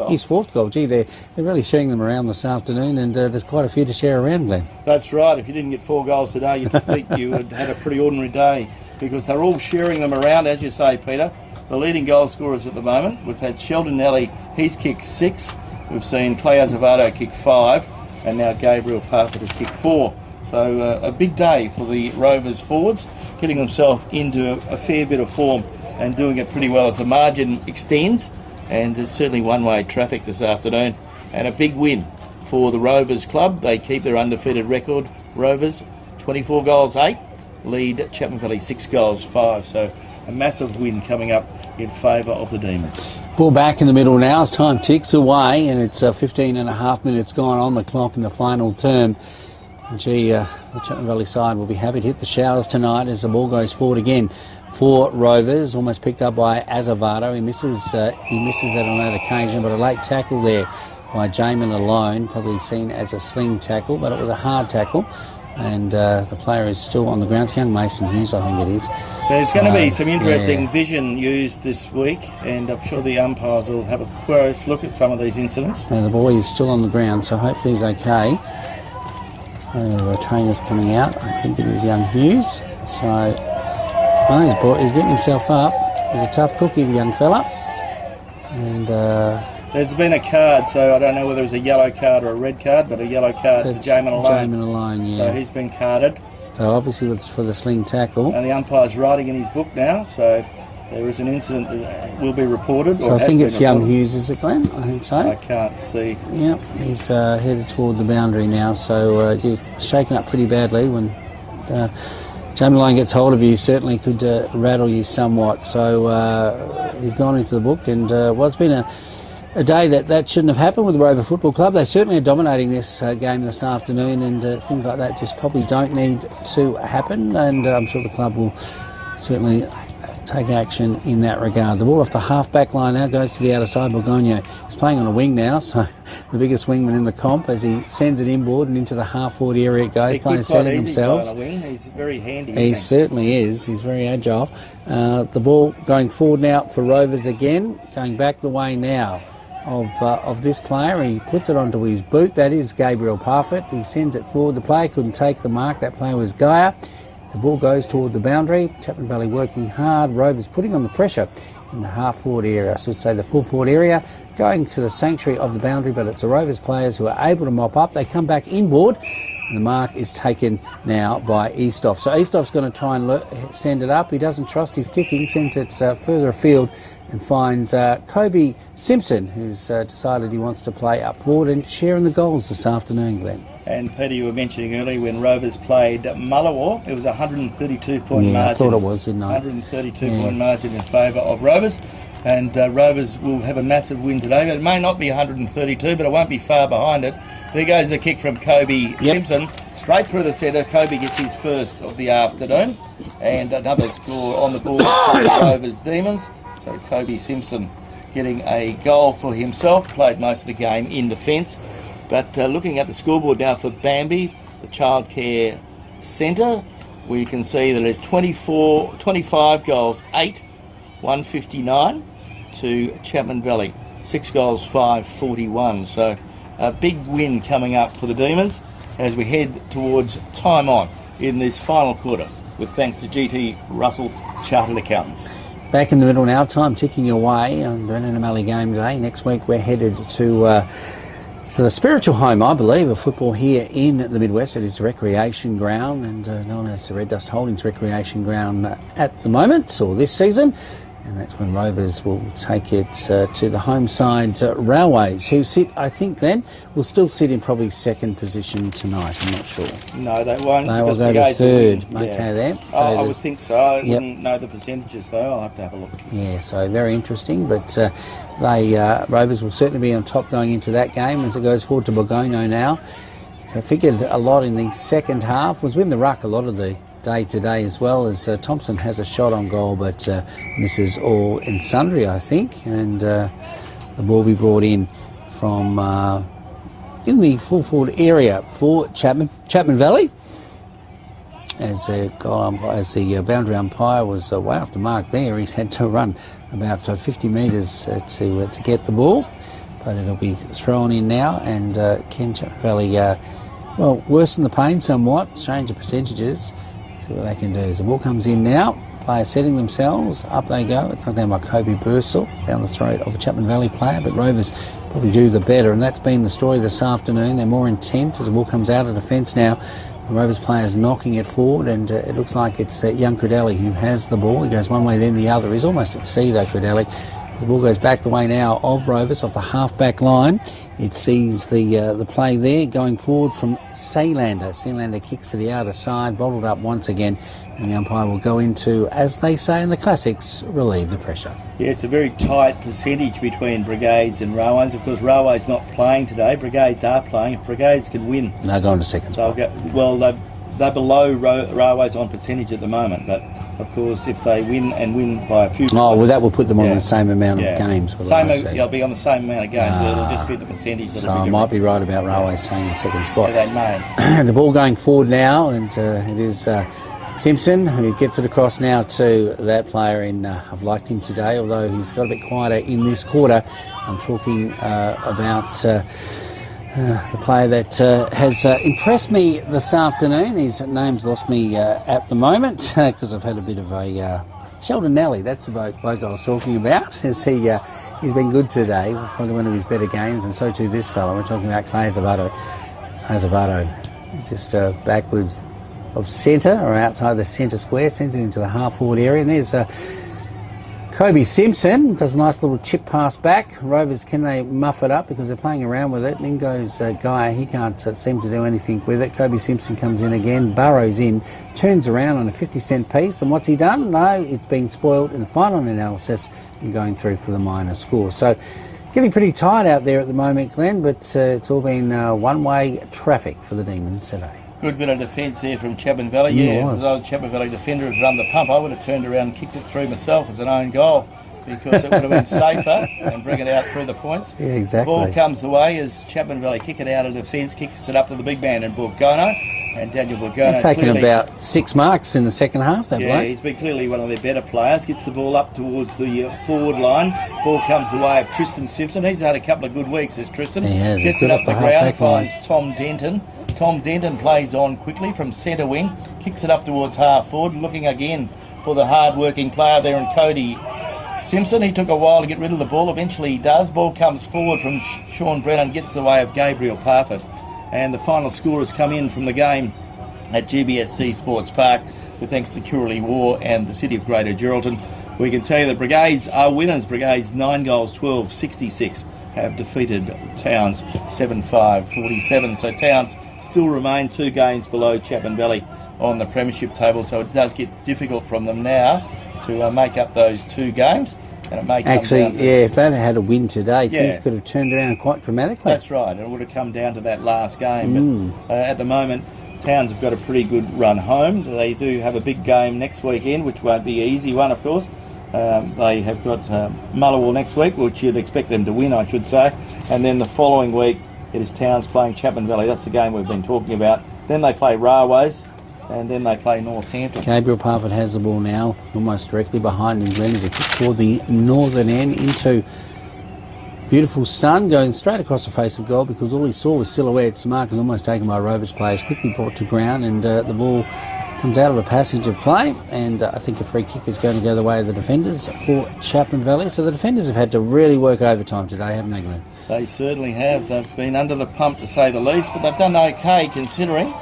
His fourth goal. Gee, they're really sharing them around this afternoon, and there's quite a few to share around, Glenn. That's right. If you didn't get 4 goals today, you'd think you had had a pretty ordinary day, because they're all sharing them around, as you say, Peter. The leading goal scorers at the moment, we've had Sheldon Nelly, he's kicked 6. We've seen Clay Azevedo kick 5, and now Gabriel Parfitt has kicked 4. So a big day for the Rovers forwards, getting themselves into a fair bit of form and doing it pretty well as the margin extends. And there's certainly one-way traffic this afternoon, and a big win for the Rovers club. They keep their undefeated record. Rovers 24 goals 8, lead Chapman Valley 6 goals 5. So a massive win coming up in favour of the Demons. Ball back in the middle now as time ticks away, and it's 15 and a half minutes gone on the clock in the final term. And gee, the Chapman Valley side will be happy to hit the showers tonight as the ball goes forward again for Rovers. Almost picked up by Azevedo. He misses it on that occasion, but a late tackle there by Chapman alone, probably seen as a sling tackle, but it was a hard tackle. And the player is still on the ground. It's young Mason Hughes, I think it is. There's going to be some interesting vision used this week, and I'm sure the umpires will have a close look at some of these incidents. Now the boy is still on the ground, so hopefully he's okay. So the trainer's coming out. I think it is young Hughes. So he's getting himself up. He's a tough cookie, the young fella. And there's been a card, so I don't know whether it was a yellow card or a red card, but a yellow card to Chapman alone. Chapman alone, yeah. So he's been carded. So obviously for the sling tackle. And the umpire's writing in his book now, so there is an incident that will be reported. So I think it's young Hughes, is it, Glenn? I think so. I can't see. Yep, he's headed toward the boundary now, so he's shaken up pretty badly. When Chapman alone gets hold of you, certainly could rattle you somewhat. So he's gone into the book, and it's been a day that shouldn't have happened with the Rover Football Club. They certainly are dominating this game this afternoon, and things like that just probably don't need to happen, and I'm sure the club will certainly take action in that regard. The ball off the half-back line now goes to the outer side. Borgonio is playing on a wing now, so the biggest wingman in the comp as he sends it inboard and into the half-forward area it goes. Players setting themselves. He's very handy. He certainly is. He's very agile. The ball going forward now for Rovers again, going back the way now of this player. He puts it onto his boot. That is Gabriel Parfitt. He sends it forward. The player couldn't take the mark. That player was Gaia. The ball goes toward the boundary. Chapman Valley working hard. Rovers putting on the pressure in the half-forward area. I should say the full-forward area, going to the sanctuary of the boundary, but it's the Rovers players who are able to mop up. They come back inboard, and the mark is taken now by Eastoff. So Eastoff's going to try and send it up. He doesn't trust his kicking, sends it further afield, and finds Kobe Simpson, who's decided he wants to play up forward and sharing the goals this afternoon, Glenn. And Peter, you were mentioning earlier when Rovers played Mullawar, it was a 132-point margin. I thought it was, didn't I? 132-point margin in favour of Rovers. And Rovers will have a massive win today. It may not be 132, but it won't be far behind it. There goes the kick from Kobe Simpson. Straight through the centre. Kobe gets his first of the afternoon. And another score on the board for the Rovers Demons. So Kobe Simpson getting a goal for himself. Played most of the game in defence. But looking at the scoreboard now for Bambi, the childcare centre, we can see that it's 25 goals, 8, 159 to Chapman Valley. 6 goals, 5, 41. So a big win coming up for the Demons as we head towards time on in this final quarter, with thanks to GT Russell Chartered Accountants. Back in the middle now, time ticking away on Brennan O'Malley game day. Next week we're headed to the spiritual home, I believe, of football here in the Midwest. It is the recreation ground, and known as the Red Dust Holdings Recreation Ground at the moment, or this season. And that's when Rovers will take it to the home side, Railways, who sit, I think, Glenn, will still sit in probably second position tonight. I'm not sure. No, they won't. They will go to Brigades third. will win. Okay, there. So I would think so. I Yep. wouldn't know the percentages, though. I'll have to have a look. Yeah, so very interesting. But Rovers will certainly be on top going into that game as it goes forward to Bogono now. So figured a lot in the second half. Was with the ruck a lot of the day today as well, as Thompson has a shot on goal but misses all in sundry, I think, and the ball will be brought in from in the full forward area for Chapman Valley, as the boundary umpire was way off the mark there. He's had to run about 50 metres to get the ball, but it'll be thrown in now, and Ken Chapman Valley worsen the pain somewhat, change the percentages. See what they can do. As the ball comes in now, players setting themselves, up they go. It's knocked down by Kobe Bursell down the throat of a Chapman Valley player, but Rovers probably do the better, and that's been the story this afternoon. They're more intent as the ball comes out of defence now. The Rovers players knocking it forward, and it looks like it's young Credelli who has the ball. He goes one way then the other. He's almost at sea though, Credelli. The ball goes back the way now of Rovers off the half-back line. It sees the play there going forward from Sealander. Sealander kicks to the outer side, bottled up once again, and the umpire will go into, as they say in the classics, relieve the pressure. Yeah, it's a very tight percentage between Brigades and Railways. Of course, Railways not playing today. Brigades are playing. If Brigades can win, they're going to second spot. They're below Railways on percentage at the moment, but of course if they win and win by a few points, that will put them on the same amount of games. They'll be on the same amount of games, but it'll just be the percentage. So I might be right about Railways staying in second spot. Yeah, they may. The ball going forward now, and it is Simpson who gets it across now to that player. I've liked him today, although he's got a bit quieter in this quarter. I'm talking about the player that has impressed me this afternoon. His name's lost me at the moment because I've had a bit of a Sheldon Nally. That's the bloke I was talking about. As he's been good today, probably one of his better games, and so too this fellow. We're talking about Clay Azevedo. Just backwards of centre or outside the centre square, sends it into the half forward area, and there's Kobe Simpson does a nice little chip pass back. Rovers, can they muff it up because they're playing around with it? And in goes Guy. He can't seem to do anything with it. Kobe Simpson comes in again, burrows in, turns around on a 50-cent piece. And what's he done? No, it's been spoiled in the final analysis and going through for the minor score. So getting pretty tight out there at the moment, Glenn, but it's all been one-way traffic for the Demons today. Good bit of defence there from Chapman Valley. Yeah, if the Chapman Valley defender had run the pump, I would have turned around and kicked it through myself as an own goal, because it would have been safer and bring it out through the points. Yeah, exactly. The ball comes the way as Chapman Valley kick it out of defence, kicks it up to the big man and Bogono. And Daniel Bogono. He's taken about 6 marks in the second half, that bloke. He's been clearly one of their better players. Gets the ball up towards the forward line. Ball comes the way of Tristan Simpson. He's had a couple of good weeks, says Tristan. He has. Gets it up the ground, finds Tom Denton. Tom Denton plays on quickly from centre wing. Kicks it up towards half forward. Looking again for the hard-working player there in Cody Simpson. He took a while to get rid of the ball. Eventually he does. Ball comes forward from Sean Brennan. Gets the way of Gabriel Parfitt. And the final score has come in from the game at GBSC Sports Park, with thanks to Curly War and the City of Greater Geraldton. We can tell you the Brigades are winners. Brigades 9 goals, 12-66 have defeated Towns 7-5-47. So Towns still remain 2 games below Chapman Valley on the premiership table, so it does get difficult from them now to make up those 2 games. And it may come down to, if they had a win today, things could have turned around quite dramatically. That's right, and it would have come down to that last game. But at the moment, Towns have got a pretty good run home. They do have a big game next weekend, which won't be an easy one, of course. They have got Mullawall next week, which you'd expect them to win, I should say. And then the following week, it is Towns playing Chapman Valley. That's the game we've been talking about. Then they play Railways, and then they play Northampton. Gabriel Parfitt has the ball now, almost directly behind him. Glenn as he kicks toward the northern end into beautiful sun, going straight across the face of goal because all he saw was silhouettes. Mark was almost taken by Rovers players, quickly brought to ground, and the ball comes out of a passage of play, and I think a free kick is going to go the way of the defenders for Chapman Valley. So the defenders have had to really work overtime today, haven't they, Glenn? They certainly have. They've been under the pump, to say the least, but they've done okay considering.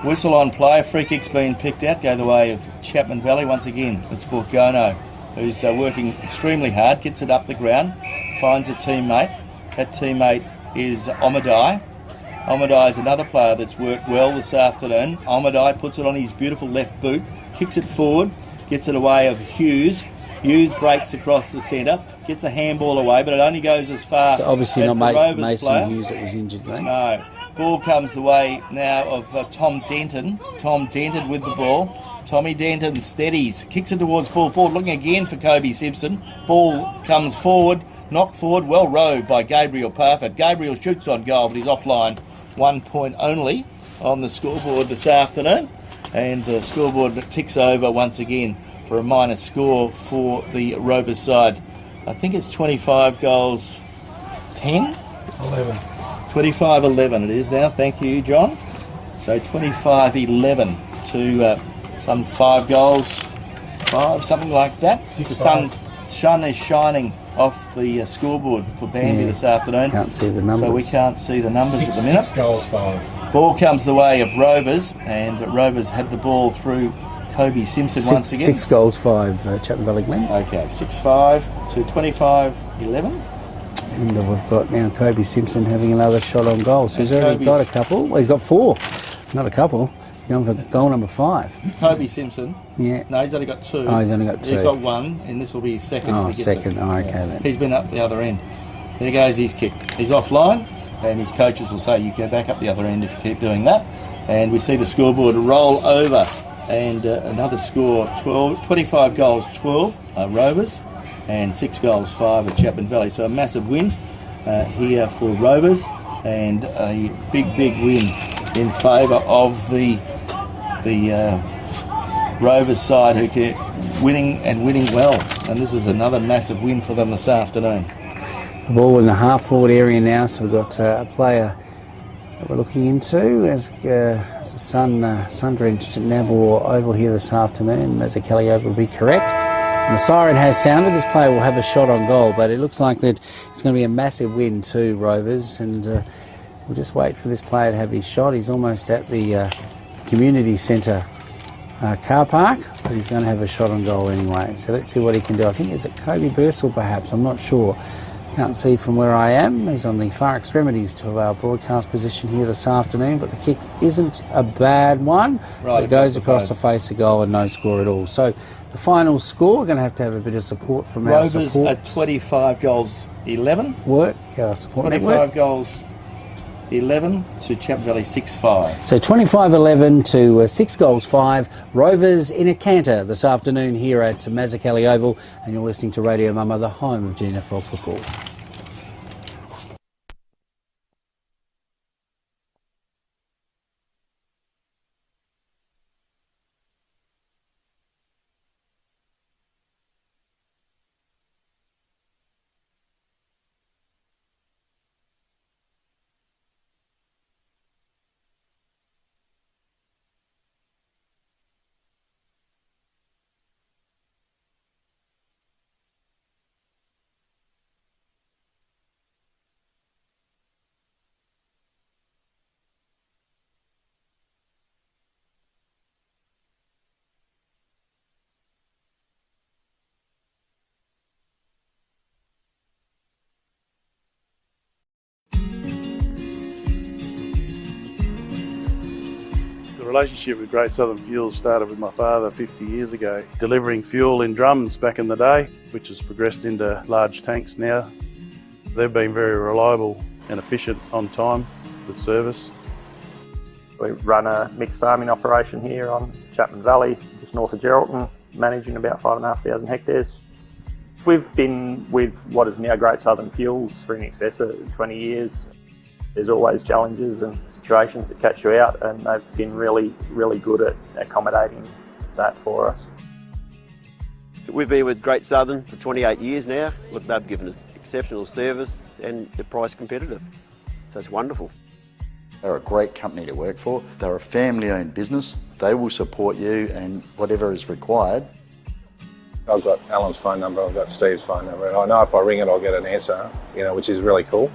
Whistle on play. Free kick's been picked out. Go the way of Chapman Valley once again. It's Borgono, who's working extremely hard. Gets it up the ground. Finds a teammate. That teammate is Omadai. Omadai is another player that's worked well this afternoon. Omadai puts it on his beautiful left boot. Kicks it forward. Gets it away of Hughes. Hughes breaks across the centre. Gets a handball away, but it only goes as far So obviously as not the Rovers Mason player. Hughes that was injured then. No. Ball comes the way now of Tom Denton. Tom Denton with the ball. Tommy Denton steadies. Kicks it towards full forward. Looking again for Kobe Simpson. Ball comes forward. Knocked forward. Well rowed by Gabriel Parfitt. Gabriel shoots on goal, but he's offline. 1 point only on the scoreboard this afternoon. And the scoreboard ticks over once again for a minus score for the Rovers side. I think it's 25 goals 10? 11. 25-11 it is now, thank you, John. So 25-11 to some 5 goals, 5, something like that. The sun is shining off the scoreboard for Bambi this afternoon. Can't see the numbers. So we can't see the numbers at the minute. 6 goals, 5. Ball comes the way of Rovers, and Rovers have the ball through Kobe Simpson once again. 6 goals, 5, Chapman Valley Glen. Okay, 6-5 to 25-11. And we've got now Kobe Simpson having another shot on goal. So he's already Kobe's got a couple. Well, he's got 4. Not a couple. He's going for goal number 5. Kobe Simpson. Yeah. No, he's only got 2. Oh, he's only got 2. He's got 1, and this will be his second. Oh, if he gets second. it. Oh, okay then. He's been up the other end. There goes his kick. He's offline, and his coaches will say you go back up the other end if you keep doing that. And we see the scoreboard roll over, and another score: 25 goals, 12 Rovers, and 6 goals, 5 at Chapman Valley. So a massive win here for Rovers, and a big win in favour of the Rovers side, who keep winning well. And this is another massive win for them this afternoon. The ball in the half-forward area now, so we've got a player that we're looking into as the sun-drenched Nabor Oval here this afternoon. As a Kelly Oval will be correct. And the siren has sounded. This player will have a shot on goal, but it looks like that it's going to be a massive win to Rovers, and we'll just wait for this player to have his shot. He's almost at the community centre car park, but he's going to have a shot on goal anyway. So let's see what he can do. I think it's a Kobe Bursell perhaps, I'm not sure. Can't see from where I am. He's on the far extremities to our broadcast position here this afternoon, but the kick isn't a bad one. Right, it goes across the face of goal and no score at all. So the final score, we're going to have a bit of support from our support. Rovers at 25 goals 11. Work, our support 25 network. goals 11 to Chapman Valley 6-5. So 25-11 to 6 goals 5. Rovers in a canter this afternoon here at Mazzucchelli Oval, and you're listening to Radio Mama, the home of GNFL football. The relationship with Great Southern Fuel started with my father 50 years ago, delivering fuel in drums back in the day, which has progressed into large tanks now. They've been very reliable and efficient on time with service. We run a mixed farming operation here on Chapman Valley, just north of Geraldton, managing about 5,500 hectares. We've been with what is now Great Southern Fuels for in excess of 20 years. There's always challenges and situations that catch you out, and they've been really good at accommodating that for us. We've been with Great Southern for 28 years now. Look, they've given us exceptional service and they're price competitive. So it's wonderful. They're a great company to work for. They're a family-owned business. They will support you and whatever is required. I've got Alan's phone number, I've got Steve's phone number, and I know if I ring it I'll get an answer, which is really cool.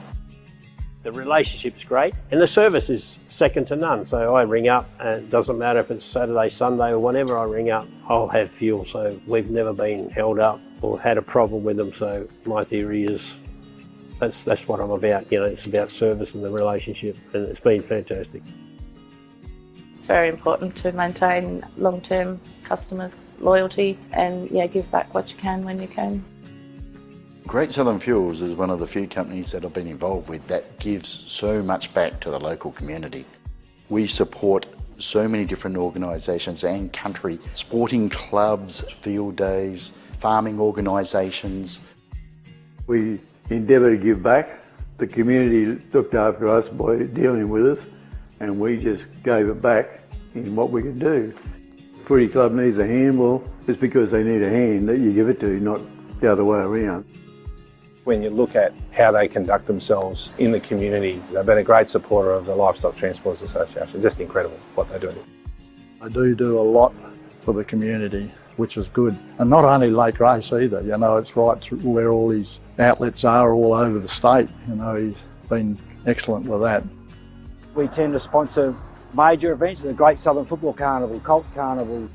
The relationship's great and the service is second to none. So I ring up and it doesn't matter if it's Saturday, Sunday or whenever I ring up, I'll have fuel. So we've never been held up or had a problem with them. So my theory is that's what I'm about. You know, it's about service and the relationship, and it's been fantastic. It's very important to maintain long-term customers' loyalty and give back what you can when you can. Great Southern Fuels is one of the few companies that I've been involved with that gives so much back to the local community. We support so many different organisations and country, sporting clubs, field days, farming organisations. We endeavour to give back. The community looked after us by dealing with us, and we just gave it back in what we could do. Footy club needs a hand, well, it's because they need a hand that you give it to, not the other way around. When you look at how they conduct themselves in the community, they've been a great supporter of the Livestock Transporters Association. Just incredible what they do. They do a lot for the community, which is good. And not only Lake Race either, you know, it's right through where all these outlets are all over the state. You know, he's been excellent with that. We tend to sponsor major events, the Great Southern Football Carnival, Colts Carnival.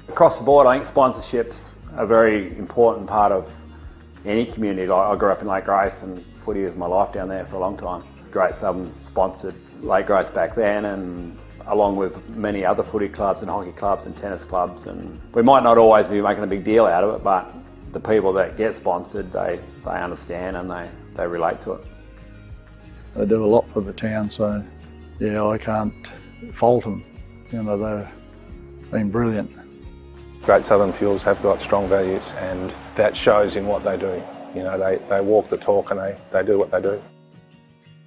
Across the board, I think sponsorships are a very important part of any community. I grew up in Lake Grace and footy was my life down there for a long time. Great Southern sponsored Lake Grace back then, and along with many other footy clubs and hockey clubs and tennis clubs. And we might not always be making a big deal out of it, but the people that get sponsored, they understand and they relate to it. They do a lot for the town, so yeah, I can't fault them. You know, they've been brilliant. Great Southern Fuels have got strong values, and that shows in what they do. You know, they walk the talk and they do what they do.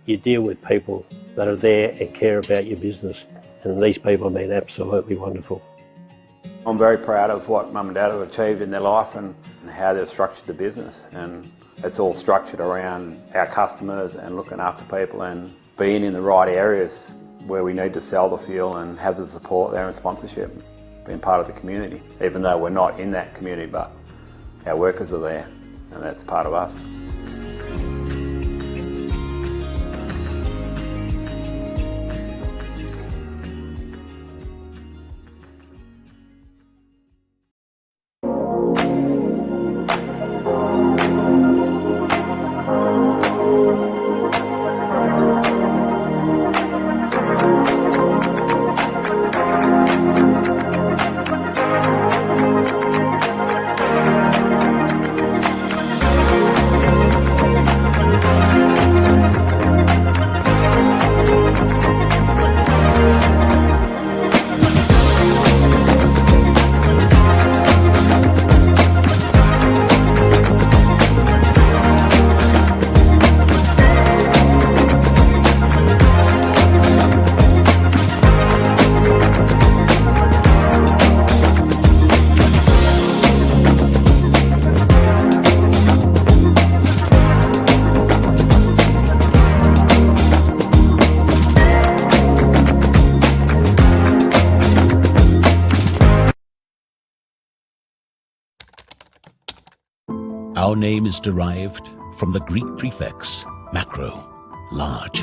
You deal with people that are there and care about your business, and these people have been absolutely wonderful. I'm very proud of what Mum and Dad have achieved in their life and how they've structured the business, and it's all structured around our customers and looking after people and being in the right areas where we need to sell the fuel and have the support there and sponsorship. Being part of the community, even though we're not in that community, but our workers are there, and that's part of us. Our name is derived from the Greek prefix, macro, large.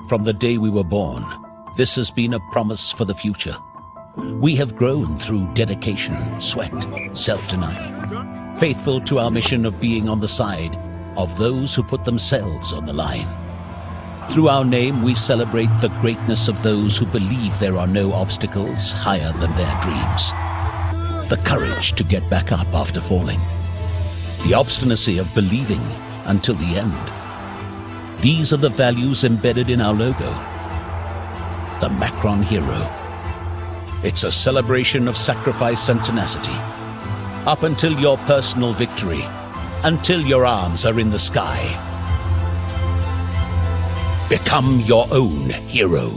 From the day we were born, this has been a promise for the future. We have grown through dedication, sweat, self-denial, faithful to our mission of being on the side of those who put themselves on the line. Through our name, we celebrate the greatness of those who believe there are no obstacles higher than their dreams. The courage to get back up after falling. The obstinacy of believing until the end. These are the values embedded in our logo. The Macron Hero. It's a celebration of sacrifice and tenacity. Up until your personal victory. Until your arms are in the sky. Become your own hero.